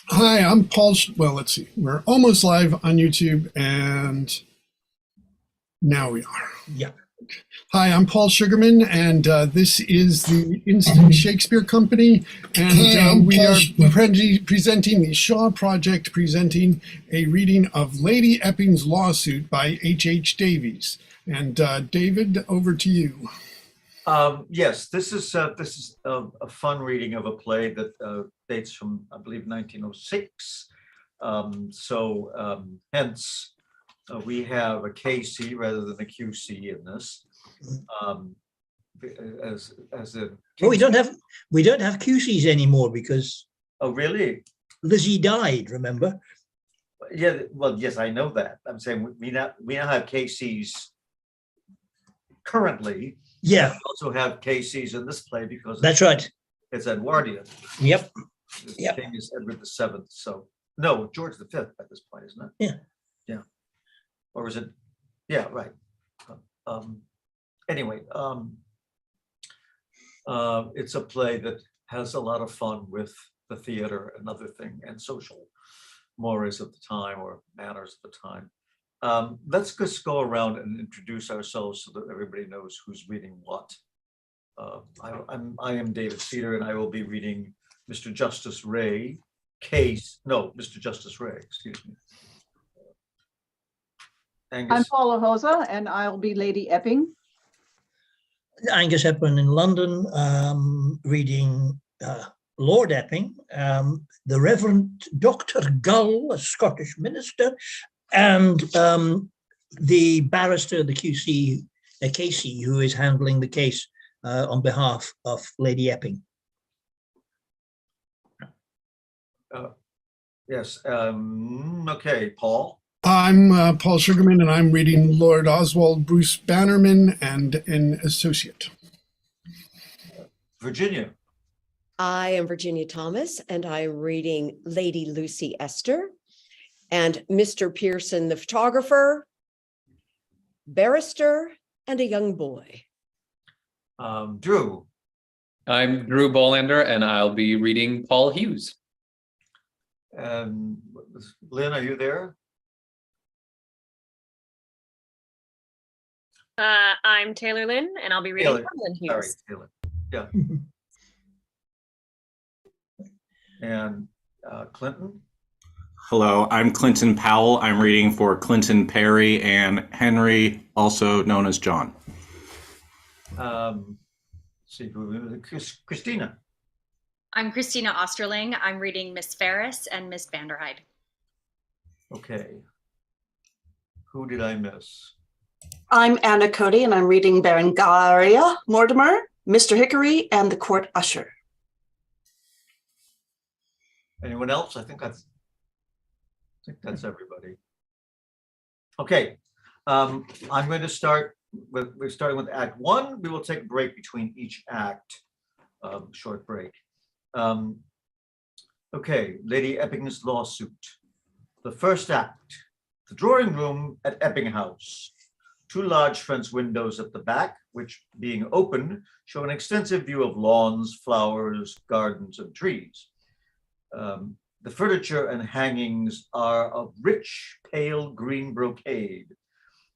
Hi, I'm Paul. Well, let's see. We're almost live on YouTube, and now we are. Yeah. Hi, I'm Paul Sugarman, and this is the Instant Shakespeare Company, and we are presenting the Shaw Project, presenting a reading of Lady Eppings' Lawsuit by H.H. Davies. And David, over to you. Yes, this is a fun reading of a play that dates from, I believe, 1906. Hence, we have a KC rather than a QC in this. Well, we don't have QCs anymore because Oh, really? Lizzie died. Remember? Yeah. Well, yes, I know that. I'm saying we now have KCs currently. Yeah. We also have KCs in this play because That's right. It's Edwardian. Yep. The king is Edward VII. So no, George V at this point, isn't it? Yeah. Yeah. Or is it? Yeah, right. Anyway, it's a play that has a lot of fun with the theater and other thing and social mores of the time or manners of the time. Let's just go around and introduce ourselves so that everybody knows who's reading what. I am David Cedar, and I will be reading Mr. Justice Ray Mr. Justice Ray, excuse me. Angus. I'm Paula Hosa, and I'll be Lady Epping. Angus Hepburn in London, reading Lord Epping, the Reverend Dr. Gull, a Scottish minister, and the barrister, the QC, Casey, who is handling the case on behalf of Lady Epping. Yes. Okay, Paul. I'm Paul Sugarman, and I'm reading Lord Oswald Bruce Bannerman and an associate. Virginia. I am Virginia Thomas, and I'm reading Lady Lucy Esther and Mr. Pearson, the photographer, barrister, and a young boy. Drew. I'm Drew Bolander, and I'll be reading Paul Hughes. Lynn, are you there? I'm Taylor Lynn, and I'll be reading Helen Hughes. Sorry, Taylor. Yeah. And Clinton. Hello, I'm Clinton Powell. I'm reading for Clinton Perry and Henry, also known as John. Christina. I'm Christina Osterling. I'm reading Miss Ferris and Miss Vanderhyde. Okay. Who did I miss? I'm Anna Cody, and I'm reading Berengaria Mortimer, Mr. Hickory, and the court usher. Anyone else? I think that's everybody. Okay. I'm going to start with, we're starting with Act 1. We will take a break between each act, short break. Okay, Lady Epping's Lawsuit. The first act, the drawing room at Epping House. Two large French windows at the back, which, being open, show an extensive view of lawns, flowers, gardens, and trees. The furniture and hangings are of rich, pale green brocade.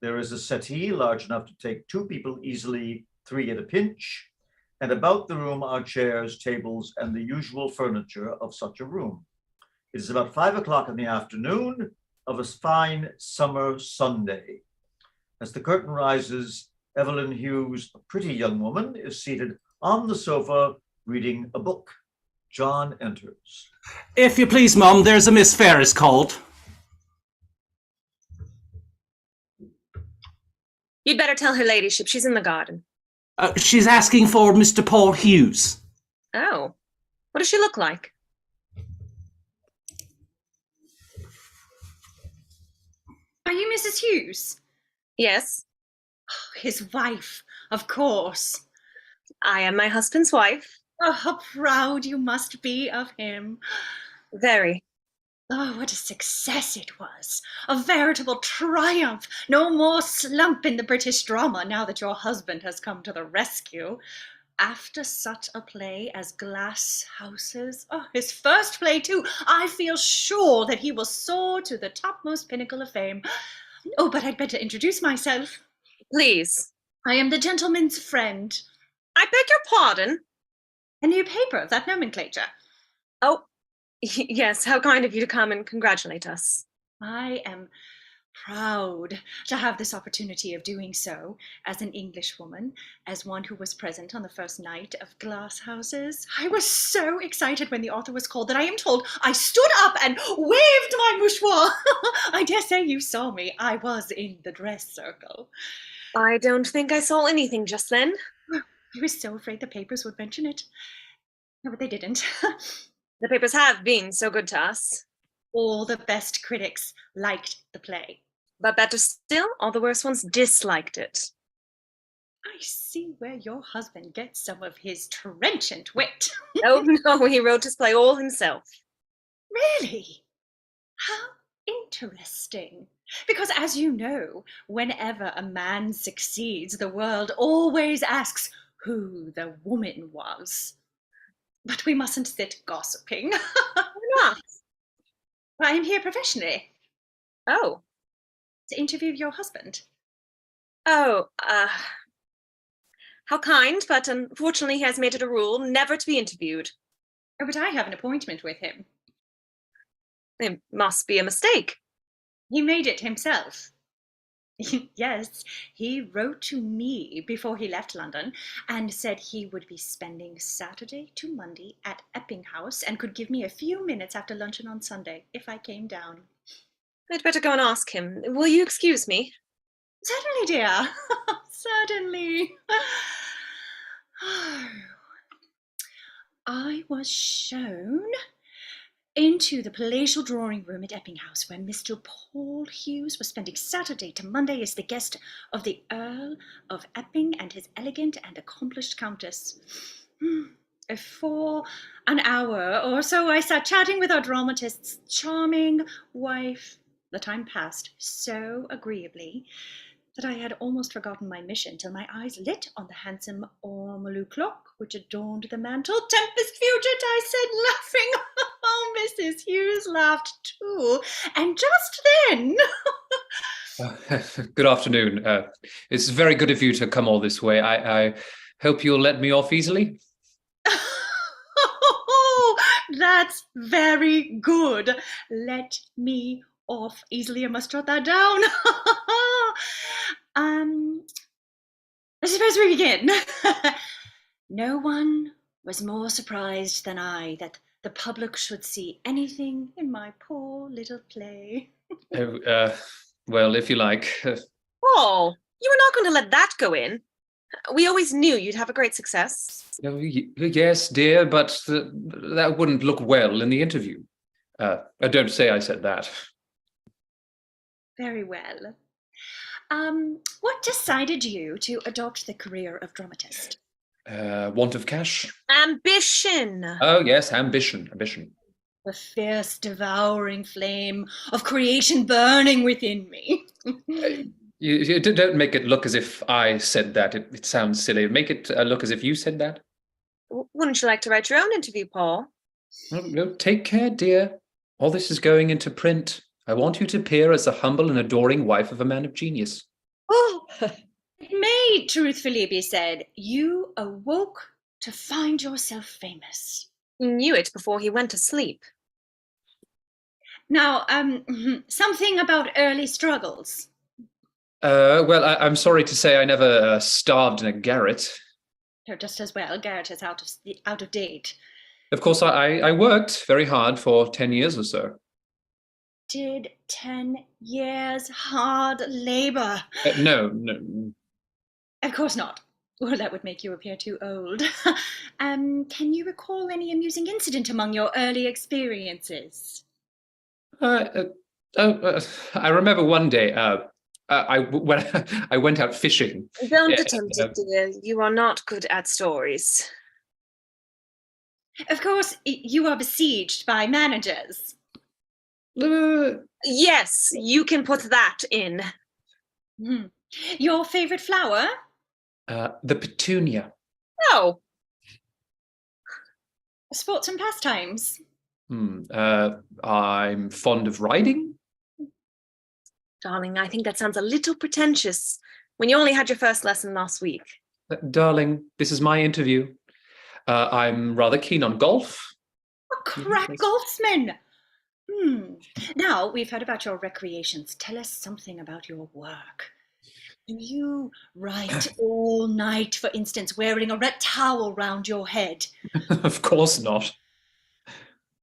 There is a settee large enough to take two people easily, three at a pinch, and about the room are chairs, tables, and the usual furniture of such a room. It is about 5 o'clock in the afternoon of a fine summer Sunday. As the curtain rises, Evelyn Hughes, a pretty young woman, is seated on the sofa reading a book. John enters. If you please, Mum, there's a Miss Ferris called. You'd better tell her ladyship she's in the garden. She's asking for Mr. Paul Hughes. Oh, what does she look like? Are you Mrs. Hughes? Yes. His wife, of course. I am my husband's wife. Oh, how proud you must be of him. Very. Oh, what a success it was. A veritable triumph. No more slump in the British drama now that your husband has come to the rescue. after such a play as Glass Houses, oh, his first play too, I feel sure that he will soar to the topmost pinnacle of fame. Oh, but I'd better introduce myself. Please. I am the gentleman's friend. I beg your pardon? A new paper of that nomenclature. Oh, yes, how kind of you to come and congratulate us. I am proud to have this opportunity of doing so as an Englishwoman, as one who was present on the first night of Glass Houses. I was so excited when the author was called that I am told I stood up and waved my mouchoir. I dare say you saw me. I was in the dress circle. I don't think I saw anything just then. I was so afraid the papers would mention it. No, but they didn't. The papers have been so good to us. All the best critics liked the play. But better still, all the worst ones disliked it. I see where your husband gets some of his trenchant wit. Oh no, he wrote his play all himself. Really? How interesting. Because as you know, whenever a man succeeds, the world always asks who the woman was. But we mustn't sit gossiping. Why not? I am here professionally. Oh. To interview your husband. Oh, how kind, but unfortunately he has made it a rule never to be interviewed. Oh, but I have an appointment with him. It must be a mistake. He made it himself. Yes, he wrote to me before he left London and said he would be spending Saturday to Monday at Epping House and could give me a few minutes after luncheon on Sunday if I came down. I'd better go and ask him. Will you excuse me? Certainly, dear. Certainly. I was shown into the palatial drawing room at Epping House, where Mr. Paul Hughes was spending Saturday to Monday as the guest of the Earl of Epping and his elegant and accomplished Countess. For an hour or so I sat chatting with our dramatist's charming wife. The time passed so agreeably that I had almost forgotten my mission till my eyes lit on the handsome ormolu clock which adorned the mantel. Tempest fugit, I said, laughing. Oh, Mrs. Hughes laughed too. And just then... Good afternoon. It's very good of you to come all this way. I hope you'll let me off easily. Oh, that's very good. Let me off easily. I must jot that down. I suppose we begin. No one was more surprised than I that the public should see anything in my poor little play. Well, if you like. Paul, you were not going to let that go in. We always knew you'd have a great success. Yes, dear, but that wouldn't look well in the interview. Don't say I said that. Very well. What decided you to adopt the career of dramatist? Want of cash? Ambition. Oh, yes, ambition. The fierce, devouring flame of creation burning within me. You don't make it look as if I said that. It sounds silly. Make it look as if you said that. Wouldn't you like to write your own interview, Paul? No, take care, dear. All this is going into print. I want you to appear as the humble and adoring wife of a man of genius. Oh, it may truthfully be said, you awoke to find yourself famous. He knew it before he went to sleep. Now, something about early struggles. Well, I'm sorry to say I never starved in a garret. Oh, just as well. Garret is out of date. Of course, I worked very hard for 10 years or so. Did 10 years hard labor? No. Of course not. Well, that would make you appear too old. Can you recall any amusing incident among your early experiences? I remember one day when I went out fishing. Don't attempt it, dear. You are not good at stories. Of course, you are besieged by managers. Yes, you can put that in. Your favorite flower? The petunia. Oh, Sports and pastimes. I'm fond of riding. Darling, I think that sounds a little pretentious when you only had your first lesson last week. Darling, this is my interview. I'm rather keen on golf. A crack golfsman. Now we've heard about your recreations. Tell us something about your work. Do you write all night, for instance, wearing a red towel round your head? Of course not.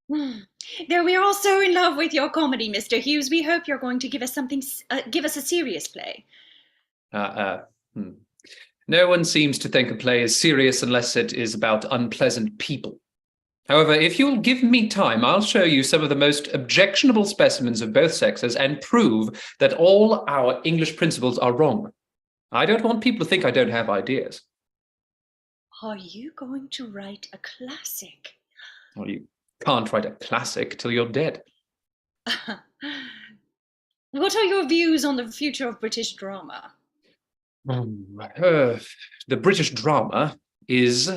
Though we are all so in love with your comedy, Mr. Hughes, we hope you're going to give us give us a serious play. No one seems to think a play is serious unless it is about unpleasant people. However, if you'll give me time, I'll show you some of the most objectionable specimens of both sexes and prove that all our English principles are wrong. I don't want people to think I don't have ideas. Are you going to write a classic? Well, you can't write a classic till you're dead. What are your views on the future of British drama? The British drama is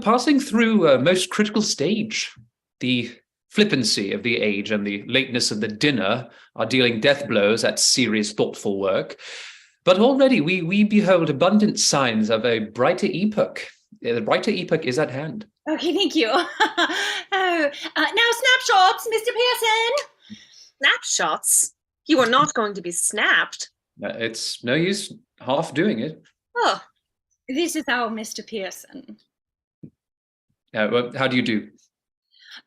passing through a most critical stage. The flippancy of the age and the lateness of the dinner are dealing death blows at serious, thoughtful work. But already we behold abundant signs of a brighter epoch. The brighter epoch is at hand. Okay, thank you. Now snapshots, Mr. Pearson. Snapshots? You are not going to be snapped. It's no use half doing it. Oh. This is our Mr. Pearson. Well, how do you do?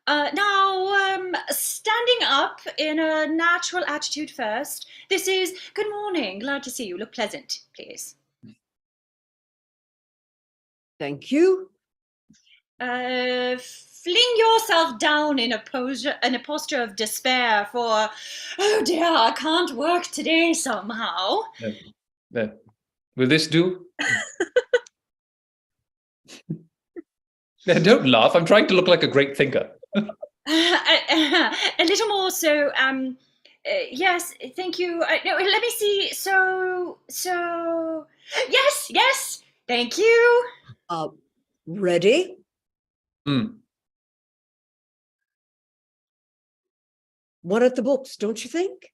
Now, standing up in a natural attitude first. This is, good morning, glad to see you. Look pleasant, please. Thank you. Fling yourself down in a posture of despair for, oh dear, I can't work today somehow. Will this do? Don't laugh. I'm trying to look like a great thinker. A little more so, yes, thank you. No, let me see. So, yes, thank you. Ready? One at the books, don't you think?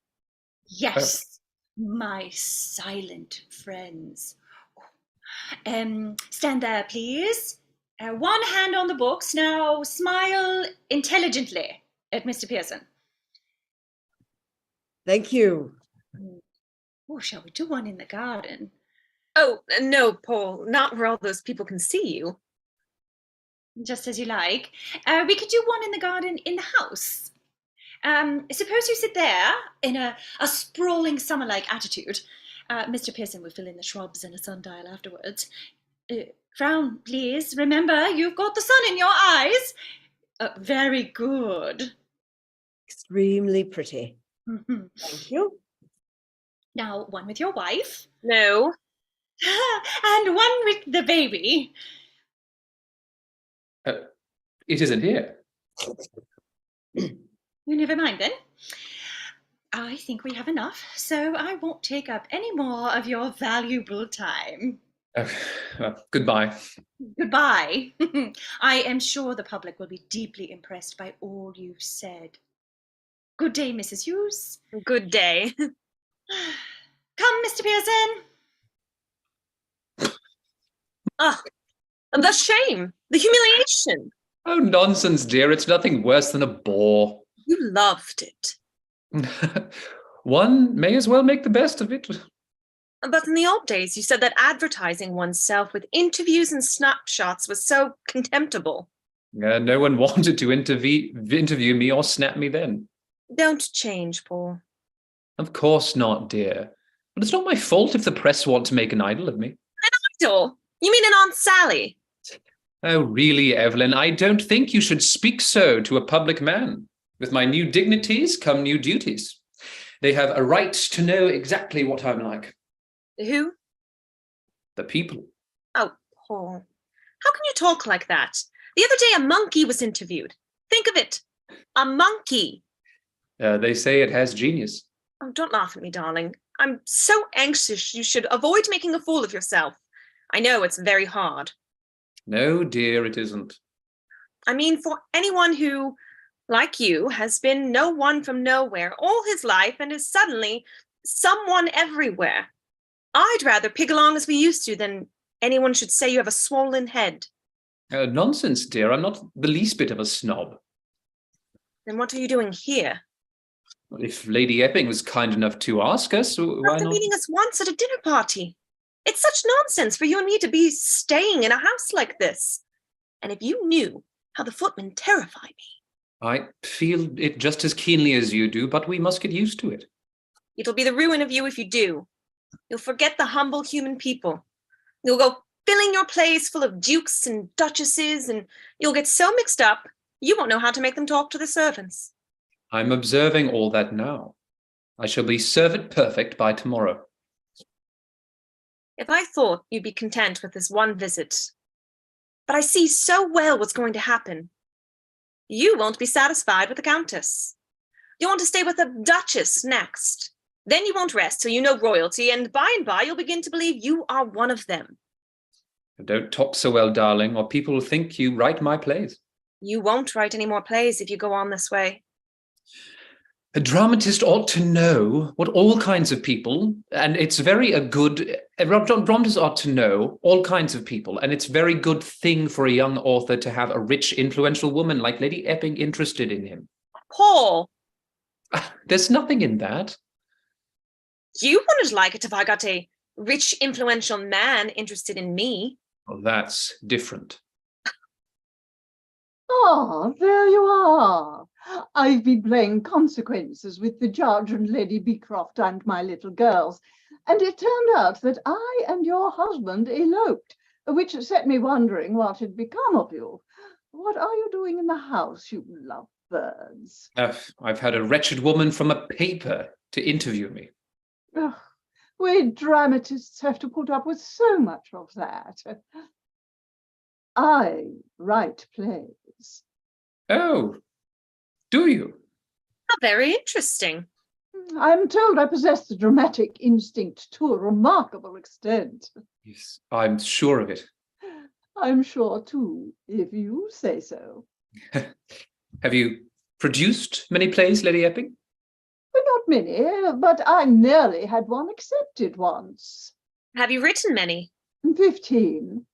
Yes, my silent friends. Stand there, please. One hand on the books. Now smile intelligently at Mr. Pearson. Thank you. Oh, shall we do one in the garden? Oh, no, Paul, not where all those people can see you. Just as you like. We could do one in the garden in the house. Suppose you sit there in a sprawling summer-like attitude. Mr. Pearson will fill in the shrubs and a sundial afterwards. Frown, please. Remember, you've got the sun in your eyes. Very good. Extremely pretty. Thank you. Now, one with your wife. No. And one with the baby. It isn't here. Never mind then. I think we have enough, so I won't take up any more of your valuable time. Goodbye. Goodbye. I am sure the public will be deeply impressed by all you've said. Good day, Mrs. Hughes. Good day. Come, Mr. Pearson. And the shame, the humiliation. Oh, nonsense, dear. It's nothing worse than a bore. You loved it. One may as well make the best of it. But in the old days, you said that advertising oneself with interviews and snapshots was so contemptible. No one wanted to interview me or snap me then. Don't change, Paul. Of course not, dear. But it's not my fault if the press want to make an idol of me. An idol? You mean an Aunt Sally? Oh, really, Evelyn, I don't think you should speak so to a public man. With my new dignities come new duties. They have a right to know exactly what I'm like. Who? The people. Oh, Paul. How can you talk like that? The other day a monkey was interviewed. Think of it. A monkey. They say it has genius. Oh, don't laugh at me, darling. I'm so anxious you should avoid making a fool of yourself. I know it's very hard. No, dear, it isn't. I mean, for anyone who, like you, has been no one from nowhere all his life and is suddenly someone everywhere. I'd rather pig along as we used to than anyone should say you have a swollen head. Nonsense, dear. I'm not the least bit of a snob. Then what are you doing here? If Lady Epping was kind enough to ask us, why After not? meeting us once at a dinner party. It's such nonsense for you and me to be staying in a house like this. And if you knew how the footmen terrify me. I feel it just as keenly as you do, but we must get used to it. It'll be the ruin of you if you do. You'll forget the humble human people. You'll go filling your plays full of dukes and duchesses, and you'll get so mixed up, you won't know how to make them talk to the servants. I'm observing all that now. I shall be servant perfect by tomorrow. If I thought you'd be content with this one visit, but I see so well what's going to happen. You won't be satisfied with the Countess. You want to stay with the Duchess next. Then you won't rest till you know royalty, and by you'll begin to believe you are one of them. Don't talk so well, darling, or people will think you write my plays. You won't write any more plays if you go on this way. A dramatist ought to know what all kinds of people, and it's very a dramatist ought to know all kinds of people, and it's a very good thing for a young author to have a rich, influential woman like Lady Epping interested in him. Paul! There's nothing in that. You wouldn't like it if I got a rich, influential man interested in me. Well, that's different. Ah, there you are. I've been playing consequences with the judge and Lady Beecroft and my little girls, and it turned out that I and your husband eloped, which set me wondering what had become of you. What are you doing in the house, you lovebirds? I've had a wretched woman from a paper to interview me. Ugh, we dramatists have to put up with so much of that. I write plays. Oh, do you? How very interesting. I'm told I possess the dramatic instinct to a remarkable extent. Yes, I'm sure of it. I'm sure too, if you say so. Have you produced many plays, Lady Epping? Well, not many, but I nearly had one accepted once. Have you written many? 15.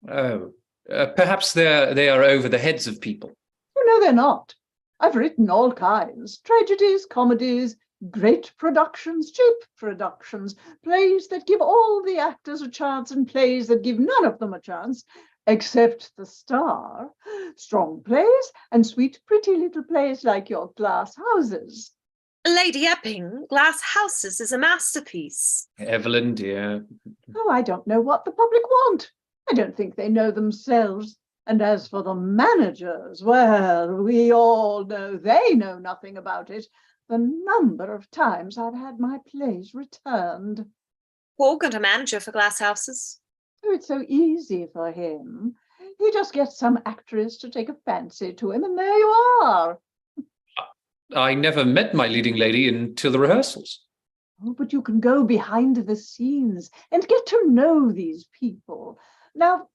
Oh, perhaps they are over the heads of people. Oh, no, they're not. I've written all kinds, tragedies, comedies, great productions, cheap productions, plays that give all the actors a chance and plays that give none of them a chance, except the star, strong plays and sweet, pretty little plays like your glass houses. Lady Epping, Glass Houses is a masterpiece. Evelyn, dear. Oh, I don't know what the public want. I don't think they know themselves. And as for the managers, well, we all know they know nothing about it. The number of times I've had my plays returned. Paul got a manager for Glass Houses. Oh, it's so easy for him. He just gets some actress to take a fancy to him, and there you are. I never met my leading lady until the rehearsals. Oh, but you can go behind the scenes and get to know these people. Now,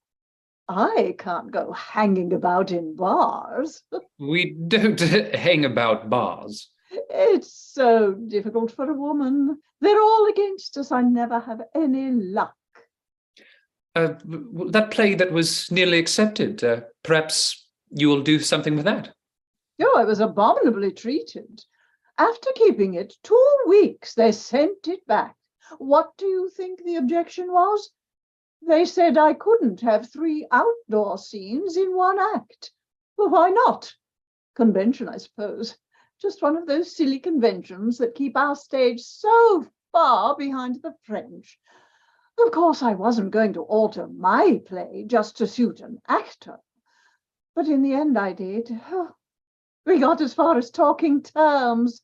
I can't go hanging about in bars. We don't hang about bars. It's so difficult for a woman. They're all against us. I never have any luck. That play that was nearly accepted, perhaps you will do something with that. Oh, I was abominably treated. After keeping it 2 weeks, they sent it back. What do you think the objection was? They said I couldn't have 3 outdoor scenes in one act. Well, why not? Convention, I suppose. Just one of those silly conventions that keep our stage so far behind the French. Of course, I wasn't going to alter my play just to suit an actor. But in the end, I did. We got as far as talking terms.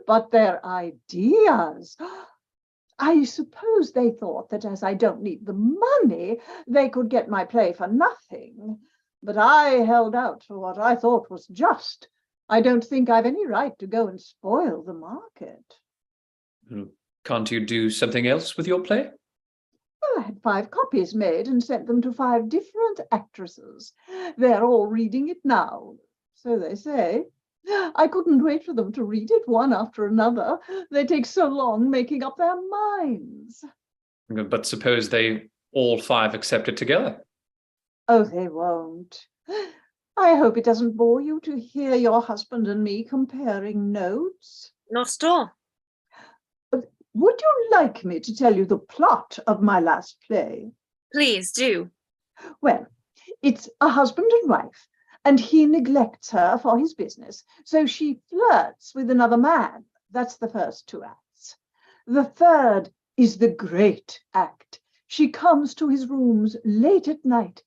But their ideas... I suppose they thought that as I don't need the money, they could get my play for nothing. But I held out for what I thought was just. I don't think I've any right to go and spoil the market. Can't you do something else with your play? I had 5 copies made and sent them to 5 different actresses. They're all reading it now, so they say. I couldn't wait for them to read it one after another. They take so long making up their minds. But suppose they all 5 accept it together. Oh, they won't. I hope it doesn't bore you to hear your husband and me comparing notes. Not at all. Would you like me to tell you the plot of my last play? Please do. Well, it's a husband and wife, and he neglects her for his business, so she flirts with another man. That's the first 2 acts. The third is the great act. She comes to his rooms late at night,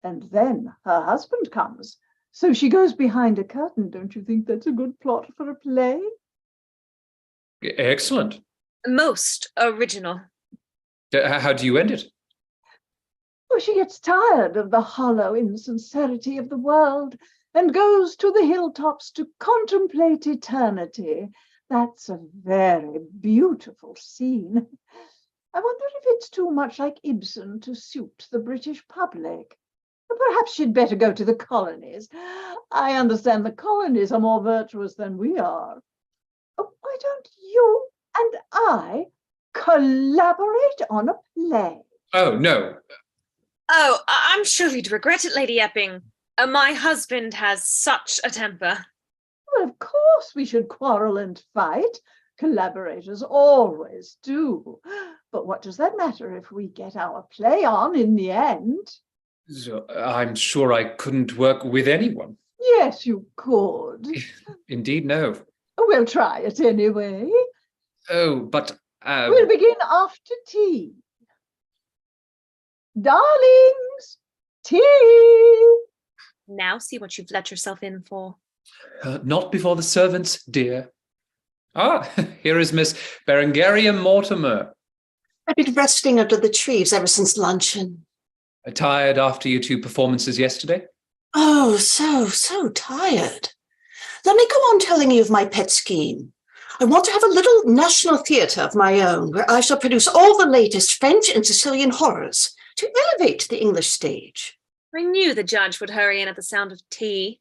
and then her husband comes. So she goes behind a curtain. Don't you think that's a good plot for a play? Excellent. Most original. How do you end it? Well, she gets tired of the hollow insincerity of the world and goes to the hilltops to contemplate eternity. That's a very beautiful scene. I wonder if it's too much like Ibsen to suit the British public. Perhaps she'd better go to the colonies. I understand the colonies are more virtuous than we are. Oh, why don't you and I collaborate on a play? Oh, no. Oh, I'm sure you'd regret it, Lady Epping. My husband has such a temper. Well, of course we should quarrel and fight. Collaborators always do. But what does that matter if we get our play on in the end? So, I'm sure I couldn't work with anyone. Yes, you could. Indeed, no. We'll try it anyway. Oh, but... We'll begin after tea. Darlings, tea! Now see what you've let yourself in for. Not before the servants, dear. Ah, here is Miss Berengaria Mortimer. I've been resting under the trees ever since luncheon. Tired after your 2 performances yesterday? Oh, so tired. Let me go on telling you of my pet scheme. I want to have a little national theatre of my own where I shall produce all the latest French and Sicilian horrors to elevate the English stage. I knew the judge would hurry in at the sound of tea,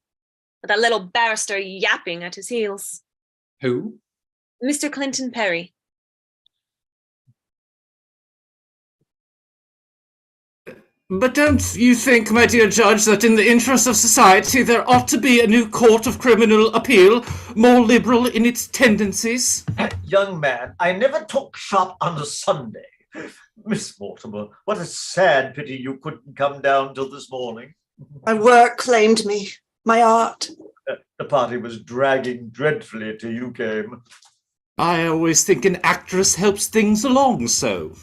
with that little barrister yapping at his heels. Who? Mr. Clinton Perry. But don't you think, my dear Judge, that in the interest of society there ought to be a new court of criminal appeal, more liberal in its tendencies? Young man, I never talk shop on a Sunday. Miss Mortimer, what a sad pity you couldn't come down till this morning. My work claimed me, my art. The party was dragging dreadfully till you came. I always think an actress helps things along so.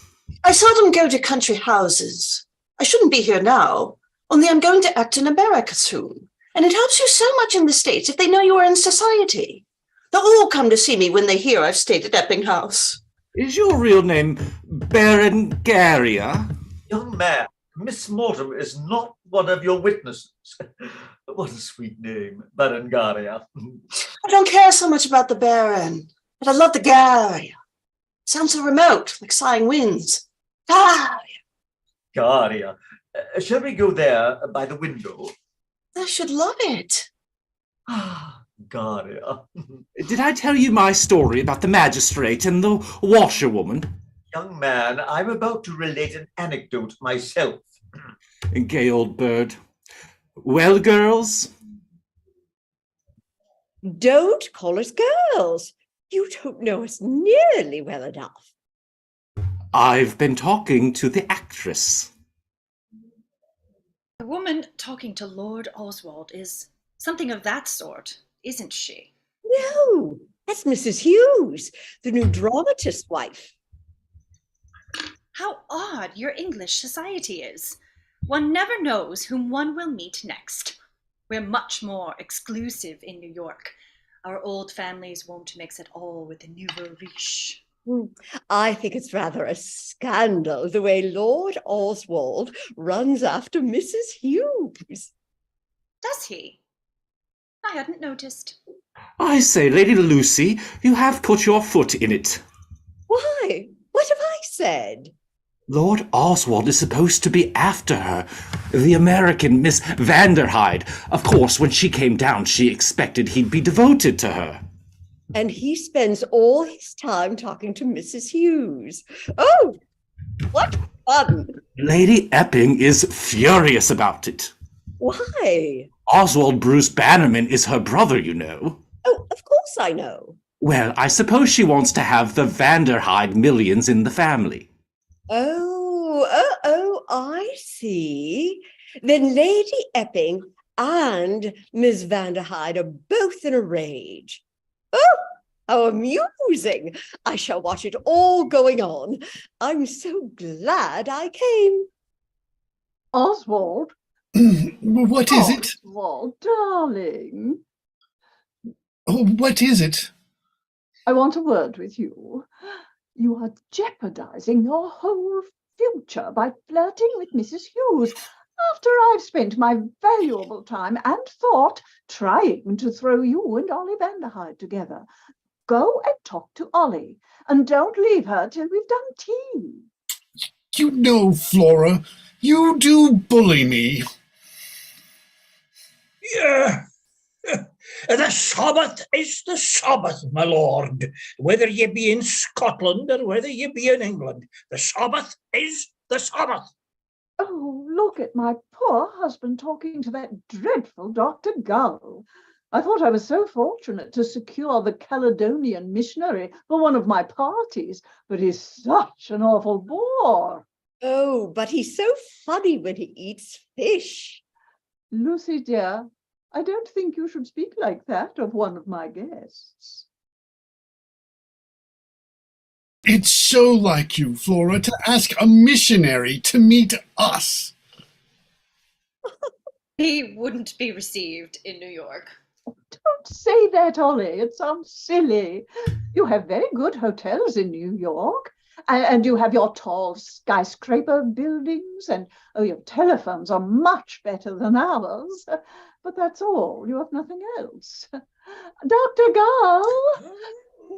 I seldom go to country houses. I shouldn't be here now, only I'm going to act in America soon. And it helps you so much in the States if they know you are in society. They'll all come to see me when they hear I've stayed at Epping House. Is your real name Berengaria? Young man, Miss Mortimer is not one of your witnesses. What a sweet name, Berengaria. I don't care so much about the Baron, but I love the Garia. Sounds so remote, like sighing winds. Ah! Garia. Shall we go there by the window? I should love it. Ah, Garia. Did I tell you my story about the magistrate and the washerwoman? Young man, I'm about to relate an anecdote myself. Gay old bird. Well, girls? Don't call us girls. You don't know us nearly well enough. I've been talking to the actress. A woman talking to Lord Oswald is something of that sort, isn't she? No, that's Mrs. Hughes, the new dramatist's wife. How odd your English society is. One never knows whom one will meet next. We're much more exclusive in New York. Our old families won't mix at all with the nouveau riche. I think it's rather a scandal the way Lord Oswald runs after Mrs. Hughes. Does he? I hadn't noticed. I say, Lady Lucy, you have put your foot in it. Why? What have I said? Lord Oswald is supposed to be after her. The American Miss Vanderhyde. Of course, when she came down, she expected he'd be devoted to her. And he spends all his time talking to Mrs. Hughes. Oh, what fun! Lady Epping is furious about it. Why? Oswald Bruce Bannerman is her brother, you know. Oh, of course I know. Well, I suppose she wants to have the Vanderhyde millions in the family. Oh, I see. Then Lady Epping and Miss Vanderhyde are both in a rage. Oh, how amusing. I shall watch it all going on. I'm so glad I came. Oswald? What is it? Oswald, darling. Oh, what is it? I want a word with you. You are jeopardizing your whole future by flirting with Mrs. Hughes after I've spent my valuable time and thought trying to throw you and Ollie Vanderhyde together. Go and talk to Ollie, and don't leave her till we've done tea. You know, Flora, you do bully me. Yeah. The Sabbath is the Sabbath, my lord, whether ye be in Scotland or whether ye be in England. The Sabbath is the Sabbath. Oh, look at my poor husband talking to that dreadful Dr. Gull. I thought I was so fortunate to secure the Caledonian missionary for one of my parties, but he's such an awful bore. Oh, but he's so funny when he eats fish. Lucy, dear, I don't think you should speak like that of one of my guests. It's so like you, Flora, to ask a missionary to meet us. He wouldn't be received in New York. Don't say that, Ollie. It sounds silly. You have very good hotels in New York, and you have your tall skyscraper buildings, and your telephones are much better than ours. But that's all. You have nothing else. Dr. Gull,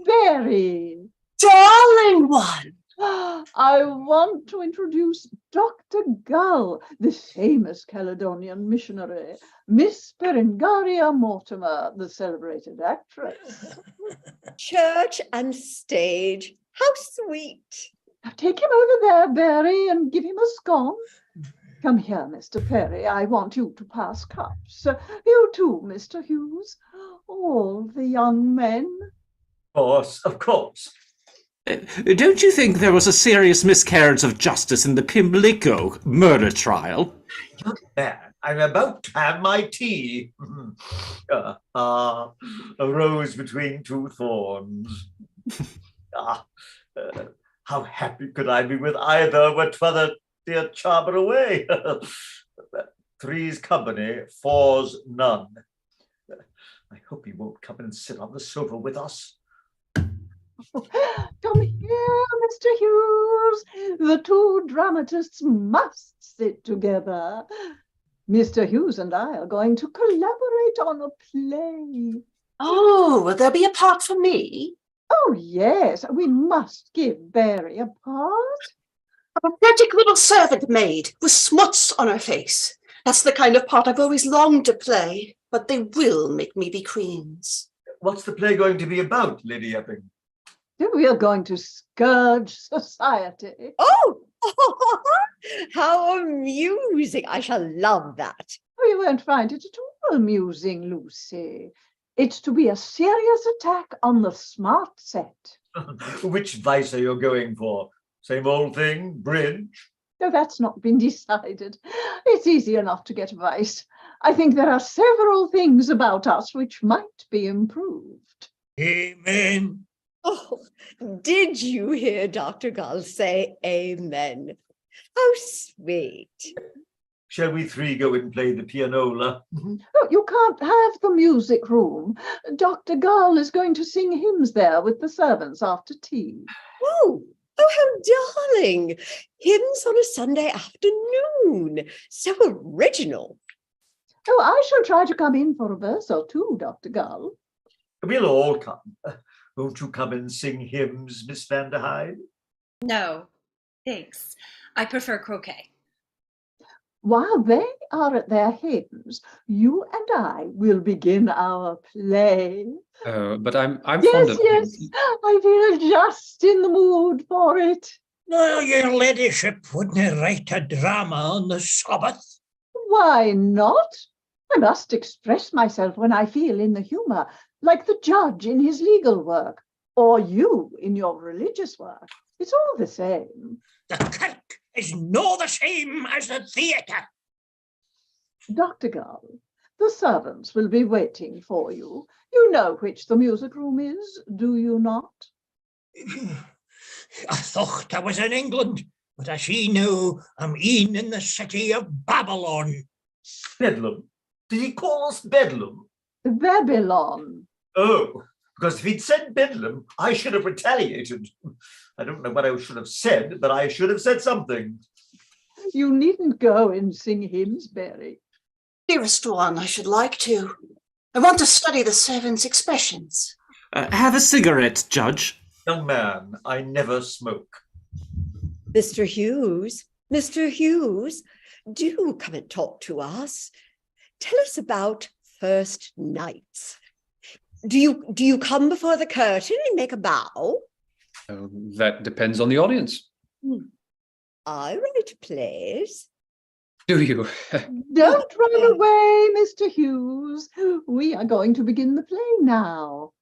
Barry. Darling one! I want to introduce Dr. Gull, the famous Caledonian missionary, Miss Berengaria Mortimer, the celebrated actress. Church and stage. How sweet. Now take him over there, Barry, and give him a scone. Come here, Mr. Perry. I want you to pass cups. You too, Mr. Hughes. All the young men. Of course. Don't you think there was a serious miscarriage of justice in the Pimlico murder trial? Young man, I'm about to have my tea. A rose between two thorns. How happy could I be with either, but t'other dear charmer away. Three's company, four's none. I hope he won't come and sit on the sofa with us. Come here, Mr. Hughes. The two dramatists must sit together. Mr. Hughes and I are going to collaborate on a play. Oh, will there be a part for me? Oh, yes, we must give Barry a part. A pathetic little servant maid with smuts on her face. That's the kind of part I've always longed to play, but they will make me be queens. What's the play going to be about, Lady Epping? We are going to scourge society. Oh, how amusing. I shall love that. You won't find it at all amusing, Lucy. It's to be a serious attack on the smart set. Which vice are you going for? Same old thing, bridge? No, that's not been decided. It's easy enough to get a vice. I think there are several things about us which might be improved. Amen. Oh, did you hear Dr. Gull say amen? How sweet. Shall we three go and play the pianola? No, you can't have the music room. Dr. Gull is going to sing hymns there with the servants after tea. Oh, how darling. Hymns on a Sunday afternoon. So original. Oh, I shall try to come in for a verse or two, Dr. Gull. We'll all come. Won't you come and sing hymns, Miss Vanderhyde? No, thanks. I prefer croquet. While they are at their hymns, you and I will begin our play. But I'm fond Yes, of yes, I feel just in the mood for it. No, your ladyship wouldn't write a drama on the Sabbath. Why not? I must express myself when I feel in the humour, like the judge in his legal work, or you in your religious work. It's all the same. The kirk is no the same as the theatre. Dr. Gull, the servants will be waiting for you. You know which the music room is, do you not? I thought I was in England, but I see now I'm e'en in the city of Babylon. Bedlam. Did he call us Bedlam? Babylon. Oh, because if he'd said Bedlam, I should have retaliated. I don't know what I should have said, but I should have said something. You needn't go and sing hymns, Berry. Dearest one, I should like to. I want to study the servants' expressions. Have a cigarette, Judge. Young man, I never smoke. Mr. Hughes, do come and talk to us. Tell us about first nights. Do you come before the curtain and make a bow? That depends on the audience. I write plays. Do you? Don't run away, Mr. Hughes. We are going to begin the play now.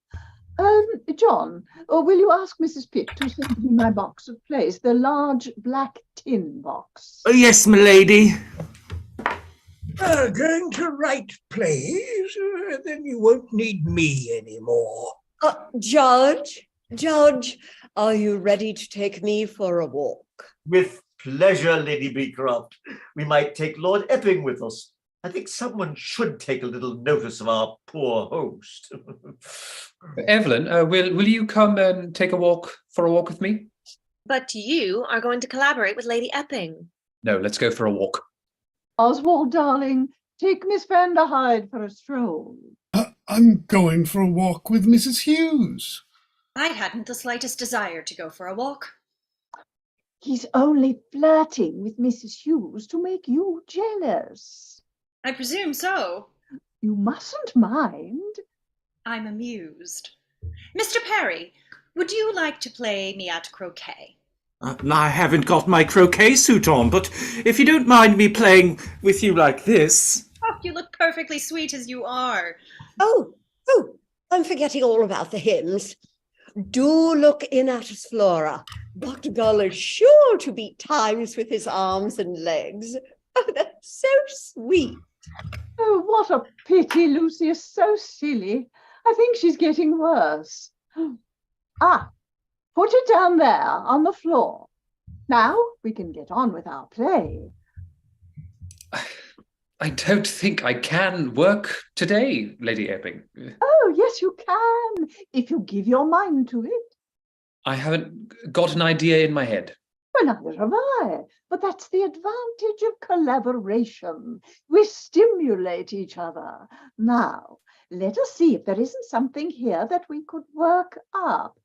John, will you ask Mrs. Pitt to send me my box of plays, the large black tin box? Yes, m'lady. Going to write plays? Then you won't need me anymore. Judge, are you ready to take me for a walk? With pleasure, Lady Beecroft. We might take Lord Epping with us. I think someone should take a little notice of our poor host. Evelyn, will you come and take a walk with me? But you are going to collaborate with Lady Epping. No, let's go for a walk. Oswald, darling, take Miss Vanderhyde for a stroll. I'm going for a walk with Mrs. Hughes. I hadn't the slightest desire to go for a walk. He's only flirting with Mrs. Hughes to make you jealous. I presume so. You mustn't mind. I'm amused. Mr. Perry, would you like to play me at croquet? I haven't got my croquet suit on, but if you don't mind me playing with you like this. Oh, you look perfectly sweet as you are. Oh, I'm forgetting all about the hymns. Do look in at us, Flora. Dr. Gull is sure to beat times with his arms and legs. Oh, that's so sweet. Oh, what a pity Lucy is so silly. I think she's getting worse. Put it down there on the floor. Now we can get on with our play. I don't think I can work today, Lady Epping. Oh, yes, you can, if you give your mind to it. I haven't got an idea in my head. Well, neither have I, but that's the advantage of collaboration. We stimulate each other. Now, let us see if there isn't something here that we could work up.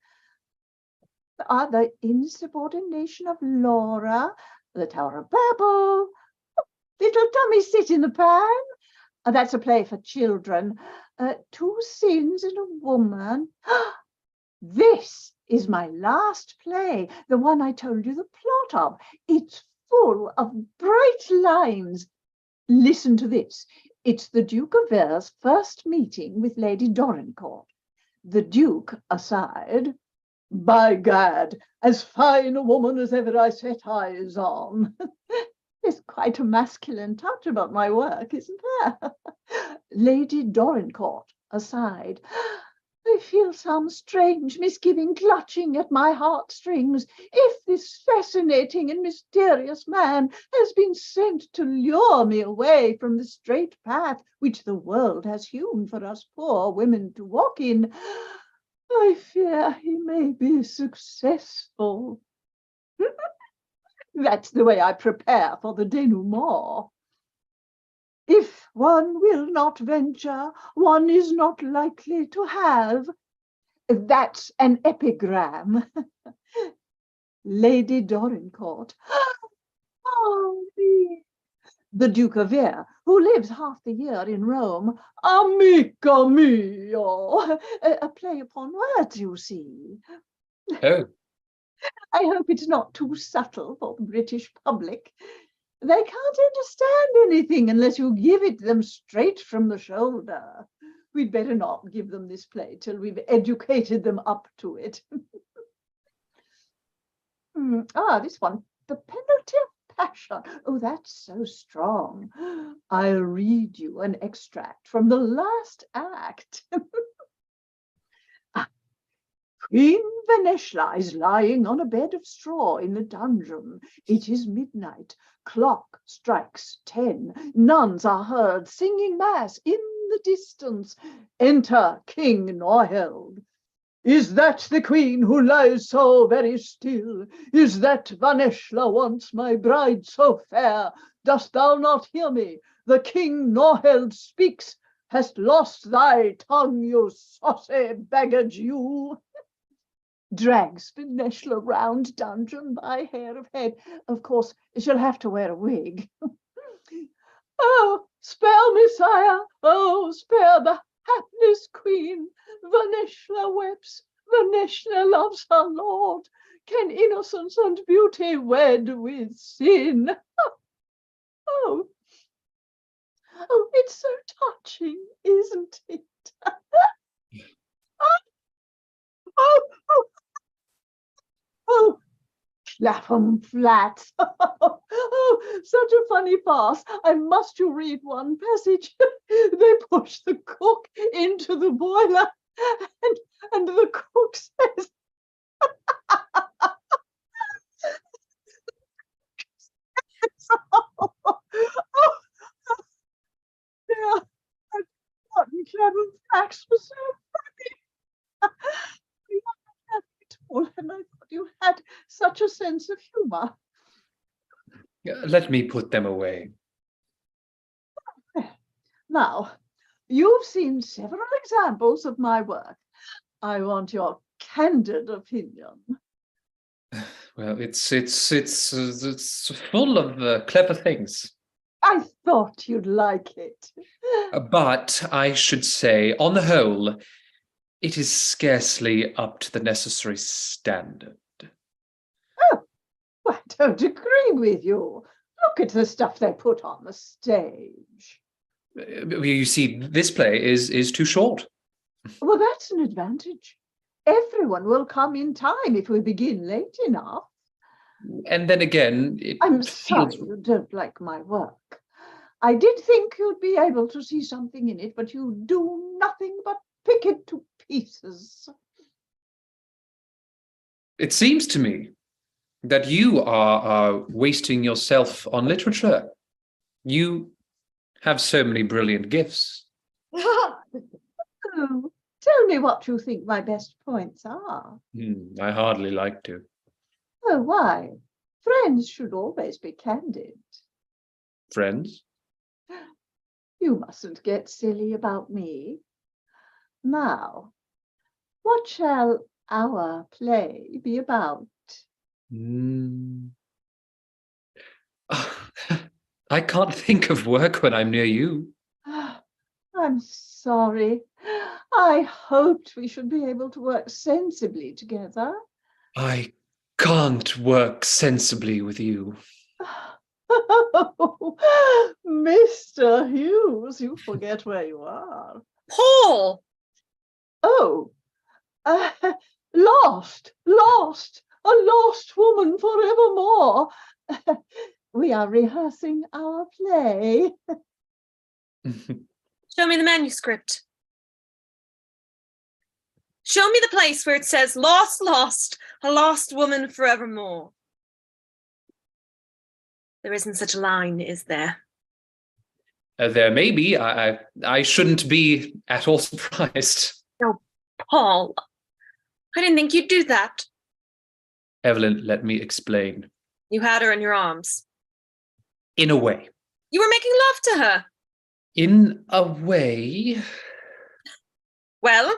The insubordination of Laura, the Tower of Babel, Little Tummy Sit in the Pan. That's a play for children. Two Sins and a Woman. This is my last play, the one I told you the plot of. It's full of bright lines. Listen to this. It's the Duke of Vere's first meeting with Lady Dorincourt. The Duke aside, by gad, as fine a woman as ever I set eyes on. There's quite a masculine touch about my work, isn't there? Lady Dorincourt aside. I feel some strange misgiving clutching at my heartstrings. If this fascinating and mysterious man has been sent to lure me away from the straight path which the world has hewn for us poor women to walk in, I fear he may be successful. That's the way I prepare for the denouement. If one will not venture, one is not likely to have. That's an epigram. Lady Dorincourt. Oh, the Duke of Vere, who lives half the year in Rome. Amico mio! A play upon words, you see. Oh, I hope it's not too subtle for the British public. They can't understand anything unless you give it them straight from the shoulder. We'd better not give them this play till we've educated them up to it. This one. The penalty of passion. Oh, that's so strong. I'll read you an extract from the last act. Queen Veneshla is lying on a bed of straw in the dungeon. It is midnight. Clock strikes 10. Nuns are heard singing mass in the distance. Enter King Norheld. Is that the queen who lies so very still? Is that Vaneshla once my bride so fair? Dost thou not hear me? The king Norheld speaks. Hast lost thy tongue, you saucy baggage, you? Drags Vaneshla round dungeon by hair of head. Of course, she'll have to wear a wig. Oh, spare me, sire. Oh, spare the hapless queen. Vaneshla weeps. Vaneshla loves her lord. Can innocence and beauty wed with sin? Oh, it's so touching, isn't it? Oh, Clapham Flats. Oh, such a funny farce. I must you read one passage. They push the cook into the boiler and the cook says, oh, dear, I've forgotten Clapham Flats was so funny. You haven't had it all, and I thought you had such a sense of humor. let me put them away. Now, you've seen several examples of my work. I want your candid opinion. Well, it's full of clever things. I thought you'd like it. But I should say, on the whole, it is scarcely up to the necessary standard. Oh, I don't agree with you. Look at the stuff they put on the stage. You see, this play is too short. Well, that's an advantage. Everyone will come in time if we begin late enough. And then again, I'm sorry you don't like my work. I did think you'd be able to see something in it, but you do nothing but pick it to pieces. It seems to me that you are wasting yourself on literature. You have so many brilliant gifts. Oh, tell me what you think my best points are. I hardly like to. Oh, why? Friends should always be candid. Friends? You mustn't get silly about me. Now, what shall our play be about? I can't think of work when I'm near you. I'm sorry. I hoped we should be able to work sensibly together. I can't work sensibly with you. Mr. Hughes, you forget where you are. Paul! Oh, lost, a lost woman forevermore. We are rehearsing our play. Show me the manuscript. Show me the place where it says, lost, lost, a lost woman forevermore. There isn't such a line, is there? There may be. I shouldn't be at all surprised. Oh, Paul, I didn't think you'd do that. Evelyn, let me explain. You had her in your arms. In a way. You were making love to her. In a way. Well,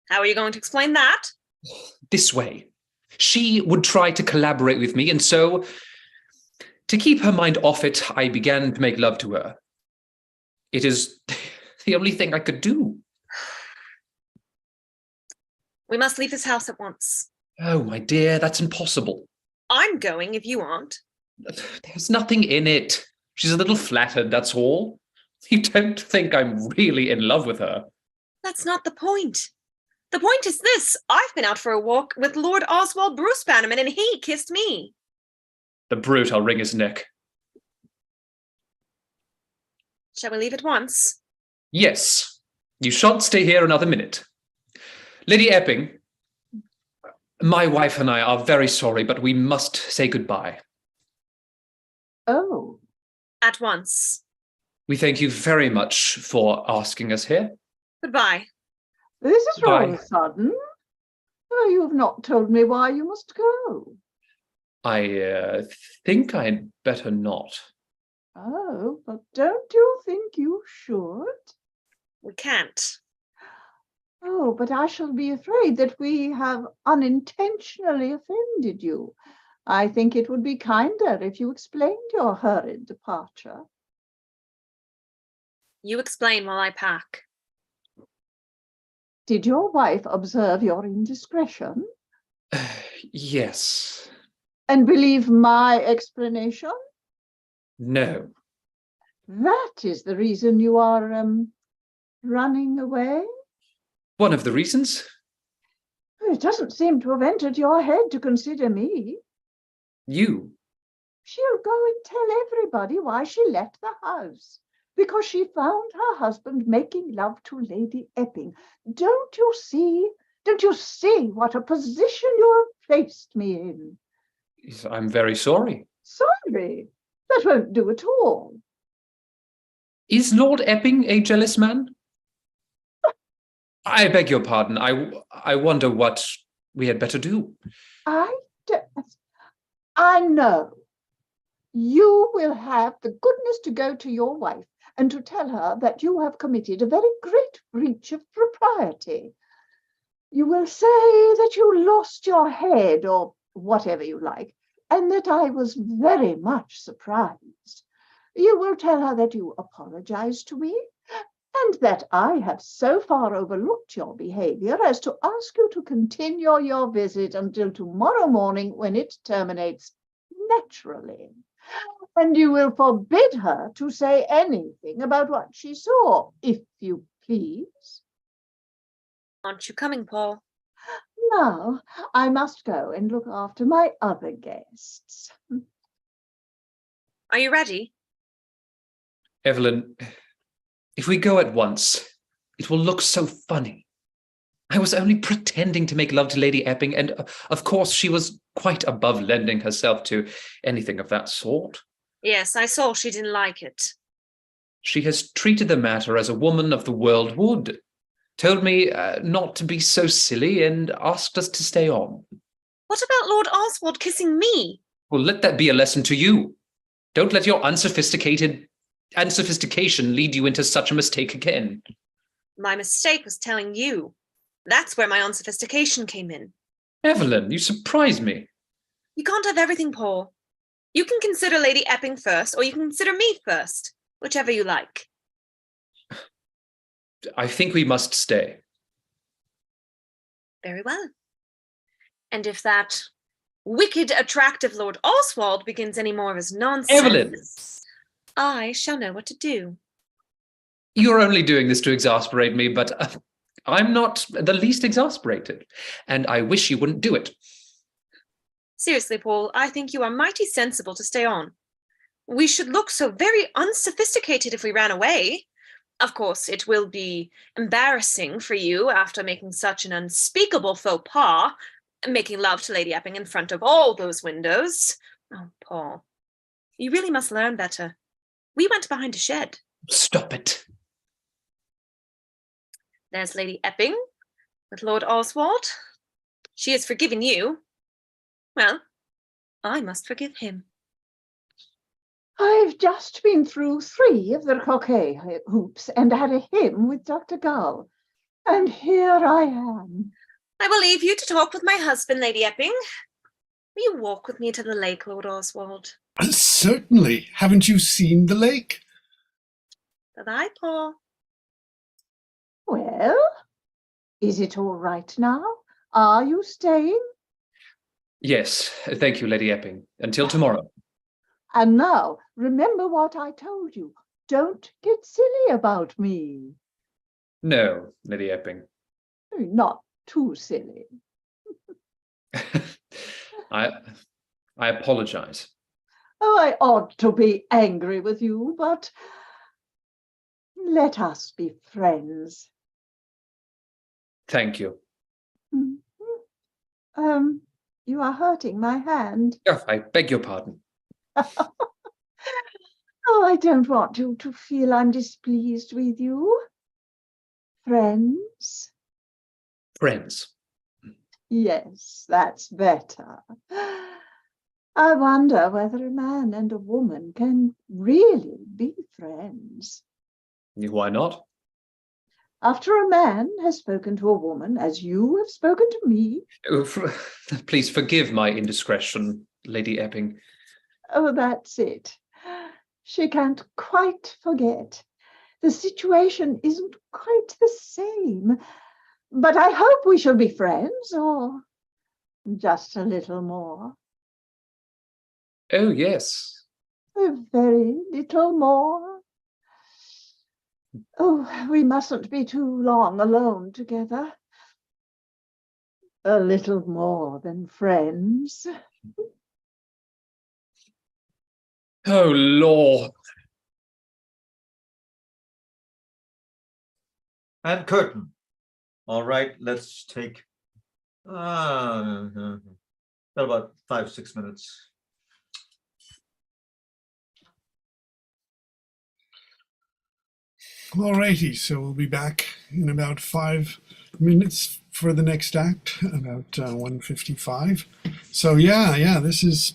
how are you going to explain that? This way. She would try to collaborate with me, and so To keep her mind off it, I began to make love to her. It is the only thing I could do. We must leave this house at once. Oh, my dear, that's impossible. I'm going if you aren't. There's nothing in it. She's a little flattered, that's all. You don't think I'm really in love with her. That's not the point. The point is this. I've been out for a walk with Lord Oswald Bruce Bannerman and he kissed me. The brute, I'll wring his neck. Shall we leave at once? Yes, you shan't stay here another minute. Lady Epping, my wife and I are very sorry, but we must say goodbye. Oh, At once. We thank you very much for asking us here. Goodbye. this is rather Bye. sudden. Oh, you have not told me why you must go. I think I'd better not. Oh, but don't you think you should? We can't. Oh, but I shall be afraid that we have unintentionally offended you. I think it would be kinder if you explained your hurried departure. You explain while I pack. Did your wife observe your indiscretion Yes. and believe my explanation? No. That is the reason you are running away? One of the reasons? It doesn't seem to have entered your head to consider me. You. She'll go and tell everybody why she left the house, because she found her husband making love to Lady Epping. Don't you see? Don't you see what a position you have placed me in? I'm very sorry. Sorry, that won't do at all. Is Lord Epping a jealous man? I beg your pardon. I wonder what we had better do. I know. You will have the goodness to go to your wife and to tell her that you have committed a very great breach of propriety. You will say that you lost your head or whatever you like, and that I was very much surprised. You will tell her that you apologized to me and that I have so far overlooked your behavior as to ask you to continue your visit until tomorrow morning when it terminates naturally. And you will forbid her to say anything about what she saw, if you please. Aren't you coming, Paul? Now, I must go and look after my other guests. Are you ready? Evelyn, if we go at once, it will look so funny. I was only pretending to make love to Lady Epping, and of course she was quite above lending herself to anything of that sort. Yes, I saw she didn't like it. She has treated the matter as a woman of the world would, told me not to be so silly, and asked us to stay on. What about Lord Oswald kissing me? Well, let that be a lesson to you. Don't let your unsophistication lead you into such a mistake again. My mistake was telling you. That's where my unsophistication came in. Evelyn, you surprise me. You can't have everything, Paul. You can consider Lady Epping first, or you can consider me first, whichever you like. I think we must stay. Very well. And if that wicked, attractive Lord Oswald begins any more of his nonsense, Evelyn! I shall know what to do. You're only doing this to exasperate me, but I'm not the least exasperated, and I wish you wouldn't do it. Seriously, Paul, I think you are mighty sensible to stay on. We should look so very unsophisticated if we ran away. Of course, it will be embarrassing for you after making such an unspeakable faux pas, making love to Lady Epping in front of all those windows. Oh, Paul, you really must learn better. We went behind a shed. Stop it. There's Lady Epping with Lord Oswald. She has forgiven you. Well, I must forgive him. I've just been through 3 of the croquet hoops and had a hymn with Dr. Gull. And here I am. I will leave you to talk with my husband, Lady Epping. Will you walk with me to the lake, Lord Oswald? Certainly. Haven't you seen the lake? Bye-bye, Paul. Well, is it all right now? Are you staying? Yes, thank you, Lady Epping. Until tomorrow. And now, remember what I told you. Don't get silly about me. No, Lady Epping. Not too silly. I apologize. Oh, I ought to be angry with you, but let us be friends. Thank you. You are hurting my hand. Oh, I beg your pardon. Oh, I don't want you to feel I'm displeased with you. Friends? Friends. Yes, that's better. I wonder whether a man and a woman can really be friends. Why not? After a man has spoken to a woman, as you have spoken to me. Oh, please forgive my indiscretion, Lady Epping. Oh, that's it. She can't quite forget. The situation isn't quite the same. But I hope we shall be friends, or just a little more. Oh, yes. A very little more. Oh, we mustn't be too long alone together. A little more than friends. Oh, Lord. And curtain. All right, let's take about 5-6 minutes. All righty, so we'll be back in about 5 minutes for the next act, about 1:55. So yeah, this is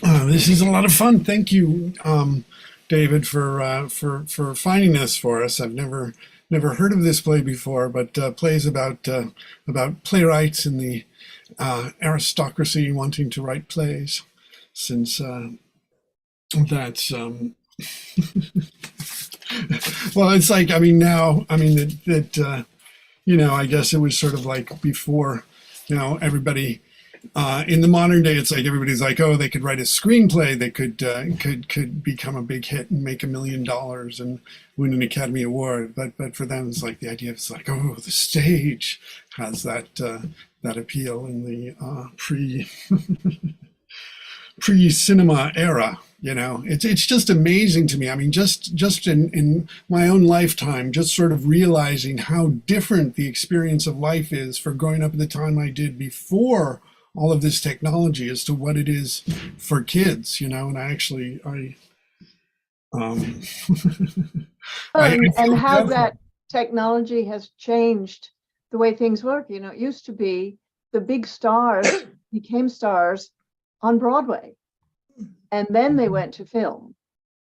a lot of fun. Thank you, David, for finding this for us. I've never heard of this play before, but plays about playwrights and the aristocracy wanting to write plays, since that's well, it's like, I mean, now, I mean, that I guess it was sort of like before, everybody, in the modern day, it's like everybody's like, oh, they could write a screenplay that could become a big hit and make $1 million and win an Academy Award. But for them, it's like the idea is like, oh, the stage has that appeal in the pre-cinema era. It's just amazing to me. I mean, just in my own lifetime, just sort of realizing how different the experience of life is for growing up at the time I did before all of this technology as to what it is for kids, and I And feel how dreadful. that technology has changed the way things work. It used to be the big stars became stars on Broadway, and then they went to film.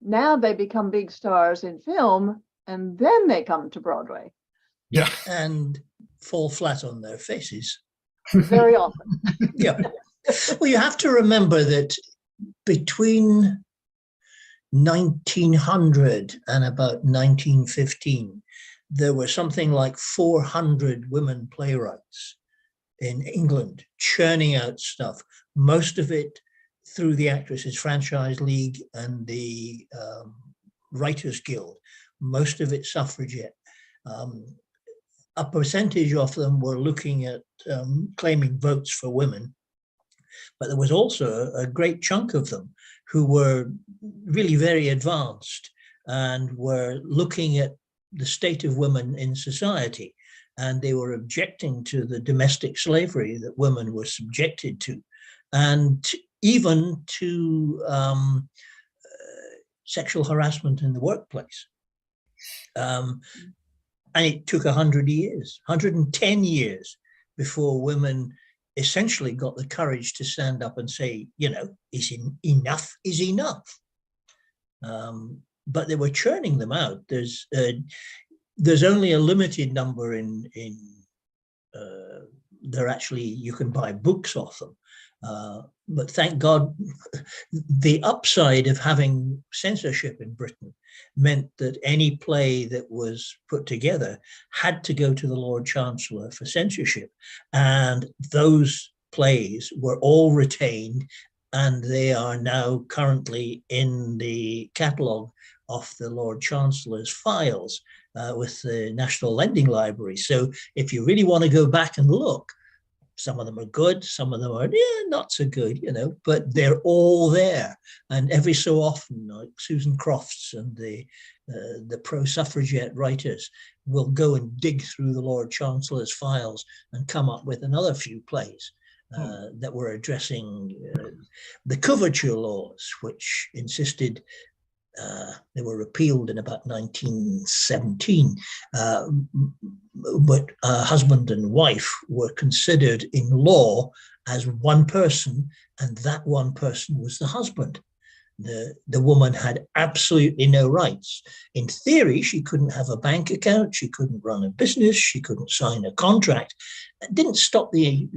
Now they become big stars in film, and then they come to Broadway. Yeah. And fall flat on their faces. Very often. Yeah. Well, you have to remember that between 1900 and about 1915, there were something like 400 women playwrights in England churning out stuff, most of it through the Actresses Franchise League and the Writers Guild, most of it suffragette. A percentage of them were looking at claiming votes for women, but there was also a great chunk of them who were really very advanced and were looking at the state of women in society, and they were objecting to the domestic slavery that women were subjected to, and even to sexual harassment in the workplace. And it took 100 years, 110 years before women essentially got the courage to stand up and say, enough is enough. But they were churning them out. There's only a limited number in they're actually, you can buy books off them. But thank God, the upside of having censorship in Britain meant that any play that was put together had to go to the Lord Chancellor for censorship. And those plays were all retained, and they are now currently in the catalogue of the Lord Chancellor's files with the National Lending Library. So if you really want to go back and look, some of them are good, some of them are not so good, but they're all there. And every so often, like Susan Crofts and the pro-suffragette writers will go and dig through the Lord Chancellor's files and come up with another few plays that were addressing the coverture laws, which insisted they were repealed in about 1917, but husband and wife were considered in law as one person, and that one person was the husband. The woman had absolutely no rights. In theory, she couldn't have a bank account, she couldn't run a business, she couldn't sign a contract. It didn't stop the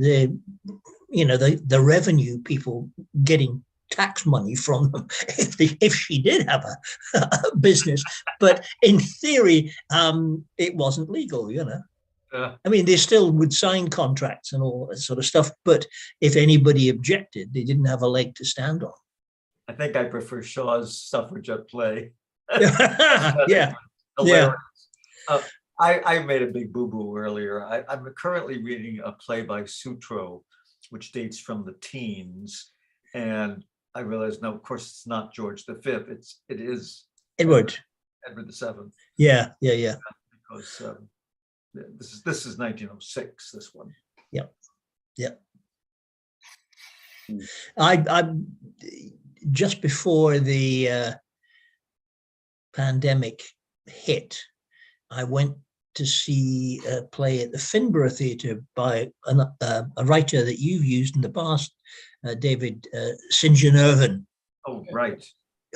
revenue people getting tax money from them if she did have a business, but in theory it wasn't legal. I mean, they still would sign contracts and all that sort of stuff, but if anybody objected, they didn't have a leg to stand on. I think I prefer Shaw's suffragette play. Yeah. Hilarious. I made a big boo-boo earlier. I'm currently reading a play by Sutro, which dates from the teens, and I realized, no, of course, it's not George V. It is Edward VII. Yeah. Because this is 1906. This one. Yeah. I just before the pandemic hit, I went to see a play at the Finborough Theatre by a writer that you've used in the past, David St. John Irvin. Oh, right.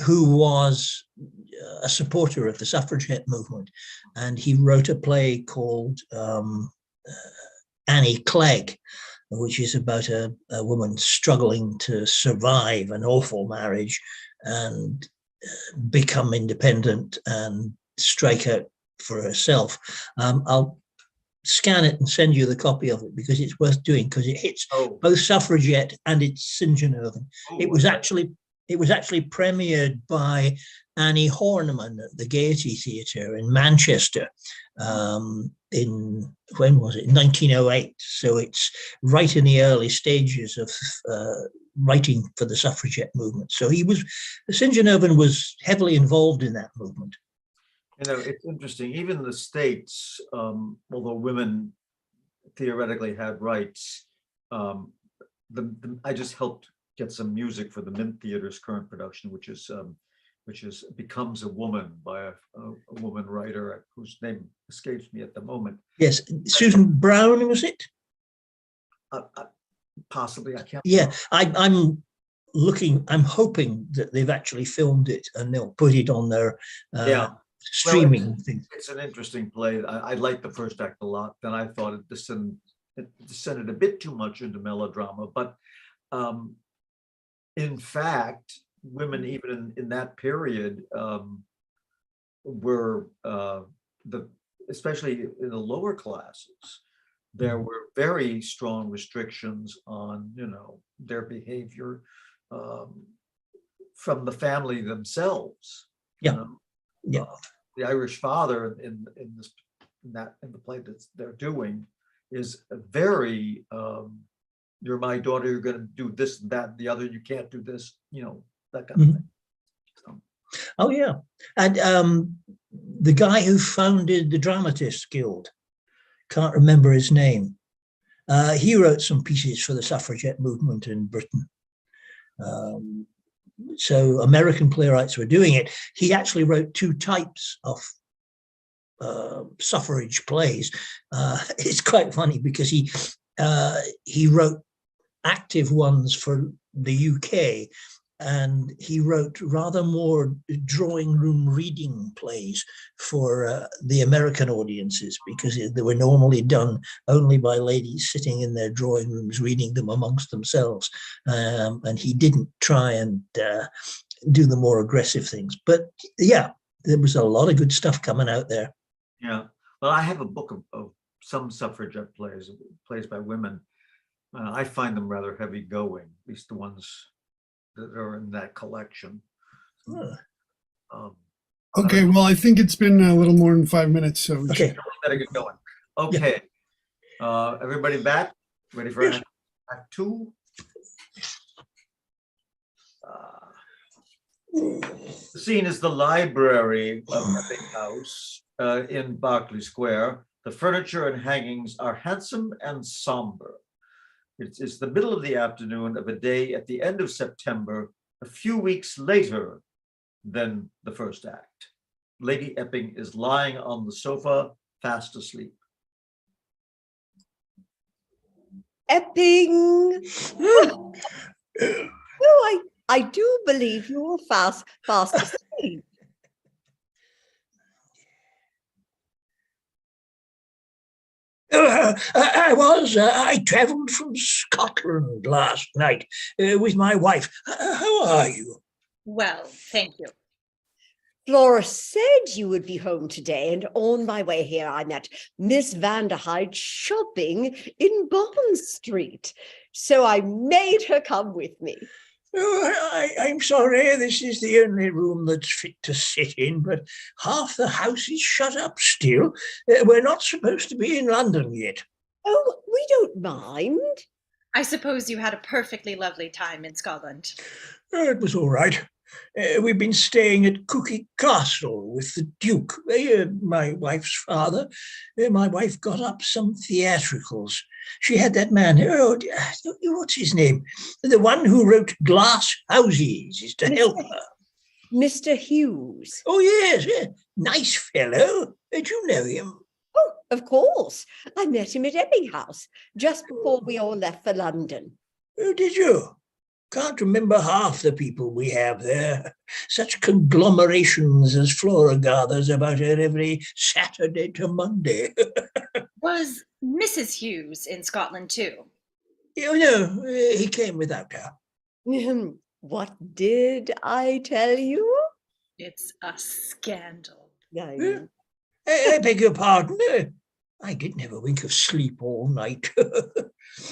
Who was a supporter of the suffragette movement. And he wrote a play called Annie Clegg, which is about a woman struggling to survive an awful marriage and become independent and strike out for herself. I'll scan it and send you the copy of it because it's worth doing, because it hits both suffragette and it's St. John Irvin. It was actually premiered by Annie Horniman at the Gaiety Theatre in Manchester in 1908. So it's right in the early stages of writing for the suffragette movement. So St. John Irvin was heavily involved in that movement. It's interesting. Even in the States, although women theoretically had rights, I just helped get some music for the Mint Theater's current production, which is Becomes a Woman by a woman writer whose name escapes me at the moment. Yes, Susan Brown, was it? Possibly, I can't. Yeah, I'm hoping that they've actually filmed it and they'll put it on their streaming thing. It's an interesting play. I liked the first act a lot. Then I thought it descended a bit too much into melodrama. But in fact, women even in that period were especially in the lower classes, there were very strong restrictions on their behavior from the family themselves. The Irish father in the play that they're doing is a very you're my daughter, you're going to do this and that and the other, you can't do this, that kind of thing. So. Oh yeah, and the guy who founded the Dramatists Guild, can't remember his name. He wrote some pieces for the suffragette movement in Britain. So American playwrights were doing it. He actually wrote two types of suffrage plays. It's quite funny because he wrote active ones for the UK and he wrote rather more drawing room reading plays for the American audiences, because they were normally done only by ladies sitting in their drawing rooms reading them amongst themselves. And he didn't try and do the more aggressive things. But yeah, there was a lot of good stuff coming out there. Yeah. Well, I have a book of some suffragette plays by women. I find them rather heavy going, at least the ones that are in that collection. Okay, well, I think it's been a little more than 5 minutes, so we Okay. should. Better get going. Okay. Everybody back? Ready for act 2? The scene is the library of Epping House in Berkeley Square. The furniture and hangings are handsome and somber. It's the middle of the afternoon of a day at the end of September, a few weeks later than the first act. Lady Epping is lying on the sofa, fast asleep. Epping! I do believe you're fast asleep. I travelled from Scotland last night with my wife. How are you? Well, thank you. Flora said you would be home today, and on my way here, I met Miss Vanderhyde shopping in Bond Street. So I made her come with me. I'm sorry, this is the only room that's fit to sit in, but half the house is shut up still. We're not supposed to be in London yet. Oh, we don't mind. I suppose you had a perfectly lovely time in Scotland. It was all right. We've been staying at Cookie Castle with the Duke, my wife's father. My wife got up some theatricals. She had that man, what's his name? The one who wrote Glass Houses is to help her. Mr. Hughes. Oh, yes, nice fellow. Did you know him? Oh, of course. I met him at Epping House just before we all left for London. Oh, did you? Can't remember half the people we have there. Such conglomerations as Flora gathers about her every Saturday to Monday. Was Mrs. Hughes in Scotland too? Oh, no, he came without her. What did I tell you? It's a scandal. I beg your pardon. I didn't have a wink of sleep all night.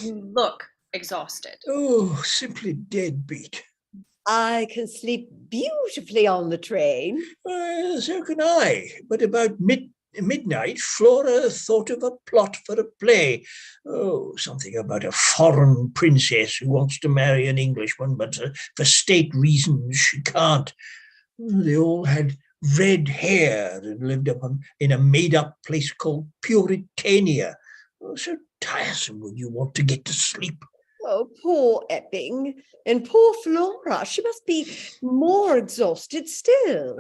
You look exhausted. Oh, simply dead beat. I can sleep beautifully on the train. So can I. But about midnight, Flora thought of a plot for a play. Oh, something about a foreign princess who wants to marry an Englishman, but for state reasons she can't. They all had red hair and lived up in a made-up place called Puritania. Oh, so tiresome when you want to get to sleep. Oh, poor Epping. And poor Flora. She must be more exhausted still.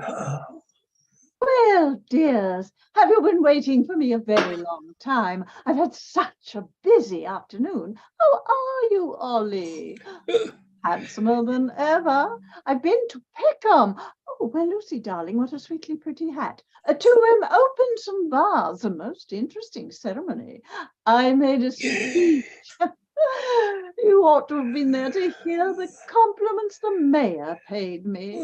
Well, dears, have you been waiting for me a very long time? I've had such a busy afternoon. How are you, Ollie? Handsomer than ever. I've been to Peckham. Oh, well, Lucy, darling, what a sweetly pretty hat. To open some baths, a most interesting ceremony. I made a speech. You ought to have been there to hear the compliments the mayor paid me.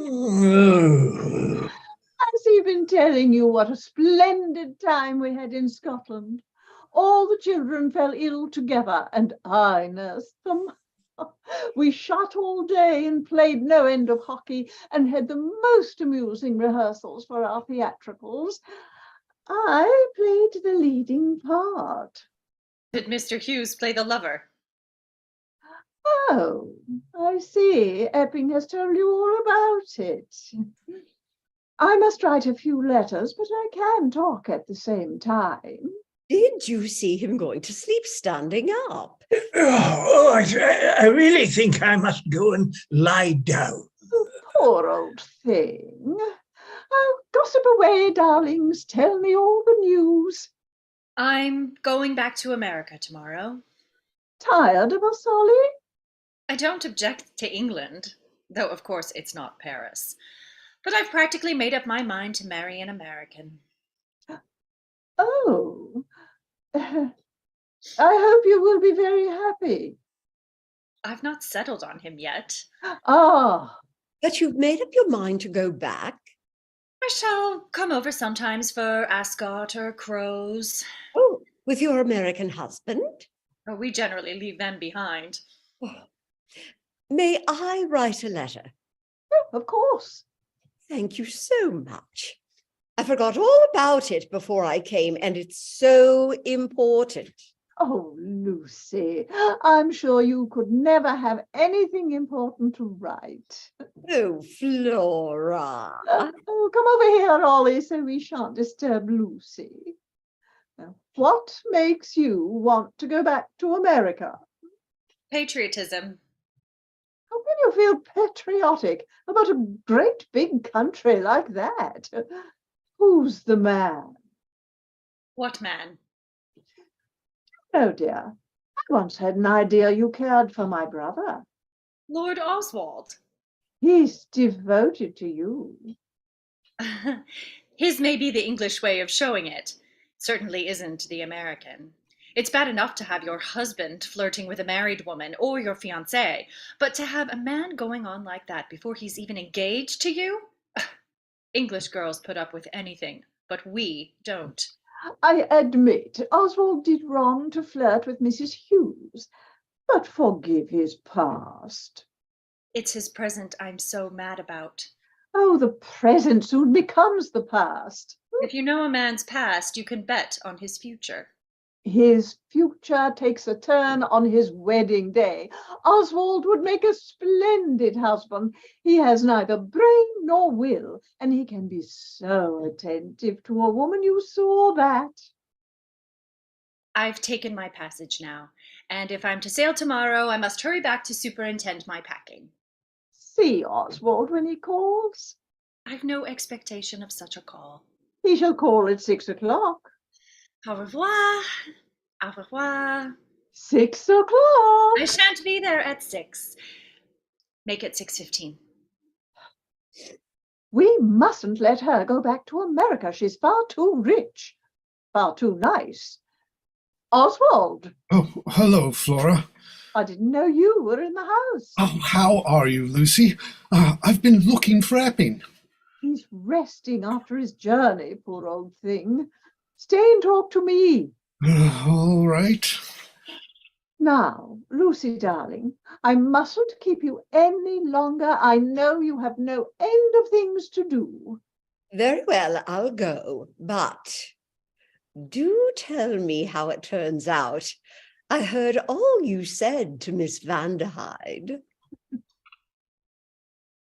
Has he been telling you what a splendid time we had in Scotland? All the children fell ill together, and I nursed them. We shot all day and played no end of hockey and had the most amusing rehearsals for our theatricals. I played the leading part. Did Mr. Hughes play the lover? Oh, I see. Epping has told you all about it. I must write a few letters, but I can talk at the same time. Did you see him going to sleep standing up? I really think I must go and lie down. Oh, poor old thing. Oh, gossip away, darlings. Tell me all the news. I'm going back to America tomorrow. Tired of us, Ollie? I don't object to England. though of course it's not Paris. But I've practically made up my mind to marry an American. Oh, I hope you will be very happy. I've not settled on him yet. Ah, But you've made up your mind to go back? I shall come over sometimes for ascot or crows. Oh, with your American husband? We generally leave them behind. Oh. May I write a letter? of course. Thank you so much. I forgot all about it before I came, and it's so important. Oh, Lucy, I'm sure you could never have anything important to write. Oh, Flora. Oh, come over here, Ollie, so we shan't disturb Lucy. Now, what makes you want to go back to America? Patriotism. How can you feel patriotic about a great big country like that? Who's the man? What man? Oh, dear. I once had an idea you cared for my brother. Lord Oswald. He's devoted to you. His may be the English way of showing it. Certainly isn't the American. It's bad enough to have your husband flirting with a married woman or your fiancée, but to have a man going on like that before he's even engaged to you? English girls put up with anything, but we don't. I admit Oswald did wrong to flirt with Mrs. Hughes, but forgive his past. It's his present I'm so mad about. Oh, the present soon becomes the past. If you know a man's past, you can bet on his future. His future takes a turn on his wedding day. Oswald would make a splendid husband. He has neither brain nor will, and he can be so attentive to a woman. You saw that. I've taken my passage now, and if I'm to sail tomorrow, I must hurry back to superintend my packing. See Oswald when he calls. I've no expectation of such a call. He shall call at 6 o'clock. Au revoir. Au revoir. 6 o'clock. I shan't be there at 6. Make it 6:15. We mustn't let her go back to America. She's far too rich, far too nice. Oswald. Oh, hello, Flora. I didn't know you were in the house. Oh, how are you, Lucy? I've been looking for Epping. He's resting after his journey, poor old thing. Stay and talk to me. All right. Now, Lucy, darling, I mustn't keep you any longer. I know you have no end of things to do. Very well, I'll go, but do tell me how it turns out. I heard all you said to Miss Vanderhyde.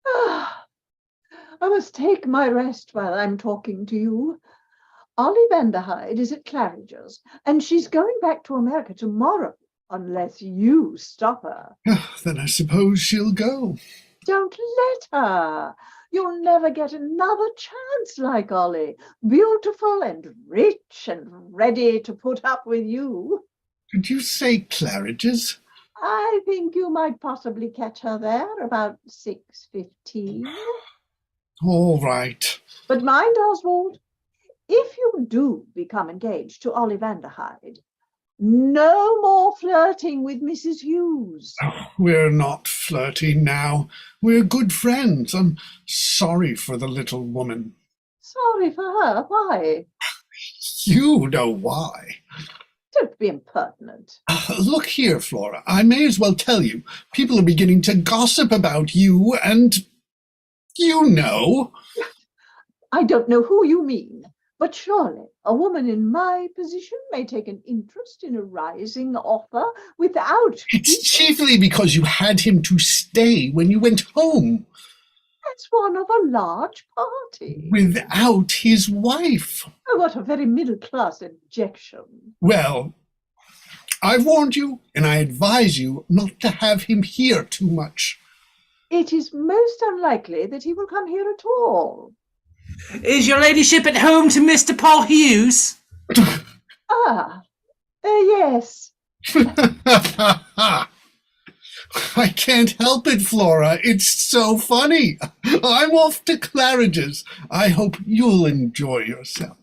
I must take my rest while I'm talking to you. Ollie Vanderhyde is at Claridge's, and she's going back to America tomorrow, unless you stop her. Then I suppose she'll go. Don't let her. You'll never get another chance like Ollie, beautiful and rich and ready to put up with you. Did you say Claridge's? I think you might possibly catch her there about 6:15. All right. But mind, Oswald, if you do become engaged to Ollie Vanderhyde, no more flirting with Mrs. Hughes. Oh, we're not flirting now. We're good friends. I'm sorry for the little woman. Sorry for her. Why? You know why. Don't be impertinent. Look here, Flora. I may as well tell you. People are beginning to gossip about you and... you know. I don't know who you mean, but surely a woman in my position may take an interest in a rising offer without... It's chiefly because you had him to stay when you went home. That's one of a large party. Without his wife. Oh, what a very middle-class objection. Well, I've warned you, and I advise you not to have him here too much. It is most unlikely that he will come here at all. Is your ladyship at home to Mr. Paul Hughes? Yes. I can't help it, Flora. It's so funny. I'm off to Claridge's. I hope you'll enjoy yourself.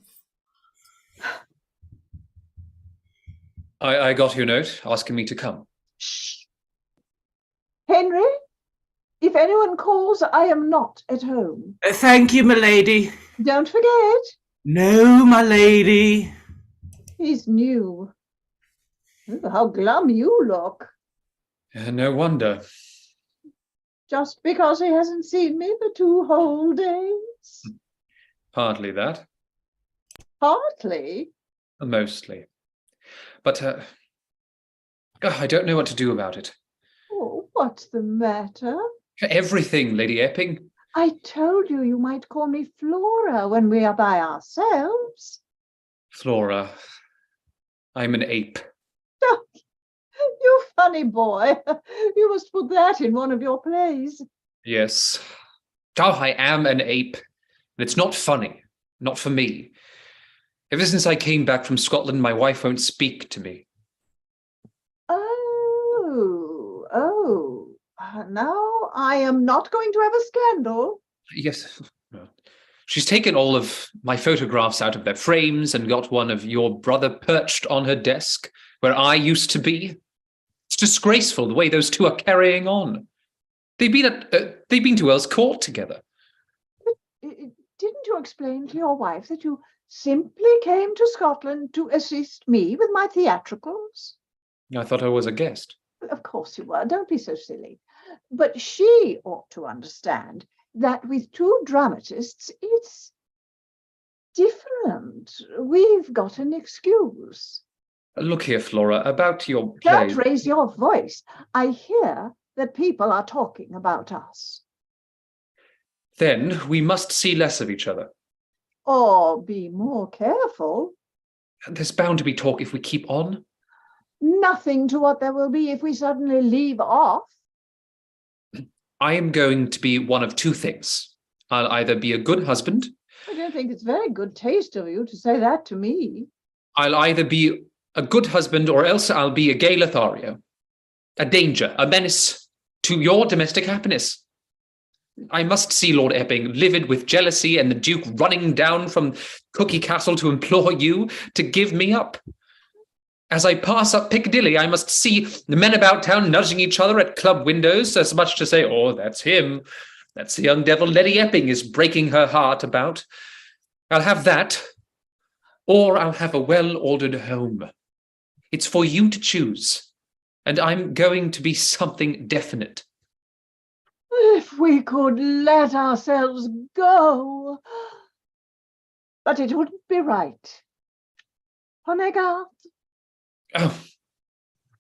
I got your note asking me to come. Shh. Henry, if anyone calls, I am not at home. Thank you, my lady. Don't forget, No, my lady. he's new. Oh, how glum you look. No wonder. Just because he hasn't seen me for 2 whole days? Hardly that. Partly. Mostly. But I don't know what to do about it. Oh, what's the matter? Everything, Lady Epping. I told you might call me Flora when we are by ourselves. Flora, I'm an ape. You funny boy. You must put that in one of your plays. Yes. Oh, I am an ape. And it's not funny. Not for me. Ever since I came back from Scotland, my wife won't speak to me. Oh. Now I am not going to have a scandal. Yes. She's taken all of my photographs out of their frames and got one of your brother perched on her desk where I used to be. It's disgraceful the way those two are carrying on. They've been to Earl's Court together. Didn't you explain to your wife that you simply came to Scotland to assist me with my theatricals? I thought I was a guest. Of course you were. Don't be so silly. But she ought to understand that with 2 dramatists, it's different. We've got an excuse. Look here, Flora, about your play. Don't raise your voice. I hear that people are talking about us. Then we must see less of each other. Or be more careful. There's bound to be talk if we keep on. Nothing to what there will be if we suddenly leave off. I am going to be one of 2 things. I'll either be a good husband. I don't think it's very good taste of you to say that to me. I'll either be a good husband or else I'll be a gay Lothario. A danger, a menace to your domestic happiness. I must see Lord Epping livid with jealousy and the Duke running down from Cookie Castle to implore you to give me up. As I pass up Piccadilly, I must see the men about town nudging each other at club windows, as much to say, oh, that's him. That's the young devil Lady Epping is breaking her heart about. I'll have that, or I'll have a well-ordered home. It's for you to choose, and I'm going to be something definite. If we could let ourselves go. But it wouldn't be right. Honeygarth? Oh,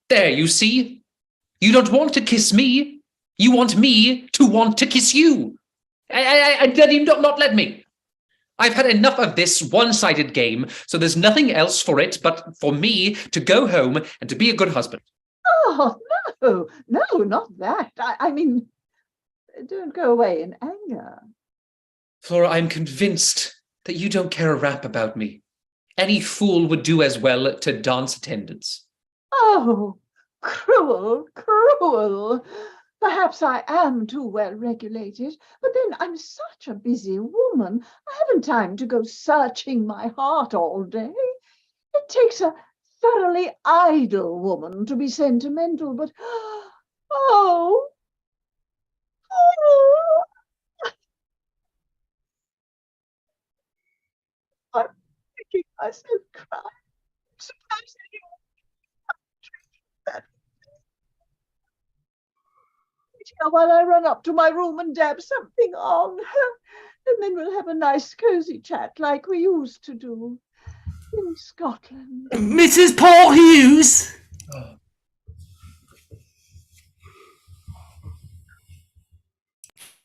there, you see? You don't want to kiss me. You want me to want to kiss you. And you not let me. I've had enough of this one-sided game, so there's nothing else for it but for me to go home and to be a good husband. Oh, no, not that. I mean, don't go away in anger. Flora, I'm convinced that you don't care a rap about me. Any fool would do as well to dance attendance. Oh, cruel, cruel. Perhaps I am too well regulated, but then I'm such a busy woman. I haven't time to go searching my heart all day. It takes a thoroughly idle woman to be sentimental, but oh, I'm making myself cry. Suppose anyone that while I run up to my room and dab something on, and then we'll have a nice cozy chat like we used to do in Scotland. Mrs. Paul Hughes?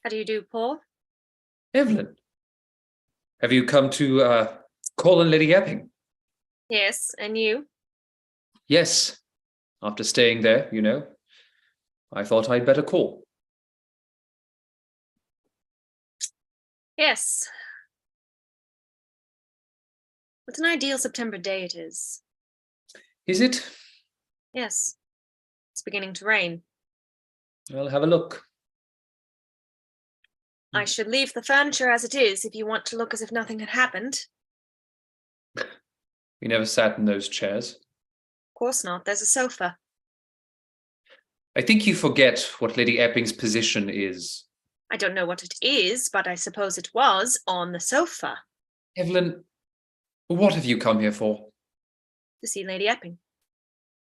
How do you do, Paul? Evelyn, have you come to call on Lady Epping? Yes, and you? Yes. After staying there, you know, I thought I'd better call. Yes. What an ideal September day it is. Is it? Yes. It's beginning to rain. I'll have a look. I should leave the furniture as it is if you want to look as if nothing had happened. We never sat in those chairs. Of course not. There's a sofa. I think you forget what Lady Epping's position is. I don't know what it is, but I suppose it was on the sofa. Evelyn, what have you come here for? To see Lady Epping.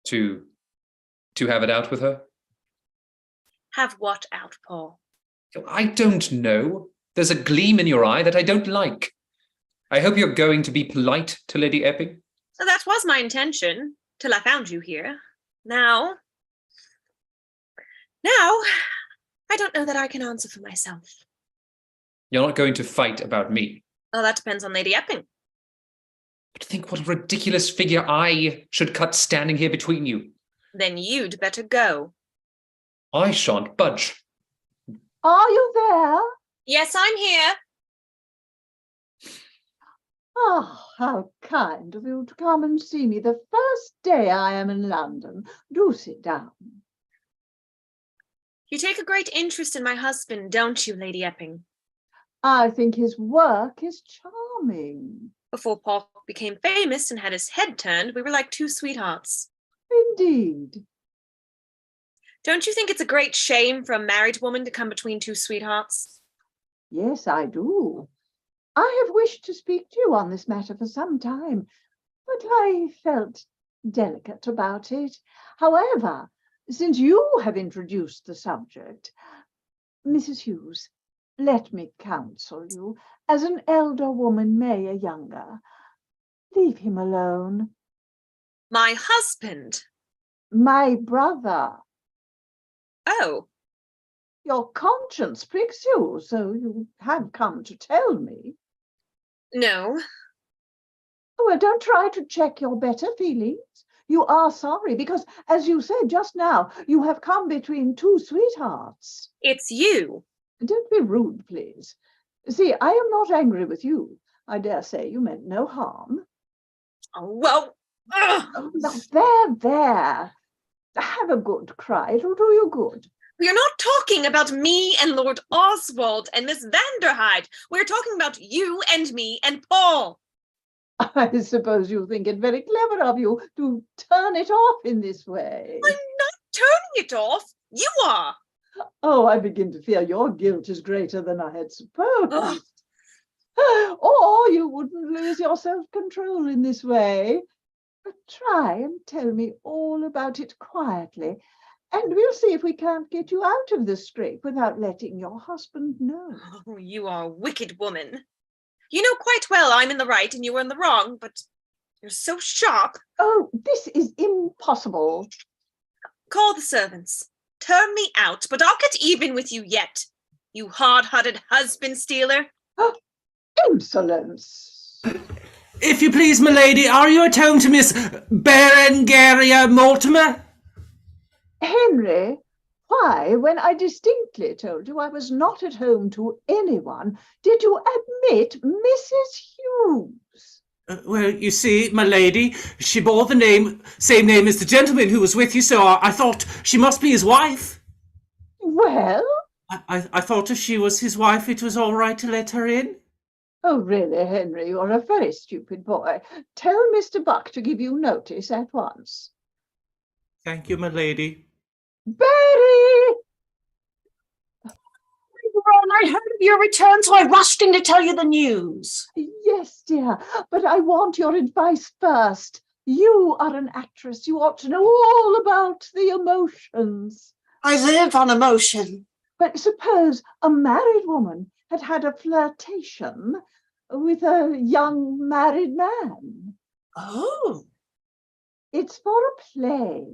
To have it out with her? Have what out, Paul? I don't know. There's a gleam in your eye that I don't like. I hope you're going to be polite to Lady Epping. So that was my intention, till I found you here. Now, I don't know that I can answer for myself. You're not going to fight about me. Well, that depends on Lady Epping. But think what a ridiculous figure I should cut standing here between you. Then you'd better go. I shan't budge. Are you there? Yes, I'm here. Ah, how kind of you to come and see me the first day I am in London. Do sit down. You take a great interest in my husband, don't you, Lady Epping? I think his work is charming. Before Paul became famous and had his head turned, we were like two sweethearts. Indeed. Don't you think it's a great shame for a married woman to come between two sweethearts? Yes, I do. I have wished to speak to you on this matter for some time, but I felt delicate about it. However, since you have introduced the subject, Mrs. Hughes, let me counsel you, as an elder woman may a younger. Leave him alone. My husband? My brother. Oh. Your conscience pricks you, so you have come to tell me. No. Well, don't try to check your better feelings. You are sorry because, as you said just now, you have come between two sweethearts. It's you. Don't be rude, please. See, I am not angry with you. I dare say you meant no harm. Oh, well. Oh, now, there. Have a good cry. It'll do you good. We're not talking about me and Lord Oswald and Miss Vanderhyde. We're talking about you and me and Paul. I suppose you think it very clever of you to turn it off in this way. I'm not turning it off. You are. Oh, I begin to fear your guilt is greater than I had supposed. Ugh. Or you wouldn't lose your self-control in this way. But try and tell me all about it quietly, and we'll see if we can't get you out of the scrape without letting your husband know. Oh, you are a wicked woman. You know quite well I'm in the right and you are in the wrong, but you're so sharp. Oh, this is impossible. Call the servants. Turn me out, but I'll get even with you yet, you hard-hearted husband stealer. Insolence. If you please, my lady, are you at home to Miss Berengaria Mortimer? Henry, why, when I distinctly told you I was not at home to anyone, did you admit Mrs. Hughes? Well, you see, my lady, she bore the same name as the gentleman who was with you, so I thought she must be his wife. Well? I thought if she was his wife, it was all right to let her in. Oh, really, Henry, you're a very stupid boy. Tell Mr. Buck to give you notice at once. Thank you, my lady. Betty! I heard of your return, so I rushed in to tell you the news. Yes, dear, but I want your advice first. You are an actress. You ought to know all about the emotions. I live on emotion. But suppose a married woman had had a flirtation with a young married man. Oh. It's for a play.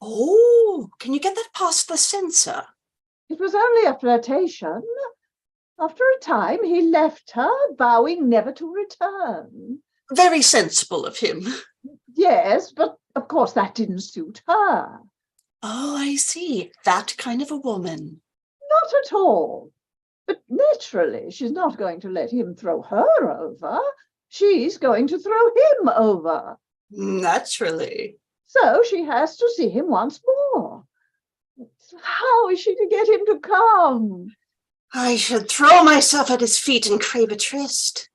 Oh, can you get that past the censor? It was only a flirtation. After a time, he left her, vowing never to return. Very sensible of him. Yes, but of course that didn't suit her. Oh, I see. That kind of a woman. Not at all. But naturally, she's not going to let him throw her over. She's going to throw him over. Naturally. So she has to see him once more. How is she to get him to come? I should throw myself at his feet and crave a tryst.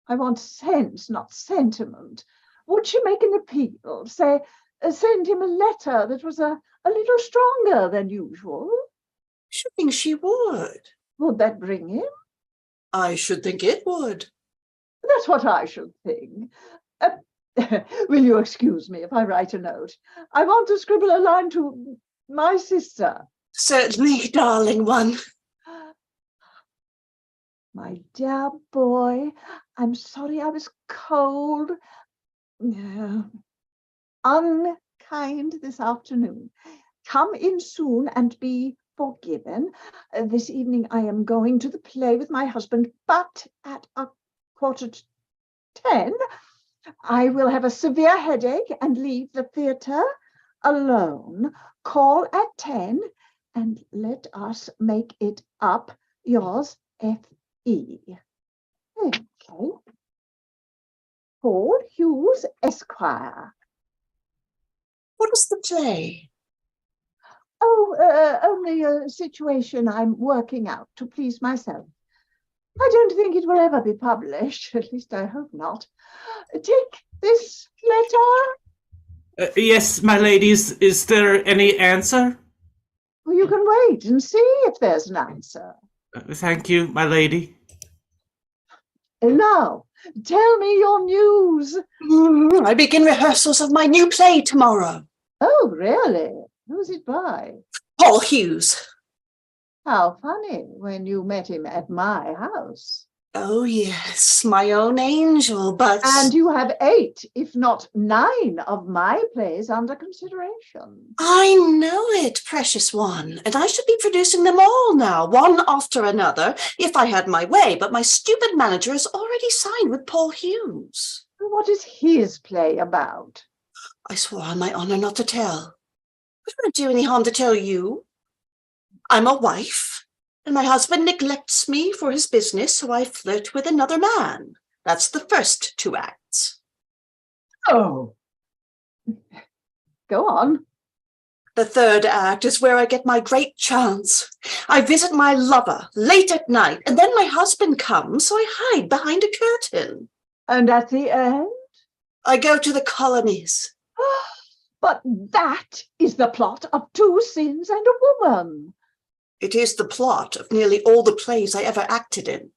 I want sense, not sentiment. Would she make an appeal? Say, send him a letter that was a little stronger than usual? Should think she would. Would that bring him? I should think it would. That's what I should think. Will you excuse me if I write a note? I want to scribble a line to my sister. Certainly, darling one. My dear boy, I'm sorry I was cold. Unkind this afternoon. Come in soon and be forgiven. This evening I am going to the play with my husband, but at 10:15, I will have a severe headache and leave the theatre alone. Call at 10 and let us make it up. Yours, F.E. Okay. Paul Hughes, Esquire. What is the play? Oh, only a situation I'm working out to please myself. I don't think it will ever be published, at least I hope not. Take this letter. Yes, my ladies, is there any answer? Well, you can wait and see if there's an answer. Thank you, my lady. Now, tell me your news. I begin rehearsals of my new play tomorrow. Oh, really? Who's it by? Paul Hughes. How funny, when you met him at my house. Oh, yes, my own angel, but... And you have 8, if not 9, of my plays under consideration. I know it, precious one, and I should be producing them all now, one after another, if I had my way, but my stupid manager has already signed with Paul Hughes. What is his play about? I swore on my honor not to tell. It won't do any harm to tell you. I'm a wife, and my husband neglects me for his business, so I flirt with another man. That's the first 2 acts. Oh. Go on. The 3rd act is where I get my great chance. I visit my lover late at night, and then my husband comes, so I hide behind a curtain. And at the end? I go to the colonies. But that is the plot of 2 Sins and a Woman. It is the plot of nearly all the plays I ever acted in.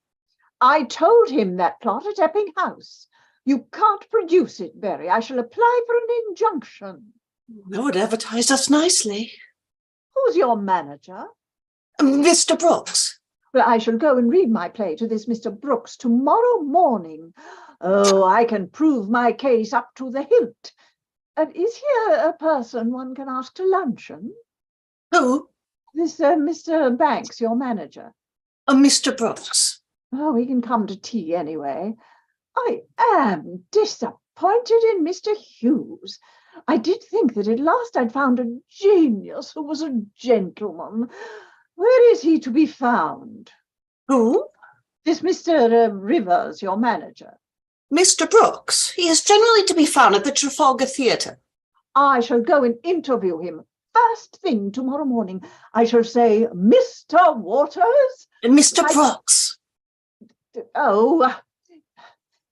I told him that plot at Epping House. You can't produce it, Berry. I shall apply for an injunction. No, it advertised us nicely. Who's your manager? Mr. Brooks. Well, I shall go and read my play to this Mr. Brooks tomorrow morning. Oh, I can prove my case up to the hilt. Is here a person one can ask to luncheon? Who? This Mr. Banks, your manager. Mr. Brooks. Oh, he can come to tea anyway. I am disappointed in Mr. Hughes. I did think that at last I'd found a genius who was a gentleman. Where is he to be found? Who? This Mr. Rivers, your manager. Mr. Brooks. He is generally to be found at the Trafalgar Theatre. I shall go and interview him first thing tomorrow morning. I shall say, Mr. Waters? Mr. Brooks. Oh,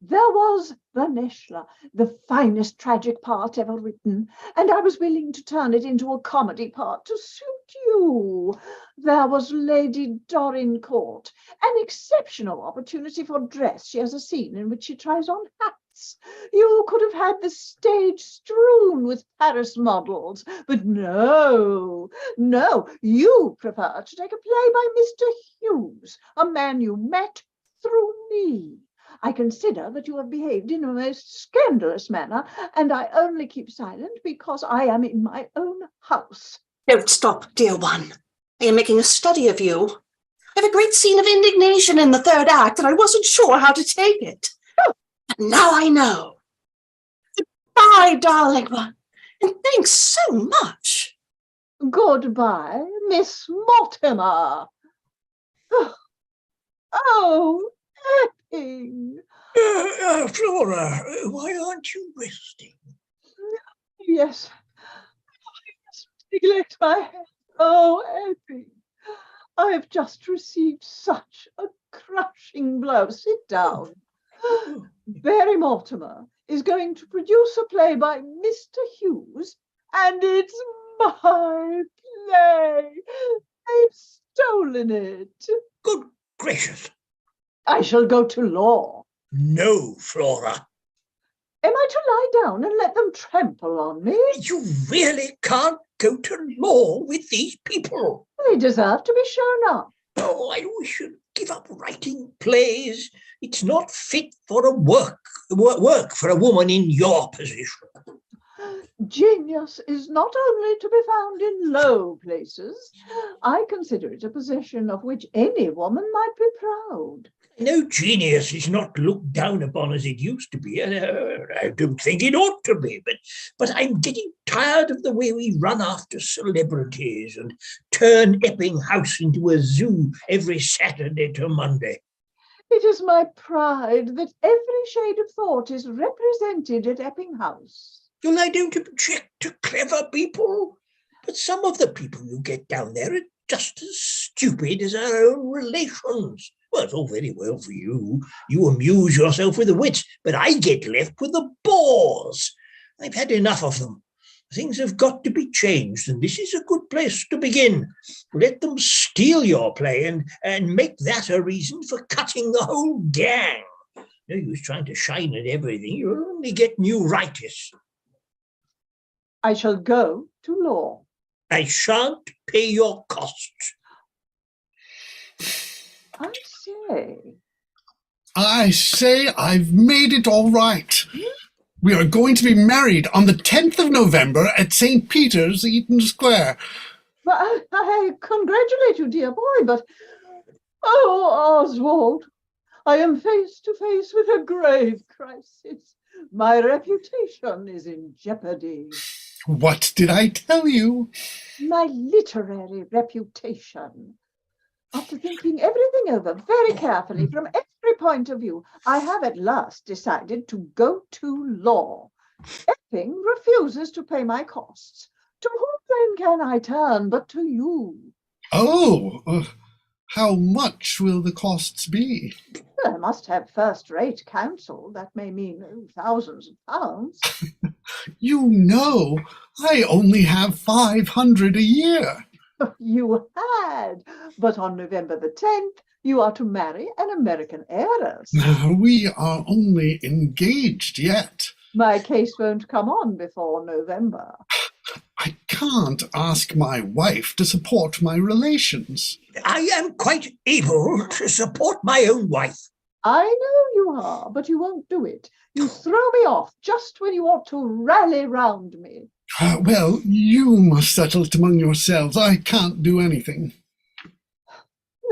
there was Vaneshla, the finest tragic part ever written, and I was willing to turn it into a comedy part to suit you. There was Lady Dorincourt, an exceptional opportunity for dress. She has a scene in which she tries on hats. You could have had the stage strewn with Paris models, but no, you prefer to take a play by Mr. Hughes, a man you met through me. I consider that you have behaved in a most scandalous manner, and I only keep silent because I am in my own house. Don't stop, dear one. I am making a study of you. I have a great scene of indignation in the 3rd act, and I wasn't sure how to take it. But now I know. Goodbye, darling one, and thanks so much. Goodbye, Miss Mortimer. Oh, Epping. Flora, why aren't you resting? Yes, I must neglect my health. Oh, Epping, I have just received such a crushing blow. Sit down. Barry Mortimer is going to produce a play by Mr. Hughes, and it's my play. They've stolen it. Good gracious. I shall go to law. No, Flora. Am I to lie down and let them trample on me? You really can't go to law with these people. They deserve to be shown up. Oh, I wish you'd give up writing plays. It's not fit for a work for a woman in your position. Genius is not only to be found in low places. I consider it a possession of which any woman might be proud. No, genius is not looked down upon as it used to be. I don't think it ought to be, but I'm getting tired of the way we run after celebrities and turn Epping House into a zoo every Saturday to Monday. It is my pride that every shade of thought is represented at Epping House. Well, I don't object to clever people, but some of the people you get down there are just as stupid as our own relations. Well, it's all very well for you. You amuse yourself with the wits, but I get left with the bores. I've had enough of them. Things have got to be changed, and this is a good place to begin. Let them steal your play and make that a reason for cutting the whole gang. No use trying to shine at everything. You'll only get neuritis. I shall go to law. I shan't pay your costs. I say I've made it all right. We are going to be married on the 10th of November at St. Peter's, Eaton Square. But I congratulate you, dear boy, but, oh, Oswald, I am face to face with a grave crisis. My reputation is in jeopardy. What did I tell you? My literary reputation. After thinking everything over very carefully from every point of view, I have at last decided to go to law. Epping refuses to pay my costs. To whom then can I turn but to you? Oh, how much will the costs be? I must have first-rate counsel. That may mean thousands of pounds. You know, I only have 500 a year. You had, but on November the 10th, you are to marry an American heiress. We are only engaged yet. My case won't come on before November. I can't ask my wife to support my relations. I am quite able to support my own wife. I know you are, but you won't do it. You throw me off just when you ought to rally round me. Well, you must settle it among yourselves. I can't do anything.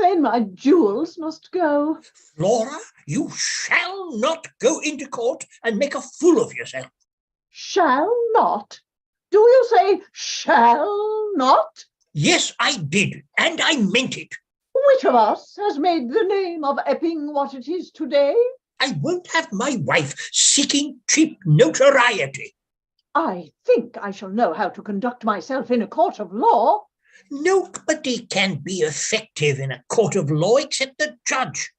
Then my jewels must go. Flora, you shall not go into court and make a fool of yourself. Shall not? Do you say shall not? Yes, I did, and I meant it. Which of us has made the name of Epping what it is today? I won't have my wife seeking cheap notoriety. I think I shall know how to conduct myself in a court of law. Nobody can be effective in a court of law except the judge.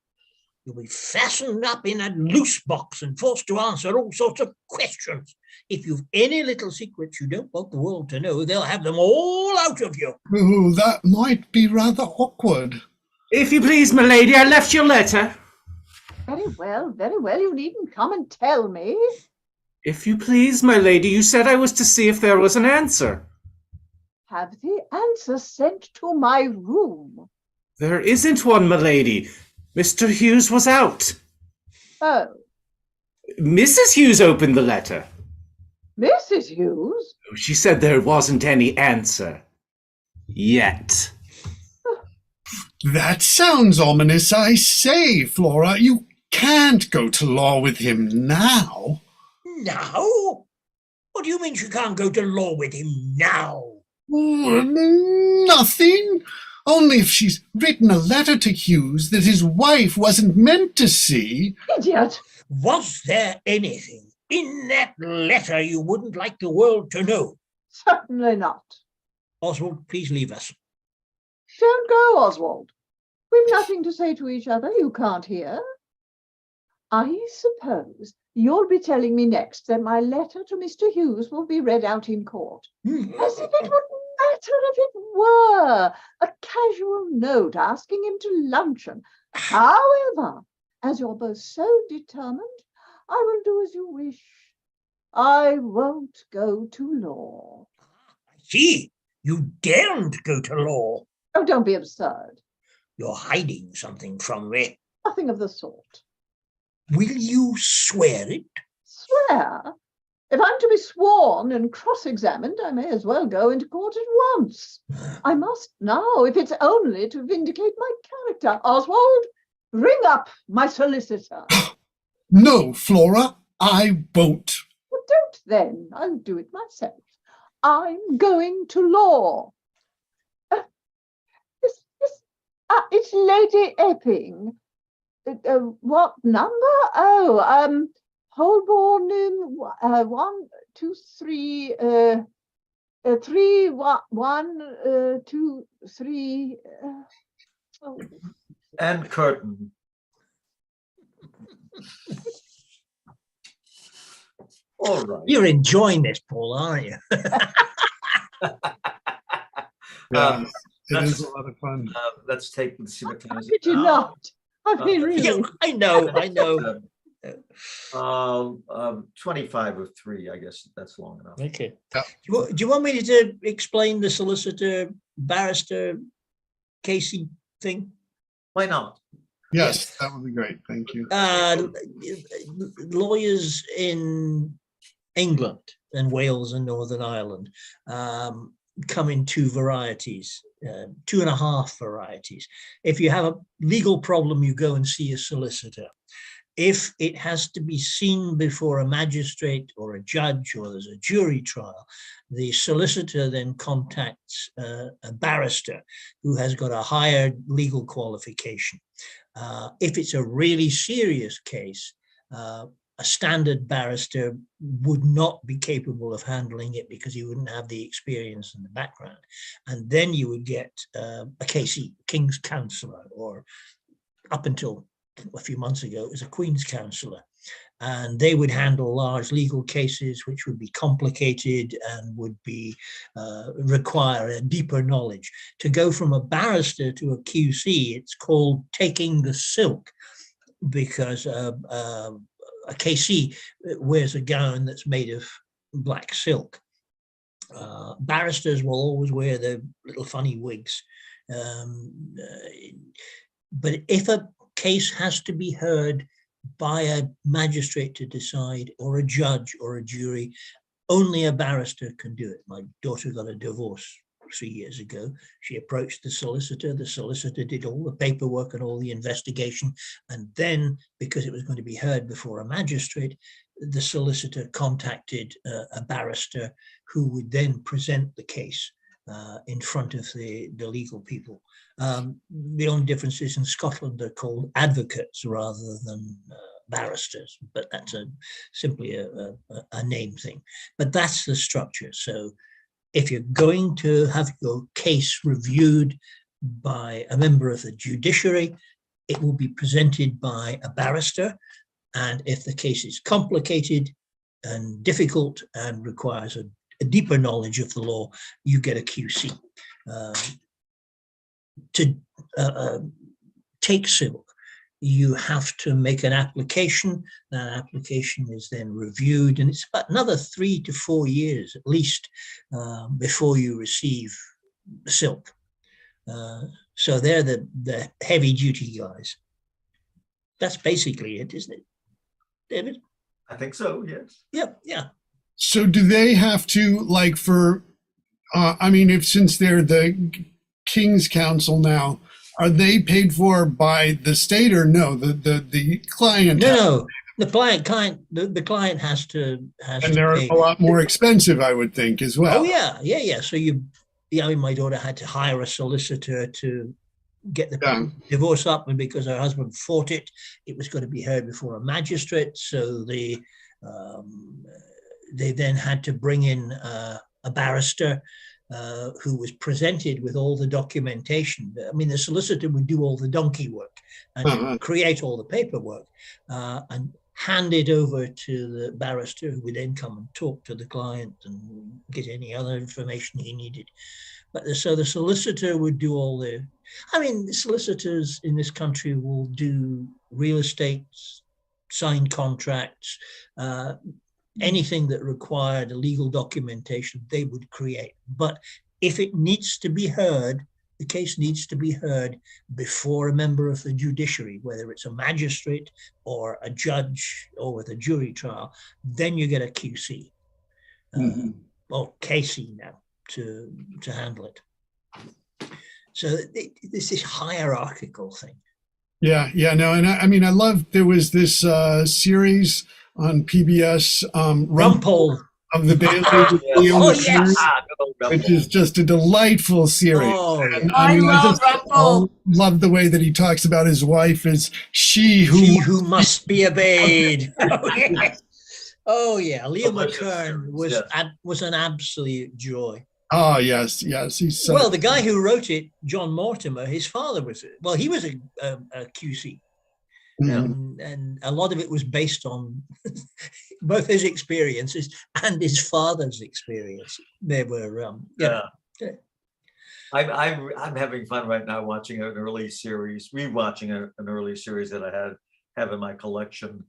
You'll be fastened up in a loose box and forced to answer all sorts of questions. If you've any little secrets you don't want the world to know, they'll have them all out of you. Oh, that might be rather awkward. If you please, my lady, I left your letter. Very well, you needn't come and tell me. If you please, my lady, you said I was to see if there was an answer. Have the answer sent to my room. There isn't one, my lady. Mr. Hughes was out. Oh. Mrs. Hughes opened the letter. Mrs. Hughes? She said there wasn't any answer. Yet. That sounds ominous, I say, Flora. You can't go to law with him now. Now? What do you mean she can't go to law with him now? Nothing. Only if she's written a letter to Hughes that his wife wasn't meant to see. Idiot! Was there anything in that letter you wouldn't like the world to know? Certainly not. Oswald, please leave us. Don't go, Oswald. We've nothing to say to each other you can't hear. I suppose you'll be telling me next that my letter to Mr. Hughes will be read out in court. As if it wouldn't matter if it were a casual note asking him to luncheon. However, as you're both so determined, I will do as you wish. I won't go to law. See, you daren't go to law. Oh, don't be absurd. You're hiding something from me. Nothing of the sort. Will you swear it? Swear? If I'm to be sworn and cross-examined, I may as well go into court at once. I must now, if it's only to vindicate my character. Oswald, ring up my solicitor. No, Flora, I won't. Well, don't then. I'll do it myself. I'm going to law. It's Lady Epping. What number? Oh, Holborn in 1, 2, 3, 3, 1, 2, 3. Oh. And curtain. All right. You're enjoying this, Paul, aren't you? Yeah, it is a lot of fun. Let's see what time How is could it you now? not? I mean, really. Yeah, I know. 25 or 3, I guess that's long enough. Okay. Yeah. Do you want me to explain the solicitor, barrister, Casey thing? Why not? Yes, that would be great. Thank you. Lawyers in England and Wales and Northern Ireland come in 2 varieties, 2.5 varieties. If you have a legal problem, you go and see a solicitor. If it has to be seen before a magistrate or a judge or there's a jury trial, the solicitor then contacts a barrister who has got a higher legal qualification. If it's a really serious case, a standard barrister would not be capable of handling it because he wouldn't have the experience and the background. And then you would get a KC, King's Counsellor, or up until a few months ago, it was a Queen's Counsellor. And they would handle large legal cases, which would be complicated and would be require a deeper knowledge. To go from a barrister to a QC, it's called taking the silk, because a KC wears a gown that's made of black silk. Barristers will always wear their little funny wigs. But if a case has to be heard by a magistrate to decide, or a judge or a jury, only a barrister can do it. My daughter got a divorce 3 years ago. She approached the solicitor did all the paperwork and all the investigation, and then, because it was going to be heard before a magistrate, the solicitor contacted a barrister who would then present the case in front of the legal people. The only difference is in Scotland they're called advocates rather than barristers, but that's simply a name thing. But that's the structure. So if you're going to have your case reviewed by a member of the judiciary, it will be presented by a barrister. And if the case is complicated and difficult and requires a deeper knowledge of the law, you get a QC. To take silk, you have to make an application. That application is then reviewed, and it's about another 3 to 4 years at least before you receive the silk. So they're the heavy duty guys. That's basically it, isn't it, David? I think so, yes. Yep, yeah. So do they have to, like, for, since they're the King's Counsel now, are they paid for by the state or no? The client? No, the client has to And they're pay. a lot more expensive, I would think, as well. Oh yeah. So my daughter had to hire a solicitor to get the divorce up, and because her husband fought it, it was going to be heard before a magistrate. So they then had to bring in a barrister who was presented with all the documentation. I mean, the solicitor would do all the donkey work and create all the paperwork and hand it over to the barrister, who would then come and talk to the client and get any other information he needed. But so the solicitor would do all the, I mean, the solicitors in this country will do real estate, signed contracts, anything that required a legal documentation, they would create. But if it needs to be heard, the case needs to be heard before a member of the judiciary, whether it's a magistrate or a judge or with a jury trial, then you get a QC or KC now to handle it. So this is hierarchical thing. Yeah, no, and I mean, I love, there was this series on PBS, Rumpole of the Bailey, which is just a delightful series. Oh, and, yeah. I mean, love Rumpole. Love the way that he talks about his wife as she who must be obeyed. Oh yeah, Leo Delicious McKern was series, was an absolute joy. Oh yes, he's so Well, the guy who wrote it, John Mortimer, his father was he was a QC. And a lot of it was based on both his experiences and his father's experience. They were, I'm having fun right now watching an early series, rewatching an early series that I have in my collection.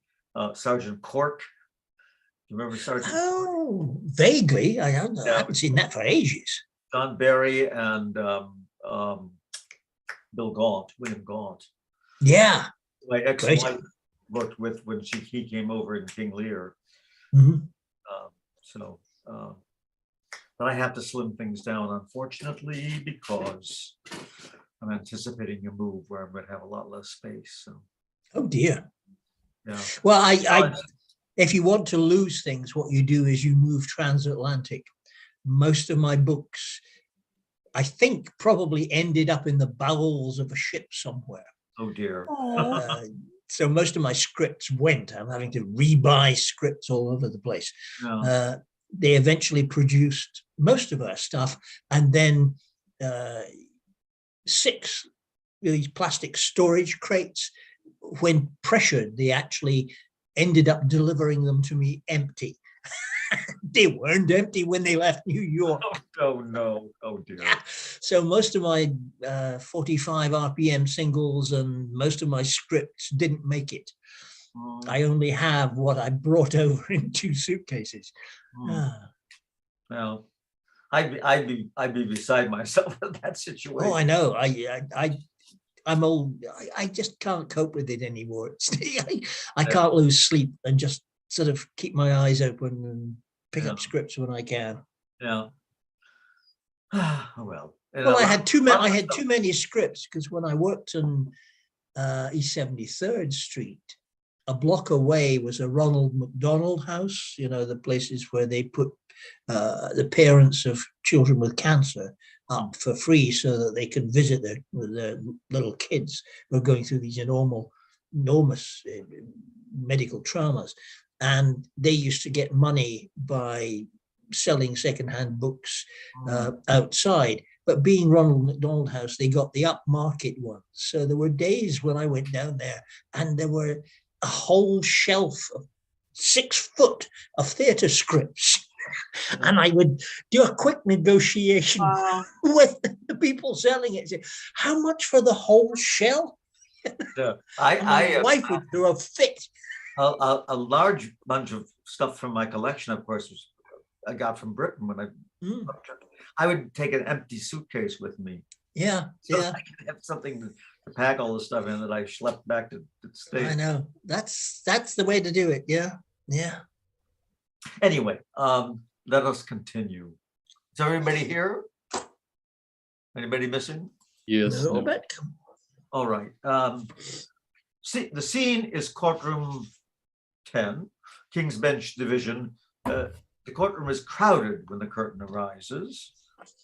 Sergeant Cork. Do you remember Sergeant? Oh, vaguely. I haven't seen that for ages. John Barry and Bill Gaunt, William Gaunt. Yeah. My ex-wife worked with when he came over in King Lear. But I have to slim things down, unfortunately, because I'm anticipating a move where I'm going to have a lot less space. So. Oh dear. Yeah. Well, I if you want to lose things, what you do is you move transatlantic. Most of my books, I think, probably ended up in the bowels of a ship somewhere. Oh dear. So most of my scripts went. I'm having to rebuy scripts all over the place. No. They eventually produced most of our stuff, and then 6 of these plastic storage crates, when pressured, they actually ended up delivering them to me empty. They weren't empty when they left New York. Oh no. Oh dear. So most of my 45 RPM singles and most of my scripts didn't make it. I only have what I brought over in 2 suitcases. Well, I'd be beside myself in that situation. Oh, I know. I'm old. I just can't cope with it anymore. I can't lose sleep and just sort of keep my eyes open and pick up scripts when I can. Yeah. Well. Well, I had too many scripts, because when I worked on East 73rd Street, a block away was a Ronald McDonald House. You know, the places where they put the parents of children with cancer up for free so that they could visit their little kids who are going through these enormous medical traumas. And they used to get money by selling secondhand books outside. But being Ronald McDonald House, they got the upmarket ones. So there were days when I went down there and there were a whole shelf of 6 foot of theatre scripts. And I would do a quick negotiation with the people selling it. Say, how much for the whole shelf? Yeah. My wife would throw a fit. A large bunch of stuff from my collection, of course, I got from Britain when I would take an empty suitcase with me. Yeah, so I could have something to pack all the stuff in that I schlepped back to the States. I know. That's the way to do it. Yeah. Anyway, let us continue. Is everybody here? Anybody missing? Yes. No, but all right. The scene is courtroom 10, King's Bench Division. The courtroom is crowded when the curtain arises.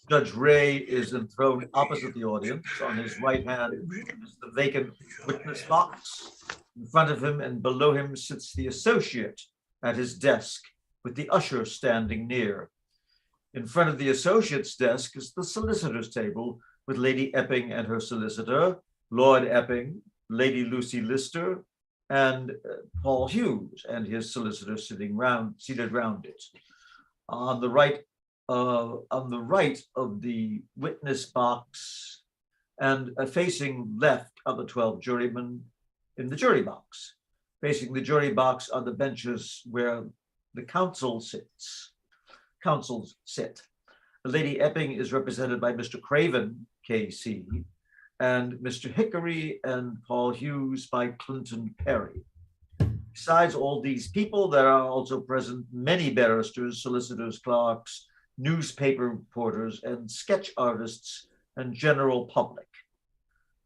Judge Ray is enthroned opposite the audience. On his right hand is the vacant witness box. In front of him and below him sits the associate at his desk, with the usher standing near. In front of the associate's desk is the solicitor's table with Lady Epping and her solicitor, Lord Epping, Lady Lucy Lister, and Paul Hughes and his solicitor seated round it. On the right of the witness box and facing left are the 12 jurymen in the jury box. Facing the jury box are the benches where the counsels sit. Lady Epping is represented by Mr. Craven, KC, and Mr. Hickory and Paul Hughes by Clinton Perry. Besides all these people, there are also present many barristers, solicitors, clerks, newspaper reporters, and sketch artists and general public.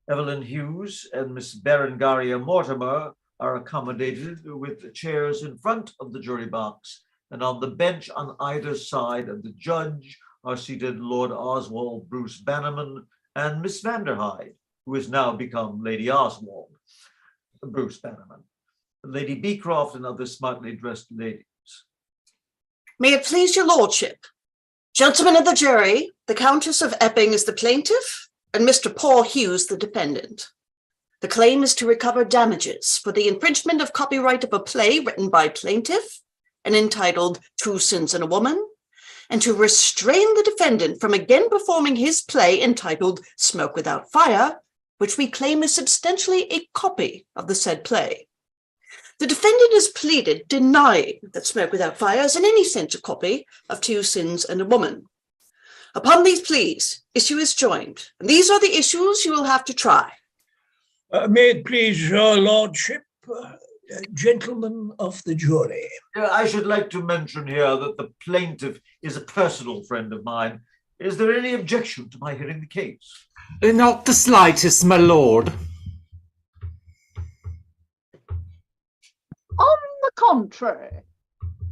Evelyn Hughes and Miss Berengaria Mortimer are accommodated with chairs in front of the jury box, and on the bench on either side of the judge are seated Lord Oswald Bruce Bannerman and Miss Vanderhyde, who has now become Lady Oswald Bruce Bannerman, Lady Beecroft, and other smartly dressed ladies. May it please your lordship. Gentlemen of the jury, the Countess of Epping is the plaintiff and Mr. Paul Hughes the defendant. The claim is to recover damages for the infringement of copyright of a play written by plaintiff and entitled Two Sins and a Woman, and to restrain the defendant from again performing his play entitled Smoke Without Fire, which we claim is substantially a copy of the said play. The defendant has pleaded denying that Smoke Without Fire is in any sense a copy of Two Sins and a Woman. Upon these pleas, issue is joined, and these are the issues you will have to try. May it please your lordship, gentlemen of the jury. I should like to mention here that the plaintiff is a personal friend of mine. Is there any objection to my hearing the case? Not the slightest, my lord. On the contrary.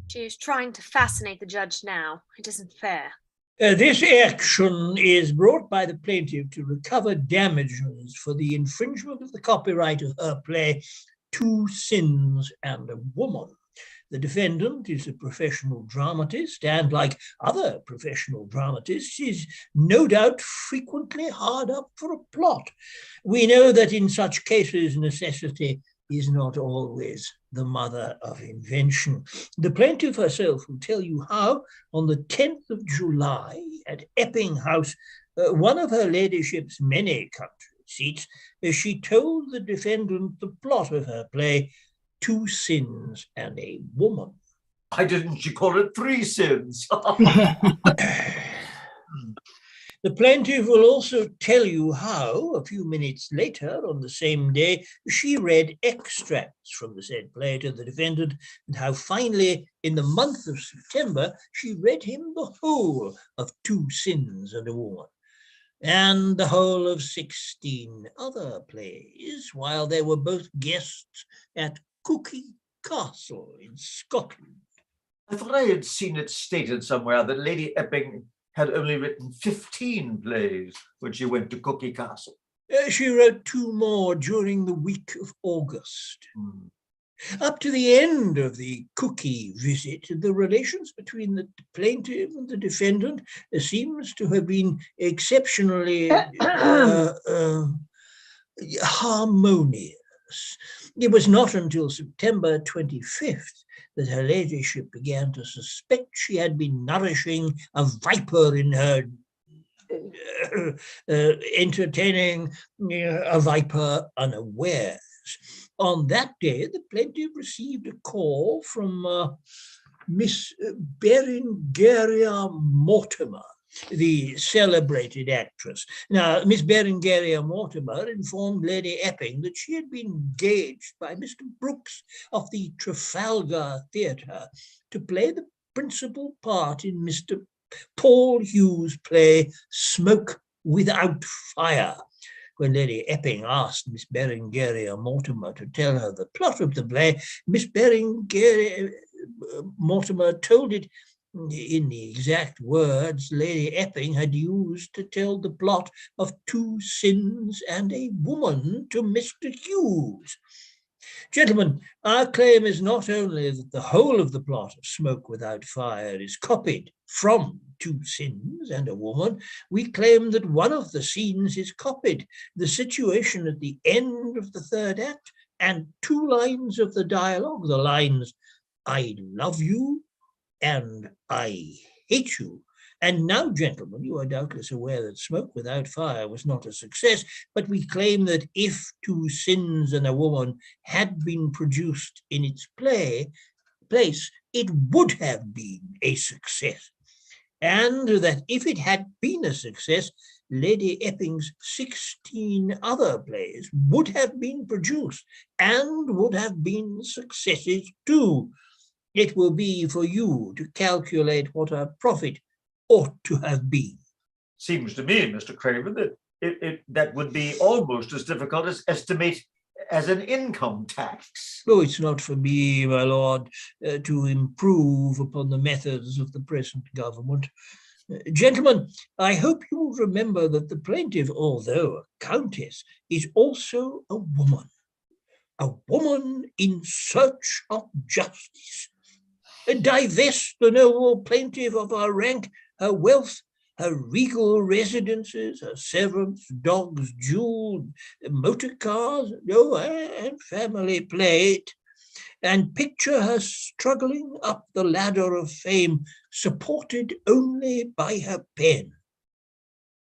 She's trying to fascinate the judge now. It isn't fair. This action is brought by the plaintiff to recover damages for the infringement of the copyright of her play, Two Sins and a Woman. The defendant is a professional dramatist and, like other professional dramatists, is no doubt frequently hard up for a plot. We know that in such cases necessity is not always the mother of invention. The plaintiff herself will tell you how, on the 10th of July at Epping House, one of her ladyship's many country seats, she told the defendant the plot of her play, Two Sins and a Woman. Why didn't she call it Three Sins? The plaintiff will also tell you how, a few minutes later on the same day, she read extracts from the said play to the defendant, and how finally, in the month of September, she read him the whole of Two Sins and a Woman, and the whole of 16 other plays, while they were both guests at Cookie Castle in Scotland. I thought I had seen it stated somewhere that Lady Epping had only written 15 plays when she went to Cookie Castle. She wrote 2 more during the week of August. Up to the end of the Cookie visit, the relations between the plaintiff and the defendant seems to have been exceptionally harmonious. It was not until September 25th that her ladyship began to suspect she had been nourishing a viper in her, entertaining a viper unawares. On that day, the plaintiff received a call from Miss Berengaria Mortimer, the celebrated actress. Now, Miss Berengaria Mortimer informed Lady Epping that she had been engaged by Mr. Brooks of the Trafalgar Theatre to play the principal part in Mr. Paul Hughes' play Smoke Without Fire. When Lady Epping asked Miss Berengaria Mortimer to tell her the plot of the play, Miss Berengaria Mortimer told it in the exact words Lady Epping had used to tell the plot of Two Sins and a Woman to Mr. Hughes. Gentlemen, our claim is not only that the whole of the plot of Smoke Without Fire is copied from Two Sins and a Woman, we claim that one of the scenes is copied, the situation at the end of the third act, and 2 lines of the dialogue, the lines, I love you and I hate you. And now, gentlemen, you are doubtless aware that Smoke Without Fire was not a success, but we claim that if Two Sins and a Woman had been produced in its place, it would have been a success. And that if it had been a success, Lady Epping's 16 other plays would have been produced and would have been successes too. It will be for you to calculate what our profit ought to have been. Seems to me, Mr. Craven, that that would be almost as difficult as estimate as an income tax. Oh, it's not for me, my lord, to improve upon the methods of the present government. Gentlemen, I hope you will remember that the plaintiff, although a countess, is also a woman in search of justice. Divest the noble plaintiff of her rank, her wealth, her regal residences, her servants, dogs, jewels, motor cars, and family plate, and picture her struggling up the ladder of fame, supported only by her pen.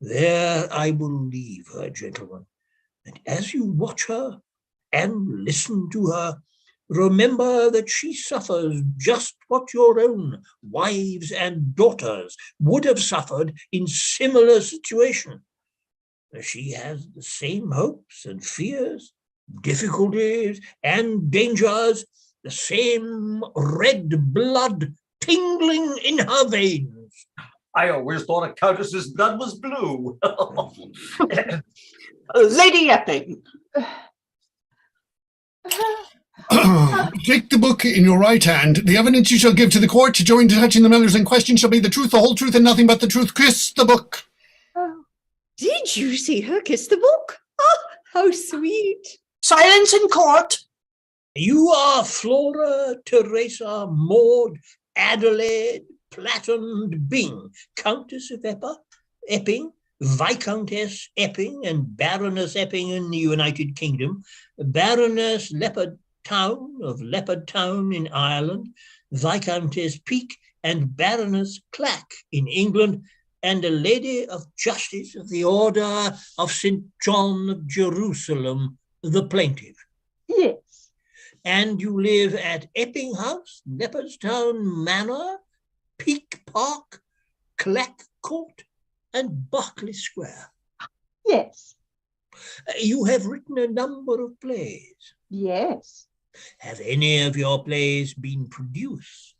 There I will leave her, gentlemen, and as you watch her and listen to her, remember that she suffers just what your own wives and daughters would have suffered in similar situation. She has the same hopes and fears, difficulties and dangers, the same red blood tingling in her veins. I always thought a countess's blood was blue. Lady Epping. Take the book in your right hand. The evidence you shall give to the court to join to touching the matters in question shall be the truth, the whole truth, and nothing but the truth. Kiss the book. Oh, Did you see her kiss the book? Oh, how sweet. Silence in court. You are Flora, Teresa, Maud, Adelaide, Platon, Bing, Countess of Epping, Viscountess Epping, and Baroness Epping in the United Kingdom, Baroness Leopardtown of Leopardtown in Ireland, Viscountess Peake and Baroness Clack in England, and a Lady of Justice of the Order of St. John of Jerusalem, the plaintiff. yes. And you live at Epping House, Leopardstown Manor, Peak Park, Clack Court, and Berkeley Square. Yes. You have written a number of plays. Yes. Have any of your plays been produced?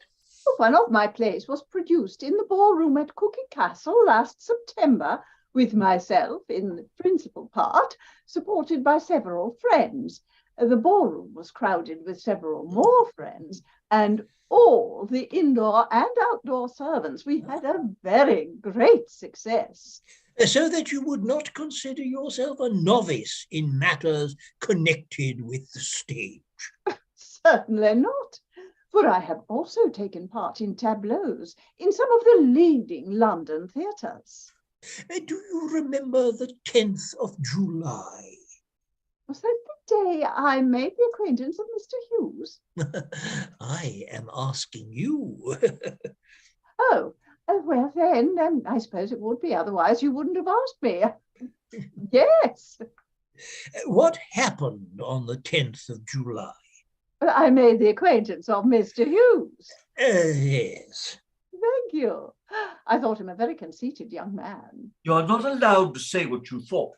One of my plays was produced in the ballroom at Cookie Castle last September, with myself in the principal part, supported by several friends. The ballroom was crowded with several more friends, and all the indoor and outdoor servants. We had a very great success. So that you would not consider yourself a novice in matters connected with the stage. Certainly not, for I have also taken part in tableaux in some of the leading London theatres. Do you remember the 10th of July? Was that the day I made the acquaintance of Mr. Hughes? I am asking you. Oh, well then, I suppose it would be, otherwise you wouldn't have asked me. Yes. What happened on the 10th of July? I made the acquaintance of Mr. Hughes. Yes. Thank you. I thought him a very conceited young man. You are not allowed to say what you thought.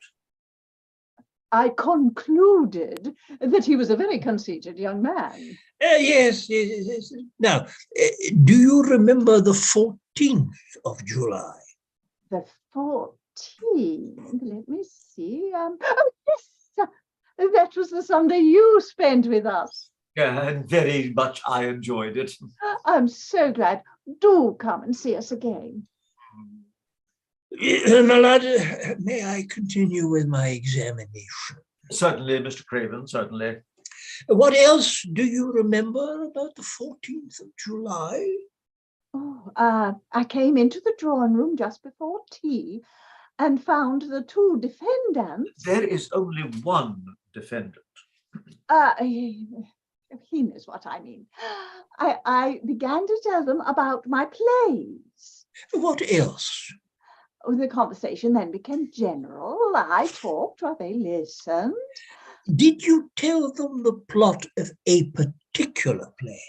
I concluded that he was a very conceited young man. Yes. Now, do you remember the 14th of July? The 14th, let me see. Oh, yes, that was the Sunday you spent with us. And very much I enjoyed it. I'm so glad. Do come and see us again. My lord, may I continue with my examination? Certainly, Mr. Craven, certainly. What else do you remember about the 14th of July? I came into the drawing room just before tea and found the two defendants. There is only one defendant. He knows what I mean. I began to tell them about my plays. What else? The conversation then became general. I talked while they listened. Did you tell them the plot of a particular play?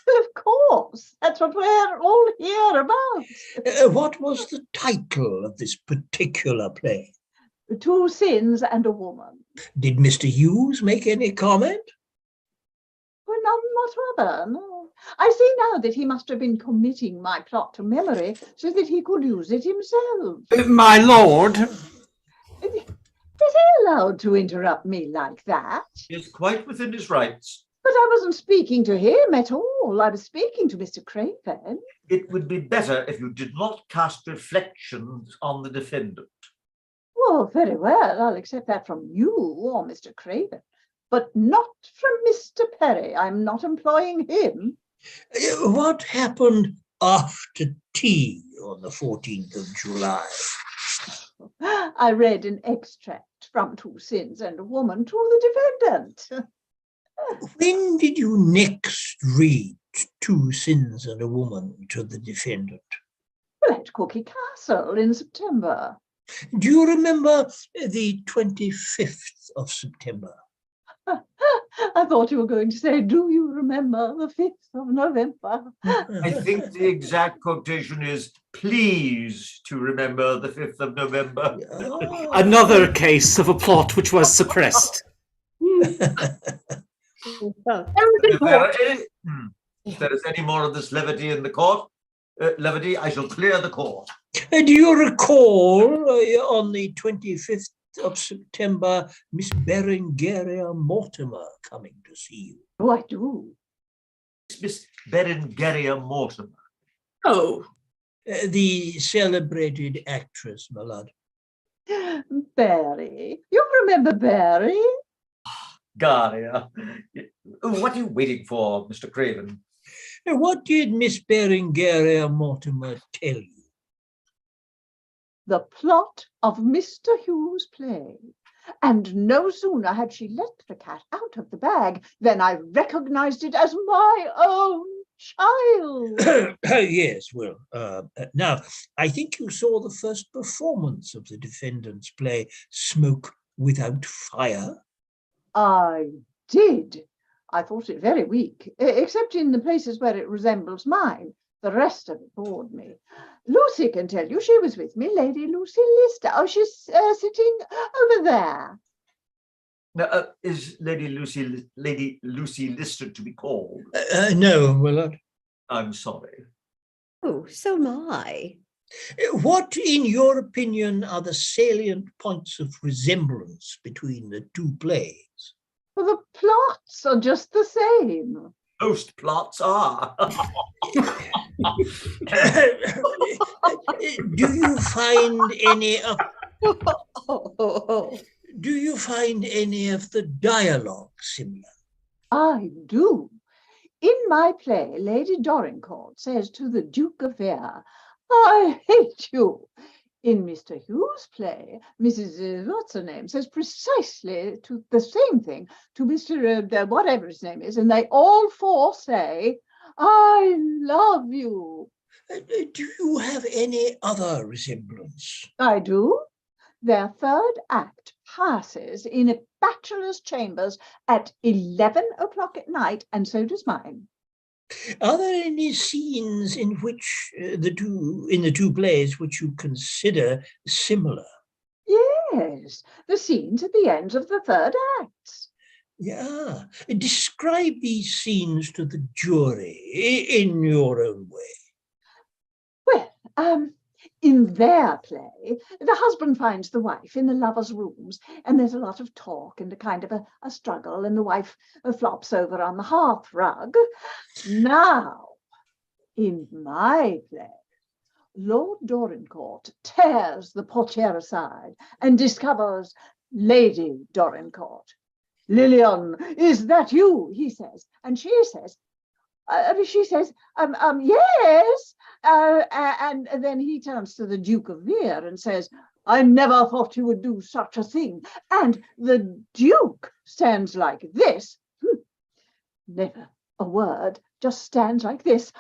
Well, of course, that's what we're all here about. What was the title of this particular play? Two Sins and a Woman. Did Mr. Hughes make any comment? Well, none whatsoever, no. I see now that he must have been committing my plot to memory so that he could use it himself. My lord. Is he allowed to interrupt me like that? He is quite within his rights. But I wasn't speaking to him at all. I was speaking to Mr. Craven. It would be better if you did not cast reflections on the defendant. Well, very well. I'll accept that from you or Mr. Craven, but not from Mr. Perry. I'm not employing him. What happened after tea on the 14th of July? I read an extract from Two Sins and a Woman to the defendant. When did you next read Two Sins and a Woman to the defendant? Well, at Cookie Castle in September. Do you remember the 25th of September? I thought you were going to say, do you remember the 5th of November? I think the exact quotation is, please to remember the 5th of November. Another case of a plot which was suppressed. If there is any more of this levity in the court, I shall clear the court. Do you recall on the 25th of September, Miss Berengaria Mortimer coming to see you? Oh, I do. Miss Berengaria Mortimer. Oh, The celebrated actress, my lord. Barry. You remember Barry? Garia. What are you waiting for, Mr. Craven? What did Miss Berengaria Mortimer tell you? The plot of Mr. Hughes' play. And no sooner had she let the cat out of the bag than I recognized it as my own child. Yes, well, now, I think you saw the first performance of the defendant's play, Smoke Without Fire. I did. I thought it very weak, except in the places where it resembles mine. The rest of it bored me. Lucy can tell you, she was with me, Lady Lucy Lister. Oh, she's sitting over there. Now, is Lady Lucy Lister to be called? No, Willard. I'm sorry. Oh, so am I. What, in your opinion, are the salient points of resemblance between the two plays? Well, the plots are just the same. Most plots are. Do you find any of Oh. Do you find any of the dialogue similar? I do. In my play, Lady Dorincourt says to the Duke of Vere, I hate you. In Mr. Hughes' play, Mrs. What's-her-name says precisely to the same thing to Mr. Whatever his name is, and they all four say, I love you. Do you have any other resemblance? I do. Their third act passes in a bachelor's chambers at 11 o'clock at night, and so does mine. Are there any scenes in which the two plays which you consider similar? Yes, the scenes at the ends of the third acts. Yeah. Describe these scenes to the jury in your own way. Well, in their play, the husband finds the wife in the lovers' rooms, and there's a lot of talk and a kind of a struggle, and the wife flops over on the hearth rug. Now, in my play, Lord Dorincourt tears the portiere aside and discovers Lady Dorincourt. Lillian, is that you? He says. And she says, yes. And then he turns to the Duke of Vere and says, I never thought you would do such a thing. And the Duke stands like this. Never a word, just stands like this.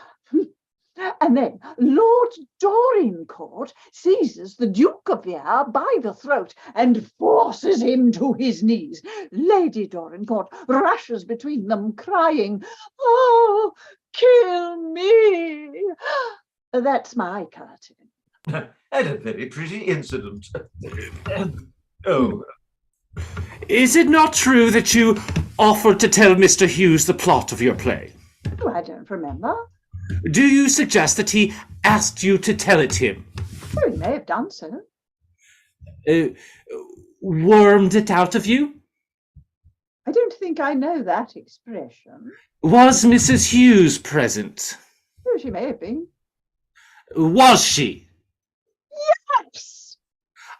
And then Lord Dorincourt seizes the Duke of Vere by the throat and forces him to his knees. Lady Dorincourt rushes between them, crying, oh, kill me. That's my curtain. And a very pretty incident. Oh, Is it not true that you offered to tell Mr. Hughes the plot of your play? Oh, I don't remember. Do you suggest that he asked you to tell it him? Oh, he may have done so. Wormed it out of you? I don't think I know that expression. Was Mrs. Hughes present? Oh, she may have been. Was she? Yes!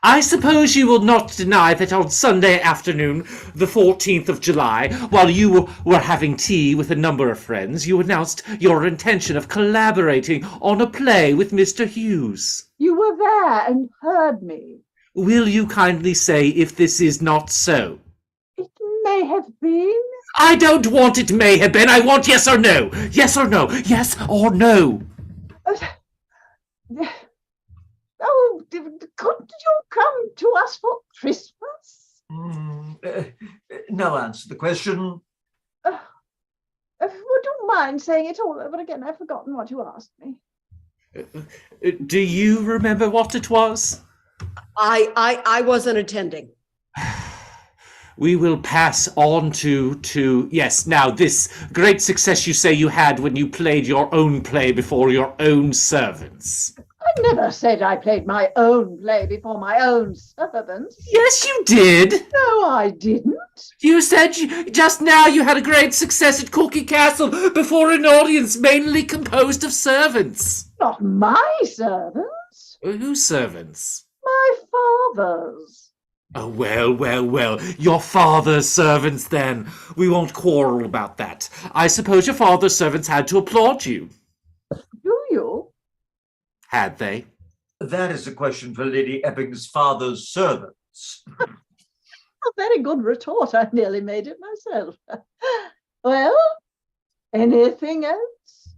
I suppose you will not deny that on Sunday afternoon, the 14th of July, while you were having tea with a number of friends, you announced your intention of collaborating on a play with Mr. Hughes. You were there and heard me. Will you kindly say if this is not so? It may have been. I don't want it may have been. I want yes or no. Yes or no. Yes or no. Oh, couldn't you come to us for Christmas? now answer the question. Would you mind saying it all over again? I've forgotten what you asked me. Do you remember what it was? I wasn't attending. We will pass on to yes, now this great success you say you had when you played your own play before your own servants. I never said I played my own play before my own servants. Yes, you did. No, I didn't. You said just now you had a great success at Cookie Castle before an audience mainly composed of servants. Not my servants. Whose servants? My father's. Oh, well, your father's servants then. We won't quarrel about that. I suppose your father's servants had to applaud you. Do you? Had they? That is a question for Lady Epping's father's servants. A very good retort. I nearly made it myself. Well, anything else?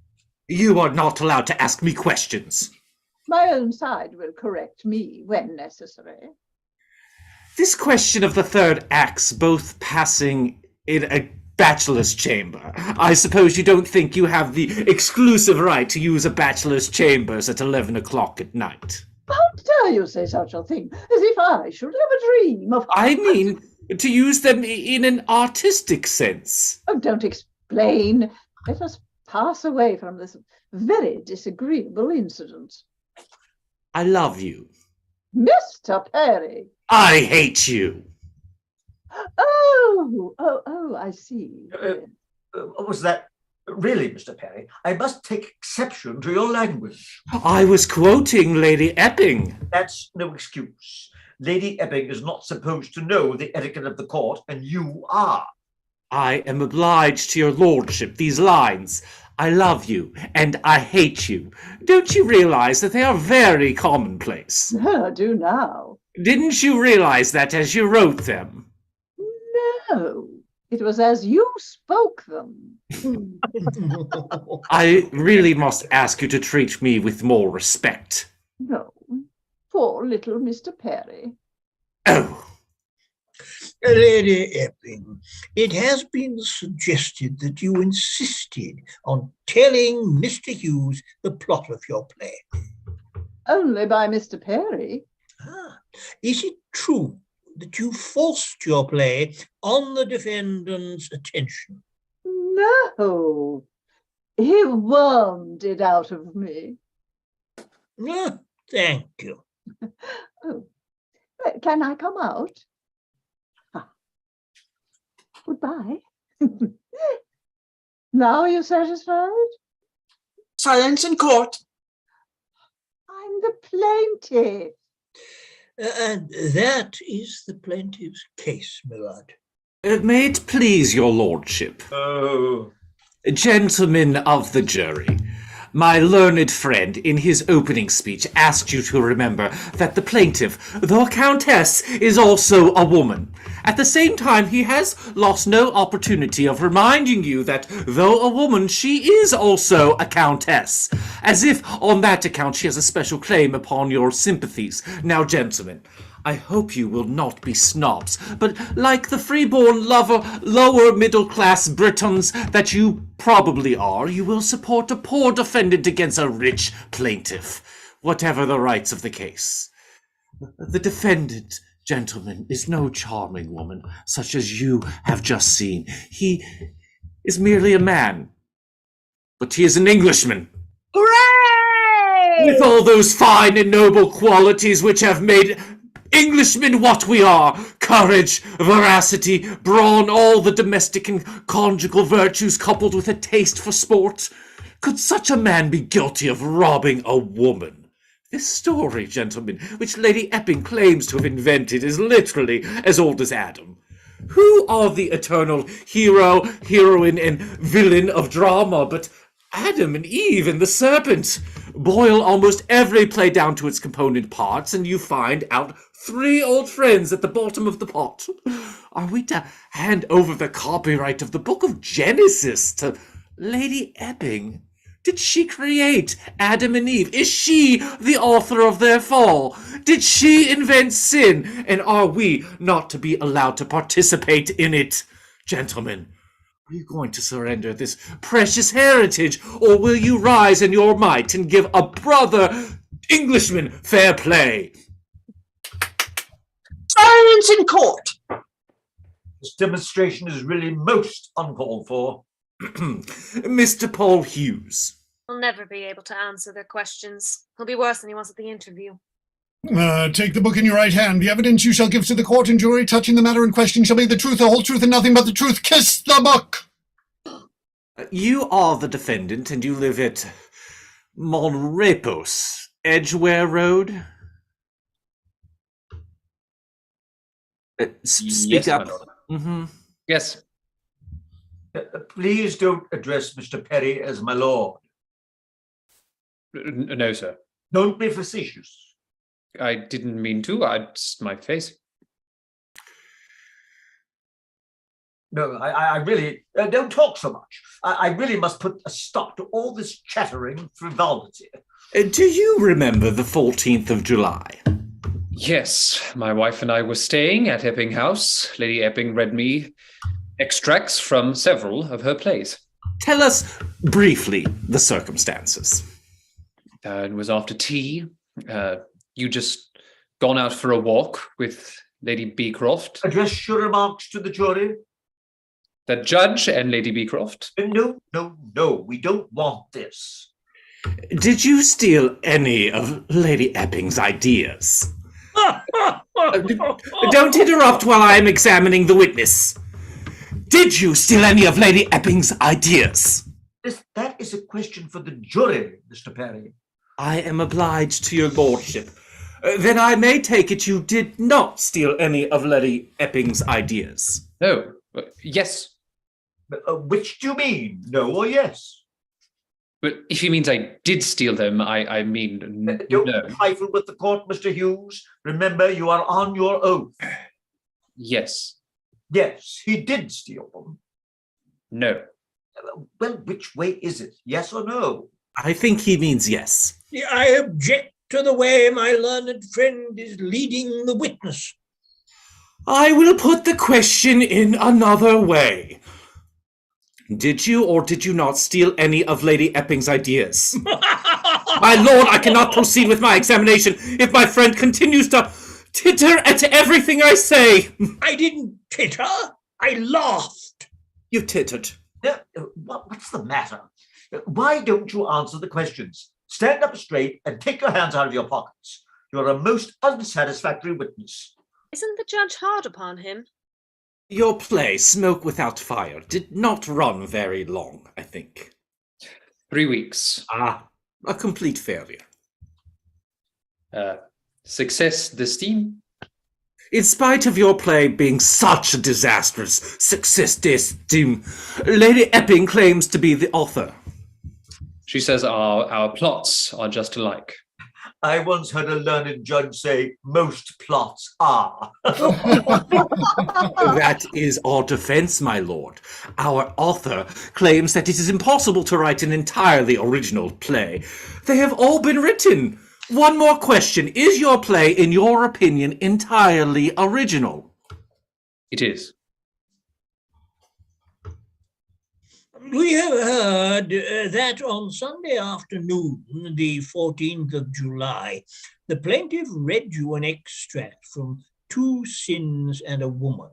You are not allowed to ask me questions. My own side will correct me when necessary. This question of the third act's both passing in a bachelor's chamber. I suppose you don't think you have the exclusive right to use a bachelor's chambers at 11 o'clock at night. How dare you say such a thing, as if I should have a dream of... I mean, to use them in an artistic sense. Oh, don't explain. Let us pass away from this very disagreeable incident. I love you. Mr. Perry. I hate you. Oh, I see. Was that really, Mr. Perry? I must take exception to your language. I was quoting Lady Epping. That's no excuse. Lady Epping is not supposed to know the etiquette of the court, and you are. I am obliged to your lordship. These lines. I love you and I hate you. Don't you realize that they are very commonplace? I do now. Didn't you realize that as you wrote them? No, it was as you spoke them. I really must ask you to treat me with more respect. No, poor little Mr. Perry. Oh. Lady Epping, it has been suggested that you insisted on telling Mr. Hughes the plot of your play. Only by Mr. Perry. Is it true that you forced your play on the defendant's attention? No, he wormed it out of me. Thank you. Oh, can I come out? Goodbye. Now you're satisfied? Silence in court. I'm the plaintiff. And that is the plaintiff's case, my lord. May it please your lordship. Oh, Gentlemen of the jury, my learned friend in his opening speech asked you to remember that the plaintiff, though a countess, is also a woman. At the same time, he has lost no opportunity of reminding you that, though a woman, she is also a countess, as if on that account she has a special claim upon your sympathies. Now, gentlemen, I hope you will not be snobs, but like the freeborn lower middle-class Britons that you probably are, you will support a poor defendant against a rich plaintiff, whatever the rights of the case. The defendant, gentlemen, is no charming woman, such as you have just seen. He is merely a man, but he is an Englishman. Hooray! With all those fine and noble qualities which have made Englishmen what we are: courage, veracity, brawn, all the domestic and conjugal virtues coupled with a taste for sport. Could such a man be guilty of robbing a woman? This story, gentlemen, which Lady Epping claims to have invented, is literally as old as Adam. Who are the eternal hero, heroine, and villain of drama but Adam and Eve and the serpent? Boil almost every play down to its component parts, and you find out 3 old friends at the bottom of the pot. Are we to hand over the copyright of the book of Genesis to Lady Epping? Did she create Adam and Eve? Is she the author of their fall? Did she invent sin? And are we not to be allowed to participate in it? Gentlemen, are you going to surrender this precious heritage, or will you rise in your might and give a brother Englishman fair play? Silence in court! this demonstration is really most uncalled for. Mr. Paul Hughes. He'll never be able to answer their questions. He'll be worse than he was at the interview. Take the book in your right hand. The evidence you shall give to the court and jury touching the matter in question shall be the truth, the whole truth, and nothing but the truth. Kiss the book! You are the defendant, and you live at Monrepos, Edgware Road? Speak Yes, up. my lord. Mm-hmm. Yes. Please don't address Mr. Perry as my lord. No, sir. Don't be facetious. I didn't mean to. It's my face. No, I really don't talk so much. I really must put a stop to all this chattering frivolity. Do you remember the 14th of July? Yes, my wife and I were staying at Epping House. Lady Epping read me extracts from several of her plays. Tell us briefly the circumstances. It was after tea. You just gone out for a walk with Lady Beecroft. Address your remarks to the jury. The judge and Lady Beecroft. No, we don't want this. Did you steal any of Lady Epping's ideas? Don't interrupt while I am examining the witness. Did you steal any of Lady Epping's ideas? That is a question for the jury, Mr. Perry. I am obliged to your lordship. Then I may take it you did not steal any of Lady Epping's ideas. No. Yes. Which do you mean, no or yes? But if he means I did steal them, I mean Don't no. trifle with the court, Mr. Hughes. Remember, you are on your oath. Yes. Yes, he did steal them. No. Well, which way is it? Yes or no? I think he means yes. I object to the way my learned friend is leading the witness. I will put the question in another way. Did you or did you not steal any of Lady Epping's ideas? My lord, I cannot proceed with my examination if my friend continues to titter at everything I say. I didn't titter. I laughed. You tittered. What's the matter? Why don't you answer the questions? Stand up straight and take your hands out of your pockets. You're a most unsatisfactory witness. Isn't the judge hard upon him? Your play, Smoke Without Fire, did not run very long, I think. 3 weeks. A complete failure. Success d'estime? In spite of your play being such a disastrous success, Lady Epping claims to be the author. She says our plots are just alike. I once heard a learned judge say, most plots are. That is our defense, my lord. Our author claims that it is impossible to write an entirely original play. They have all been written. One more question. Is your play, in your opinion, entirely original? It is. We have heard that on Sunday afternoon, the 14th of July, the plaintiff read you an extract from Two Sins and a Woman.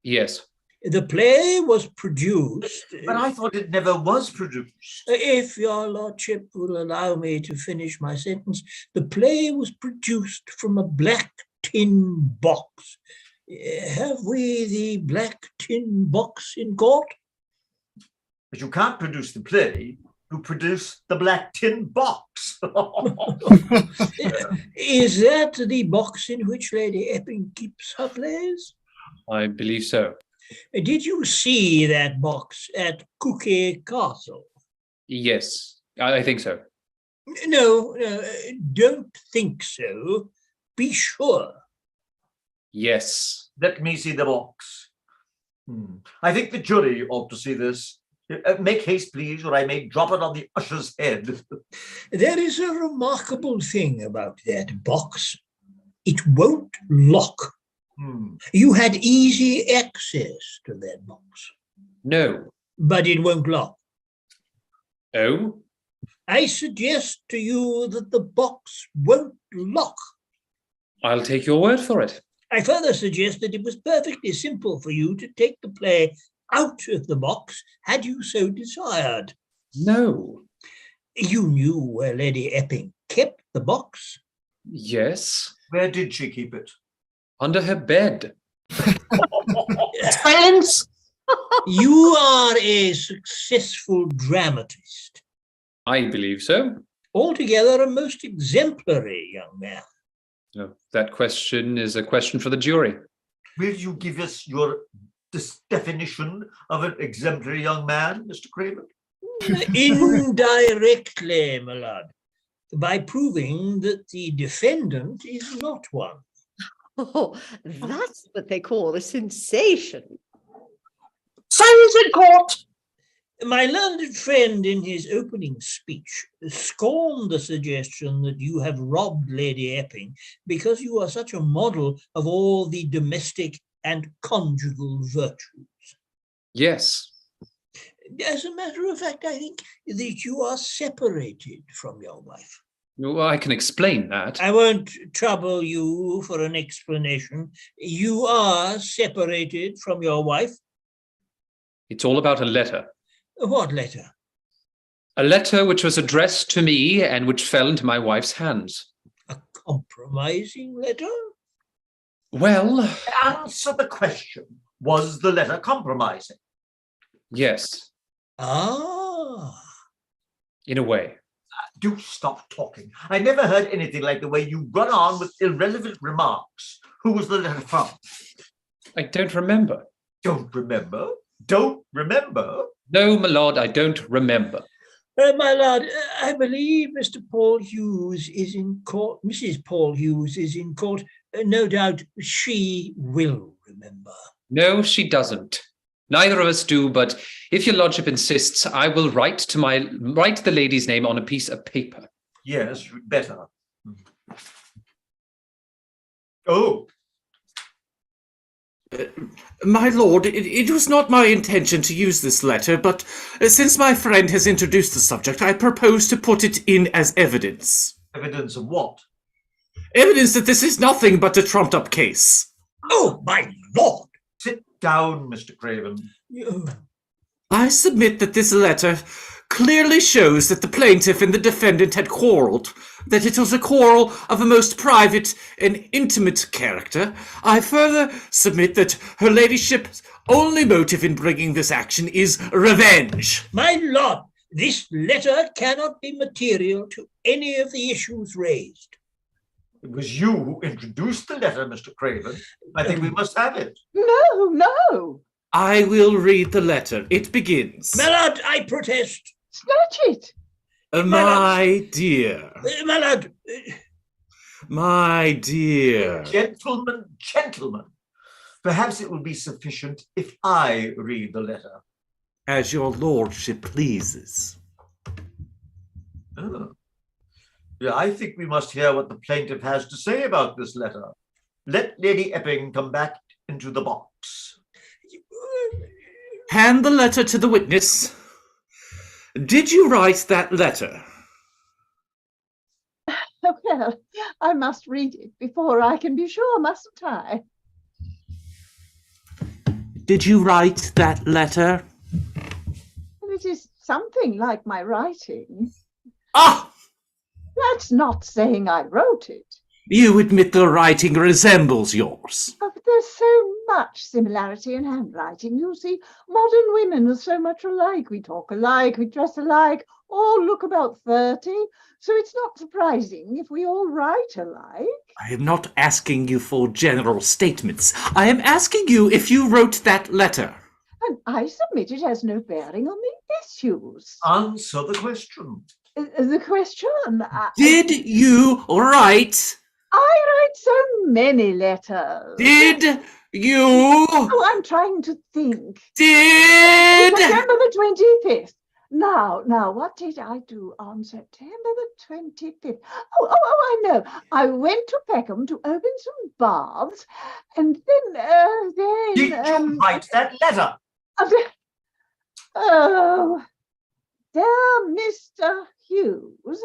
Yes. The play was produced... But I thought it never was produced. If your lordship will allow me to finish my sentence, the play was produced from a black tin box. Have we the black tin box in court? But you can't produce the play, you produce the black tin box. Is that the box in which Lady Epping keeps her plays? I believe so. Did you see that box at Cookie Castle? Yes, I think so. No, don't think so. Be sure. Yes. Let me see the box. I think the jury ought to see this. Make haste, please, or I may drop it on the usher's head. There is a remarkable thing about that box. It won't lock. You had easy access to that box. No. But it won't lock. Oh? I suggest to you that the box won't lock. I'll take your word for it. I further suggest that it was perfectly simple for you to take the play out of the box had you so desired. No. You knew where Lady Epping kept the box. Yes. Where did she keep it? Under her bed. Silence! You are a successful dramatist. I believe so. Altogether a most exemplary young man. No, that question is a question for the jury. Will you give us your definition of an exemplary young man, Mr. Craven? Indirectly, my lord, by proving that the defendant is not one. Oh, that's what they call a sensation. Silence in court! My learned friend in his opening speech scorned the suggestion that you have robbed Lady Epping because you are such a model of all the domestic and conjugal virtues. Yes. As a matter of fact, I think that you are separated from your wife. Well, I can explain that. I won't trouble you for an explanation. You are separated from your wife. It's all about a letter. What letter? A letter which was addressed to me and which fell into my wife's hands. A compromising letter? Well... Answer the question. Was the letter compromising? Yes. Ah. In a way. Do stop talking. I never heard anything like the way you run on with irrelevant remarks. Who was the letter from? I don't remember. Don't remember? Don't remember? No, my lord, I don't remember. My lord, I believe Mr. Paul Hughes is in court. Mrs. Paul Hughes is in court. No doubt she will remember. No, she doesn't. Neither of us do, but if your lordship insists, I will write the lady's name on a piece of paper. Yes, better. Oh. My lord, it was not my intention to use this letter, but since my friend has introduced the subject, I propose to put it in as evidence. Evidence of what? Evidence that this is nothing but a trumped-up case. Oh, my lord! Sit down, Mr. Craven. I submit that this letter clearly shows that the plaintiff and the defendant had quarrelled, that it was a quarrel of a most private and intimate character. I further submit that her ladyship's only motive in bringing this action is revenge. My lord, this letter cannot be material to any of the issues raised. It was you who introduced the letter, Mr. Craven. I think we must have it. No, no. I will read the letter. It begins. My lord, I protest. Snatch it. My dear, My lord, my dear. Gentlemen, perhaps it will be sufficient if I read the letter. As your lordship pleases. Oh. Yeah, I think we must hear what the plaintiff has to say about this letter. Let Lady Epping come back into the box. Hand the letter to the witness. Did you write that letter? Well, I must read it before I can be sure, mustn't I? Did you write that letter? Well, it is something like my writing. Ah! That's not saying I wrote it. You admit the writing resembles yours. Oh, but there's so much similarity in handwriting. You see, modern women are so much alike. We talk alike, we dress alike, all look about 30. So it's not surprising if we all write alike. I am not asking you for general statements. I am asking you if you wrote that letter. And I submit it has no bearing on the issues. Answer the question. The question... Did you write? I write so many letters. Did you? Oh, I'm trying to think. Did? September the 25th. Now, what did I do on September the 25th? I know. I went to Peckham to open some baths, and then... Did you write that letter? Oh, dear Mr. Hughes,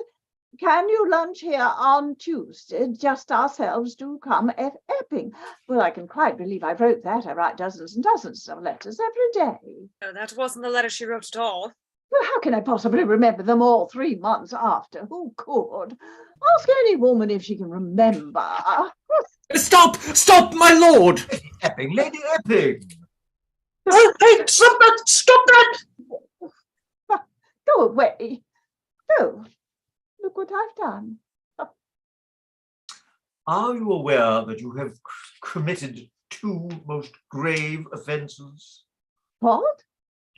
can you lunch here on Tuesday? Just ourselves do come at Epping. Well, I can quite believe I wrote that. I write dozens and dozens of letters every day. Oh, that wasn't the letter she wrote at all. Well, how can I possibly remember them all 3 months after? Who could? Ask any woman if she can remember. Stop! Stop, my lord! Epping, Lady Epping! Hey, stop that! Stop that! Go away. Go. Look what I've done. Are you aware that you have committed 2 most grave offences? What?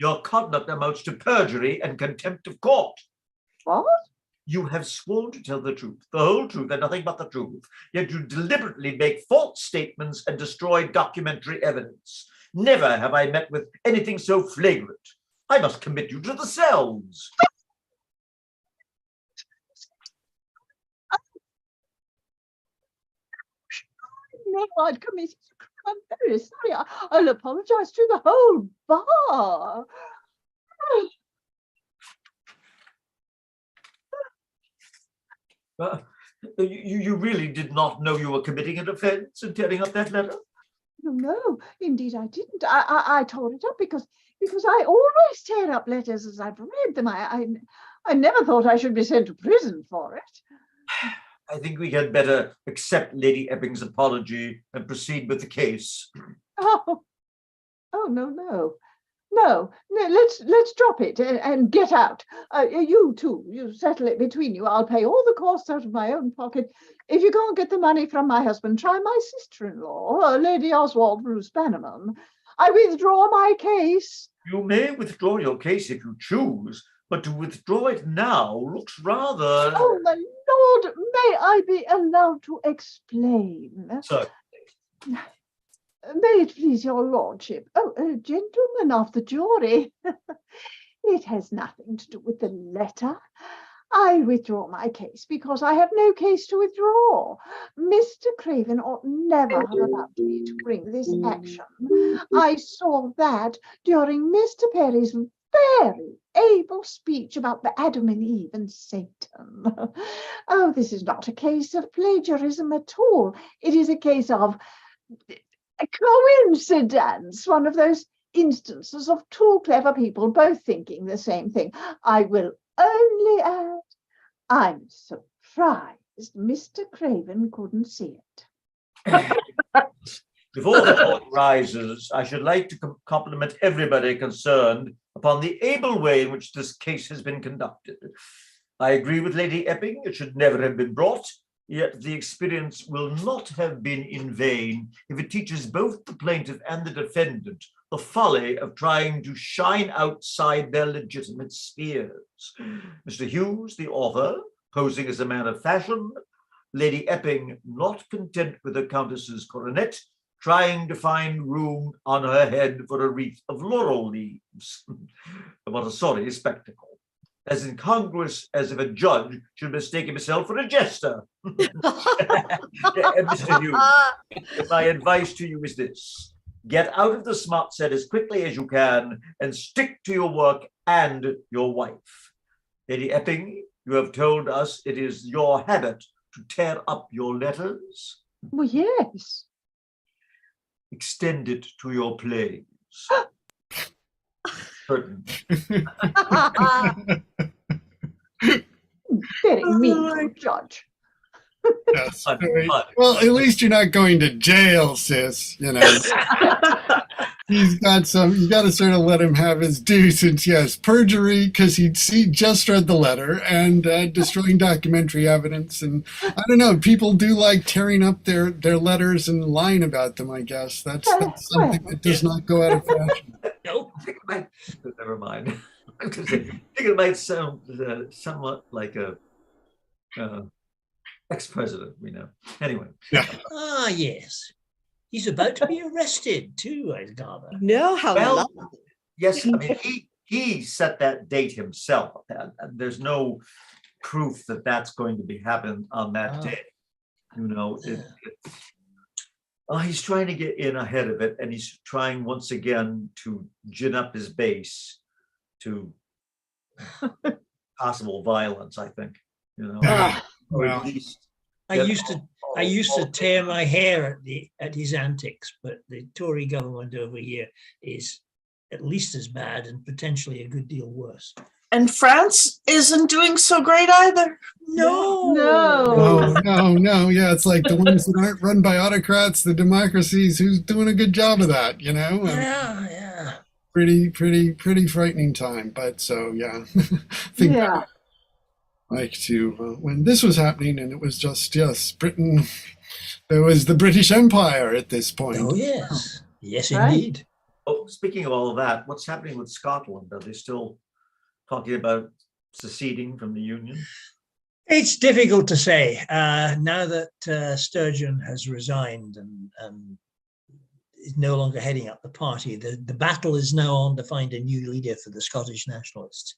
Your conduct amounts to perjury and contempt of court. What? You have sworn to tell the truth, the whole truth, and nothing but the truth. Yet you deliberately make false statements and destroy documentary evidence. Never have I met with anything so flagrant. I must commit you to the cells. No, I'd committed a crime. I'm very sorry. I'll apologize to the whole bar. You really did not know you were committing an offence in tearing up that letter? No, indeed I didn't. I tore it up because I always tear up letters as I've read them. I never thought I should be sent to prison for it. I think we had better accept Lady Epping's apology and proceed with the case. Oh no. Let's drop it and get out. You two, you settle it between you. I'll pay all the costs out of my own pocket. If you can't get the money from my husband, try my sister-in-law, Lady Oswald Bruce Bannerman. I withdraw my case. You may withdraw your case if you choose, but to withdraw it now looks rather... Oh, my lord, may I be allowed to explain? Certainly. May it please your lordship. Oh, gentlemen of the jury, it has nothing to do with the letter. I withdraw my case because I have no case to withdraw. Mr. Craven ought never have allowed me to bring this action. I saw that during Mr. Perry's very able speech about the Adam and Eve and Satan. Oh, this is not a case of plagiarism at all. It is a case of a coincidence, one of those instances of 2 clever people both thinking the same thing. I will only add, I'm surprised Mr. Craven couldn't see it. Before the court rises, I should like to compliment everybody concerned upon the able way in which this case has been conducted. I agree with Lady Epping, it should never have been brought. Yet the experience will not have been in vain if it teaches both the plaintiff and the defendant the folly of trying to shine outside their legitimate spheres. Mr. Hughes, the author, posing as a man of fashion, Lady Epping, not content with the Countess's coronet, trying to find room on her head for a wreath of laurel leaves. What a sorry spectacle. As incongruous as if a judge should mistake himself for a jester. Mr. Hughes, my advice to you is this. Get out of the smart set as quickly as you can and stick to your work and your wife. Lady Epping, you have told us it is your habit to tear up your letters. Well, yes. Extend it to your plays. Certainly. Very mean, Judge. Yes, very- well, at least you're not going to jail, sis. You know, he's got some. You got to sort of let him have his due, since yes, perjury because he just read the letter, and destroying documentary evidence, and I don't know. People do like tearing up their letters and lying about them. I guess that's something that does not go out of fashion. No, never mind. I think it might sound somewhat like a ex-president, we know. Anyway. Yeah. Ah, yes. He's about to be arrested too, I gather. No, how Well, lovely. yes, I mean, he set that date himself. And there's no proof that that's going to be happening on that day. You know, he's trying to get in ahead of it, and he's trying once again to gin up his base to possible violence, I think, you know. Or at least I used to tear my hair at his antics, but the Tory government over here is at least as bad and potentially a good deal worse. And France isn't doing so great either. No. No. Yeah, it's like the ones that aren't run by autocrats, the democracies. Who's doing a good job of that? You know. Yeah. Pretty frightening time. But so yeah, like to when this was happening, and it was just Britain. There was the British Empire at this point. Oh yes, indeed. Oh, speaking of all of that, what's happening with Scotland? Are they still talking about seceding from the Union? It's difficult to say. Now that Sturgeon has resigned and is no longer heading up the party, the battle is now on to find a new leader for the Scottish Nationalists.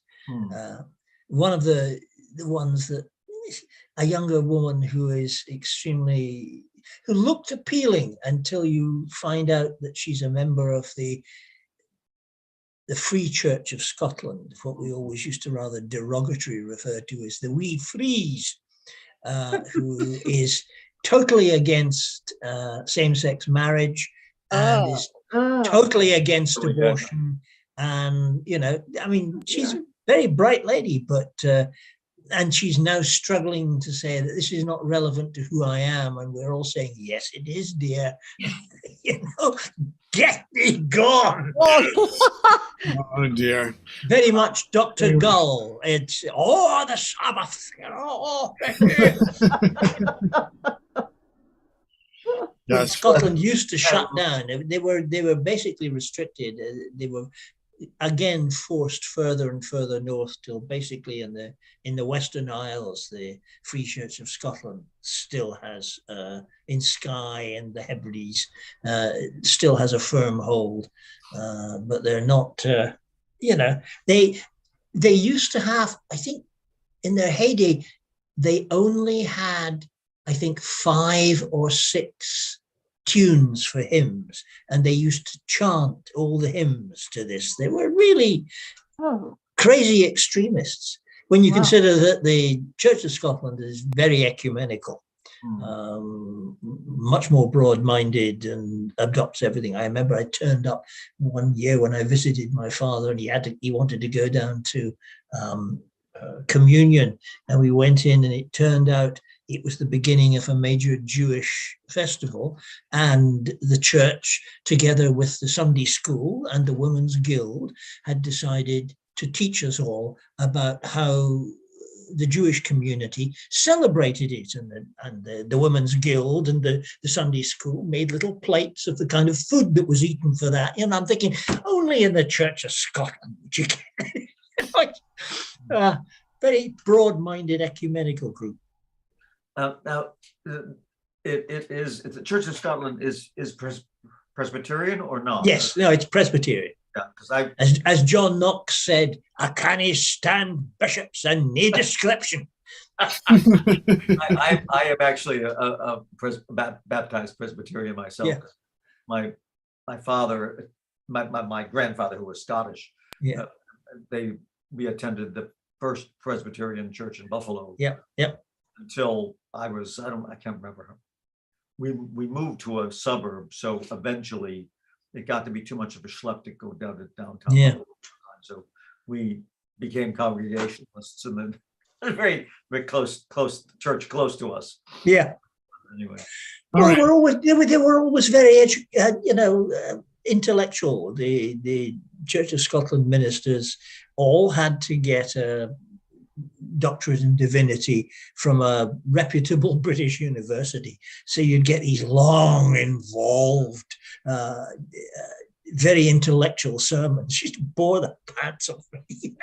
One of the ones that a younger woman who looked appealing until you find out that she's a member of the Free Church of Scotland, what we always used to rather derogatorily refer to as the Wee Frees, who is totally against same-sex marriage and is totally against abortion. And, you know, I mean, she's a very bright lady, but and she's now struggling to say that this is not relevant to who I am. And we're all saying, yes, it is, dear. You know, get me gone. Oh dear. Very much Dr. Gull. It's the Sabbath. Yes. Scotland used to shut down. They were basically restricted. They were again forced further and further north till basically in the Western Isles, the Free Church of Scotland still has in Skye and the Hebrides still has a firm hold, but they're not. They used to have. I think in their heyday, they only had, I think, 5 or 6 tunes for hymns, and they used to chant all the hymns to this. They were really crazy extremists when you consider that the Church of Scotland is very ecumenical, much more broad-minded and adopts everything. I remember I turned up one year when I visited my father, and he wanted to go down to communion, and we went in, and it turned out it was the beginning of a major Jewish festival, and the church, together with the Sunday school and the Women's Guild, had decided to teach us all about how the Jewish community celebrated it, and the Women's Guild and the Sunday school made little plates of the kind of food that was eaten for that. And I'm thinking, only in the Church of Scotland would you get very broad-minded ecumenical group. Now, the Church of Scotland is Presbyterian or not? Yes, no, it's Presbyterian. Yeah, because as John Knox said, I can't stand bishops and no description. I am actually a baptized Presbyterian myself. Yeah. My father, my grandfather, who was Scottish, Yeah. We attended the first Presbyterian church in Buffalo. Yep. Until I can't remember. We moved to a suburb, so eventually it got to be too much of a schlep to go down to downtown. Yeah. So we became Congregationalists, and then very close church close to us. Yeah. Anyway, Well, they were always very intellectual. The Church of Scotland ministers all had to get a doctorate in divinity from a reputable British university. So you'd get these long, involved, very intellectual sermons. She used to bore the pants off me.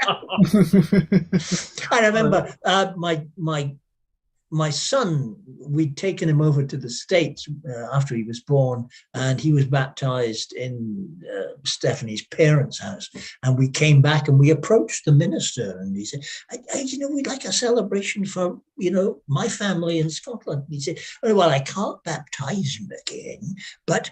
I remember my son, we'd taken him over to the States after he was born, and he was baptized in Stephanie's parents' house. And we came back and we approached the minister, and he said, we'd like a celebration for, my family in Scotland. And he said, oh, well, I can't baptize him again, but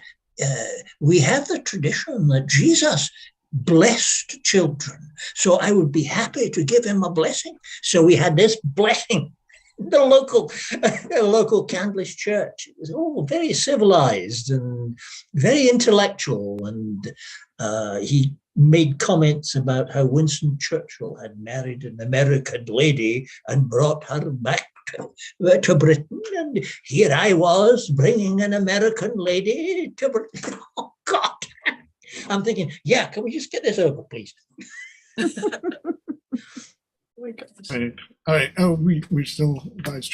we have the tradition that Jesus blessed children. So I would be happy to give him a blessing. So we had this blessing. The local Candlish church. It was all very civilized and very intellectual, and he made comments about how Winston Churchill had married an American lady and brought her back to Britain, and here I was bringing an American lady to Britain. Oh God! I'm thinking, yeah, can we just get this over, please? Right. All right. Oh, we still guys